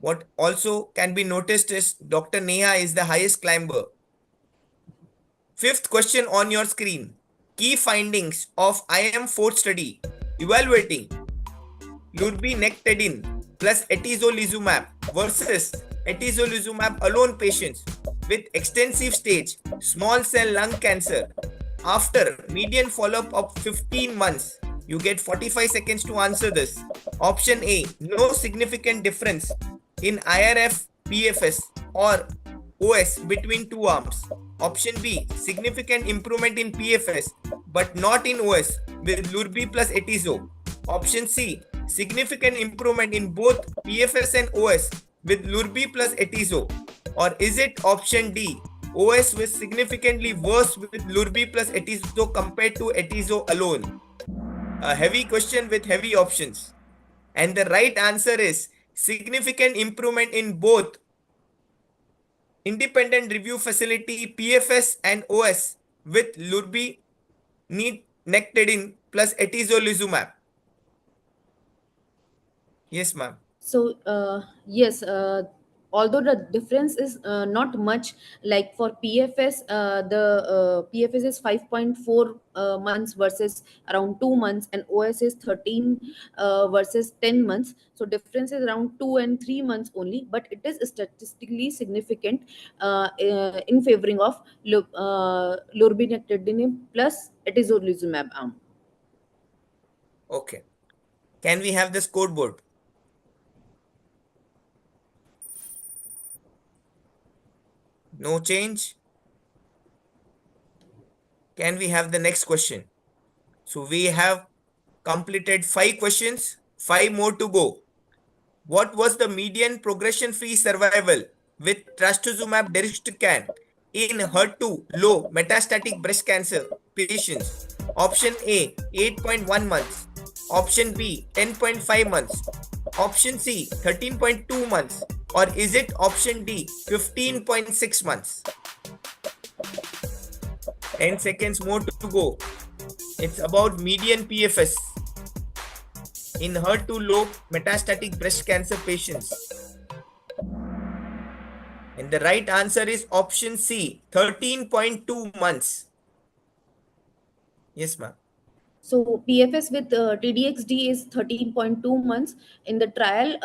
What also can be noticed is Dr. Neha is the highest climber. Fifth question on your screen. Key findings of IM4 study evaluating lurbinectedin plus atezolizumab versus atezolizumab alone patients with extensive stage small cell lung cancer after median follow-up of 15 months. You get 45 seconds to answer this. Option A, no significant difference in IRF, PFS or OS between two arms. Option B, significant improvement in PFS but not in OS with lurbi plus atezo. Option C, significant improvement in both PFS and OS with lurbi plus atezo. Or is it option D, OS was significantly worse with lurbi plus atezo compared to atezo alone? A heavy question with heavy options. And the right answer is significant improvement in both independent review facility PFS and OS with lurbinectedin plus atezolizumab. Yes, ma'am. So yes, although the difference is not much, like for PFS, the PFS is 5.4 months versus around 2 months, and OS is 13 versus 10 months. So difference is around 2 and 3 months only, but it is statistically significant in favoring of lurbinectedin plus atezolizumab arm. Okay. Can we have the scoreboard? No change. Can we have the next question? So we have completed 5 questions, 5 more to go. What was the median progression-free survival with trastuzumab deruxtecan in HER2 low metastatic breast cancer patients? Option A, 8.1 months. Option B, 10.5 months. Option C, 13.2 months. Or is it option D, 15.6 months? 10 seconds more to go. It's about median PFS in HER2 low metastatic breast cancer patients. And the right answer is option C, 13.2 months. Yes, ma'am. So PFS with TDXD is 13.2 months. In the trial,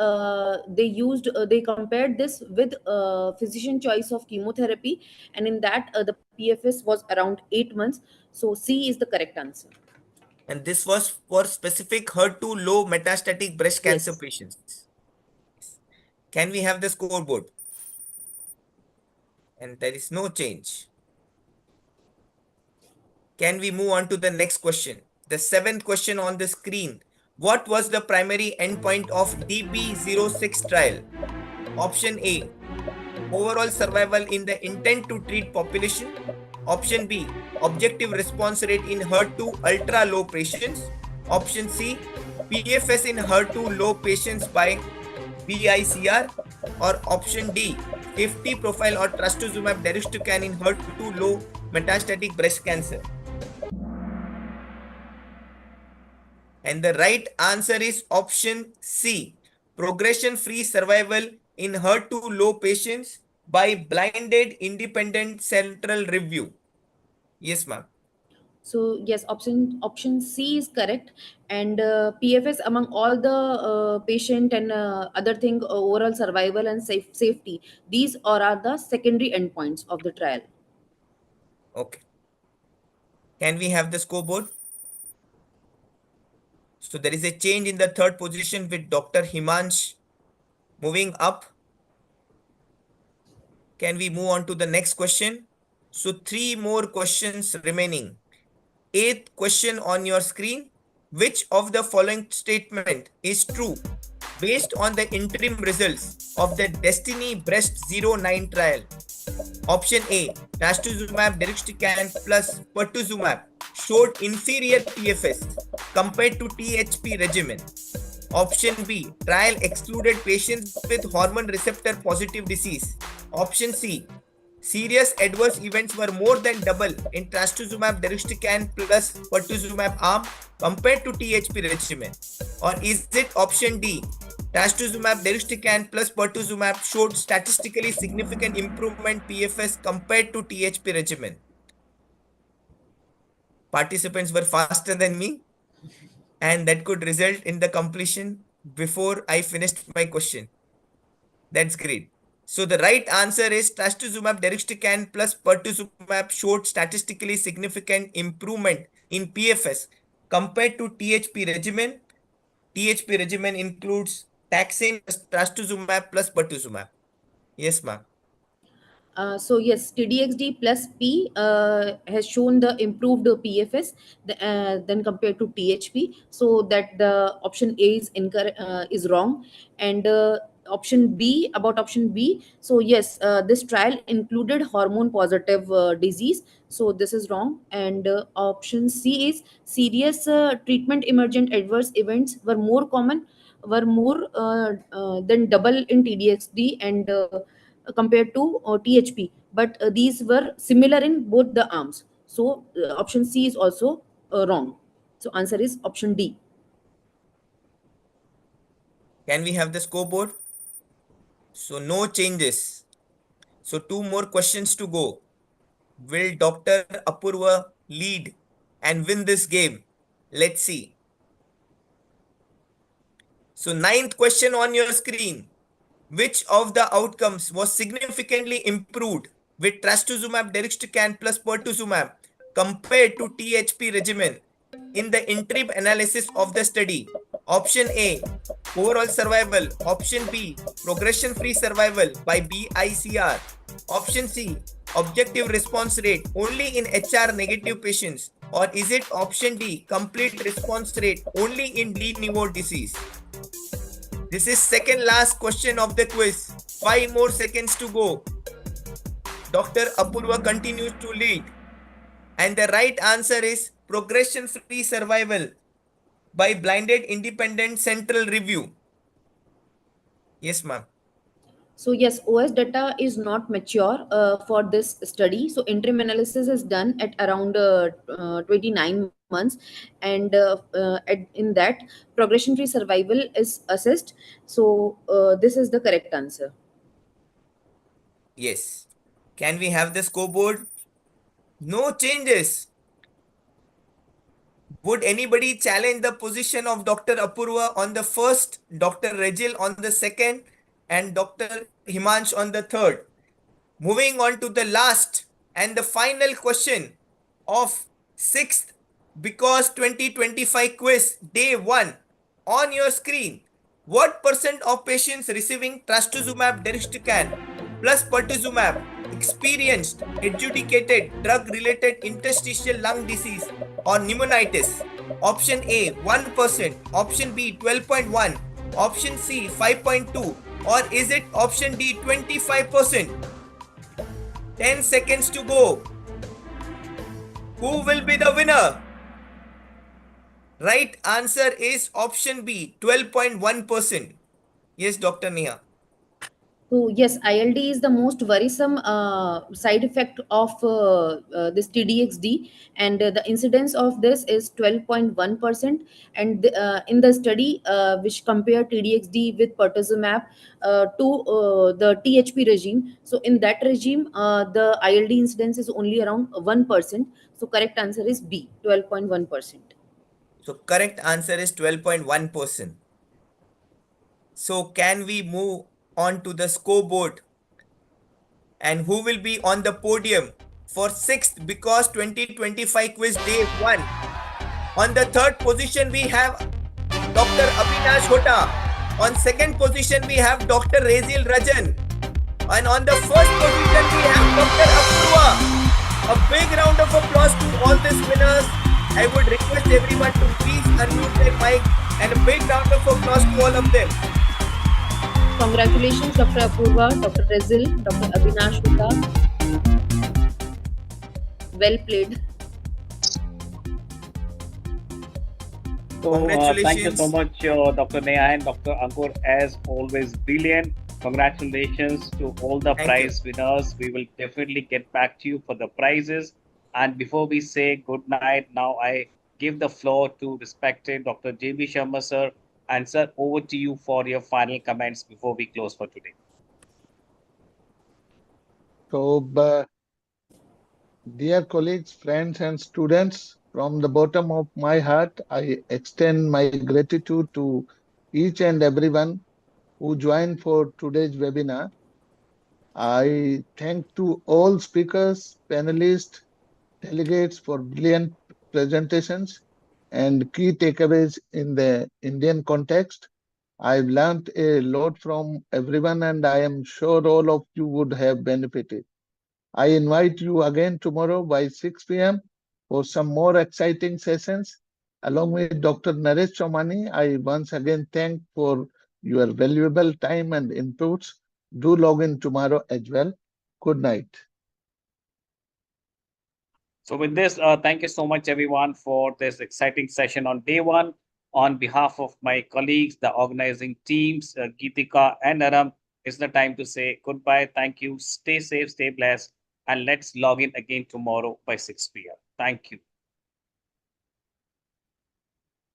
they compared this with physician choice of chemotherapy, and in that the PFS was around 8 months. So C is the correct answer. And this was for specific HER2 low metastatic breast cancer patients. Can we have the scoreboard? And there is no change. Can we move on to the next question? The 7th question on the screen. What was the primary endpoint of DB06 trial? Option A, overall survival in the intent to treat population. Option B, objective response rate in HER2 ultra low patients. Option C, PFS in HER2 low patients by BICR. Or option D, safety profile or trastuzumab deruxtecan in HER2 low metastatic breast cancer. And the right answer is option C, progression-free survival in HER2 low patients by blinded independent central review. Yes, ma'am. So yes, option C is correct, and PFS among all the patient and other thing, overall survival and safety. These are the secondary endpoints of the trial. Okay. Can we have the scoreboard? So there is a change in the 3rd position with Dr. Himansh moving up. Can we move on to the next question? So 3 more questions remaining. 8th question on your screen. Which of the following statement is true based on the interim results of the Destiny Breast 09 trial? Option A, trastuzumab deruxtecan plus pertuzumab showed inferior PFS compared to THP regimen. Option B, trial excluded patients with hormone receptor positive disease. Option C, serious adverse events were more than double in trastuzumab deruxtecan plus pertuzumab arm compared to THP regimen. Or is it option D, trastuzumab deruxtecan plus pertuzumab showed statistically significant improvement PFS compared to THP regimen? participants were faster than me, and that could result in the completion before I finished my question. That's great. So the right answer is trastuzumab deruxtecan plus pertuzumab showed statistically significant improvement in PFS compared to THP regimen. THP regimen includes taxane plus trastuzumab plus pertuzumab. Yes, ma'am. So yes, TDXD plus P has shown the improved PFS than compared to THP. So that the option A is incorrect, is wrong, and option B, about option B. So yes, this trial included hormone positive disease. So this is wrong, and option C is serious treatment emergent adverse events were more than double in TDXD and compared to THP, but these were similar in both the arms. So option C is also wrong. So answer is option D. Can we have the scoreboard? So no changes. So 2 more questions to go. Will Dr. Apurva lead and win this game? Let's see. So 9th question on your screen. Which of the outcomes was significantly improved with trastuzumab deruxtecan plus pertuzumab compared to THP regimen in the interim analysis of the study? Option A, overall survival. Option B, progression-free survival by BICR. Option C, objective response rate only in HR negative patients. Or is it option D, complete response rate only in de novo disease? This is second last question of the quiz. 5 more seconds to go. Dr. Apurva continues to lead. And the right answer is progression-free survival by blinded independent central review. Yes, ma'am. So yes, OS data is not mature for this study. So interim analysis is done at around 29 months, and in that progression-free survival is assessed. So this is the correct answer. Yes. Can we have the scoreboard? No changes. Would anybody challenge the position of Dr. Apurva on the first, Dr. Regil on the second, and Dr. Himansh on the third? Moving on to the last and the final question of 6th BCOS 2025 quiz day 1 on your screen. What percent of patients receiving trastuzumab deruxtecan plus pertuzumab experienced adjudicated drug-related interstitial lung disease or pneumonitis? Option A 1%, option B 12.1, option C 5.2, or is it option D 25%? 10 seconds to go. Who will be the winner? Right answer is option B, 12.1%. Yes, Dr. Neha. So yes, ILD is the most worrisome side effect of this TDXD, and the incidence of this is 12.1%. And in the study which compared TDXD with pertuzumab to the THP regime, so in that regime the ILD incidence is only around 1%. So correct answer is B, 12.1%. So correct answer is 12.1%. So can we move on to the scoreboard? And who will be on the podium for 6th BCOS 2025 quiz day 1? On the third position we have Dr. Avinash Hota. On second position we have Dr. Rezil Rajan. And on the first position we have Dr. Apurva. A big round of applause to all these winners. I would request everyone to please unmute their mic, and a big round of applause to all of them. Congratulations, Dr. Apurva, Dr. Rezil, Dr. Avinash Hota. Well played. So thank you so much, Dr. Neha and Dr. Ankur, as always, brilliant. Congratulations to all the prize winners. We will definitely get back to you for the prizes. And before we say good night, now I give the floor to respected Dr. J.B. Sharma, sir. And sir, over to you for your final comments before we close for today. So, dear colleagues, friends, and students, From the bottom of my heart, I extend my gratitude to each and everyone who joined for today's webinar. I thank to all speakers, panelists, delegates for brilliant presentations and key takeaways in the Indian context. I've learned a lot from everyone and I am sure all of you would have benefited. I invite you again tomorrow by 6 p.m. for some more exciting sessions. Along with Dr. Naresh Chomani, I once again thank for your valuable time and inputs. Do log in tomorrow as well. Good night. So with this, thank you so much, everyone, for this exciting session on day one. On behalf of my colleagues, the organizing teams, Geetika and Aram, it's the time to say goodbye. Thank you. Stay safe, stay blessed, and let's log in again tomorrow by 6 p.m. Thank you.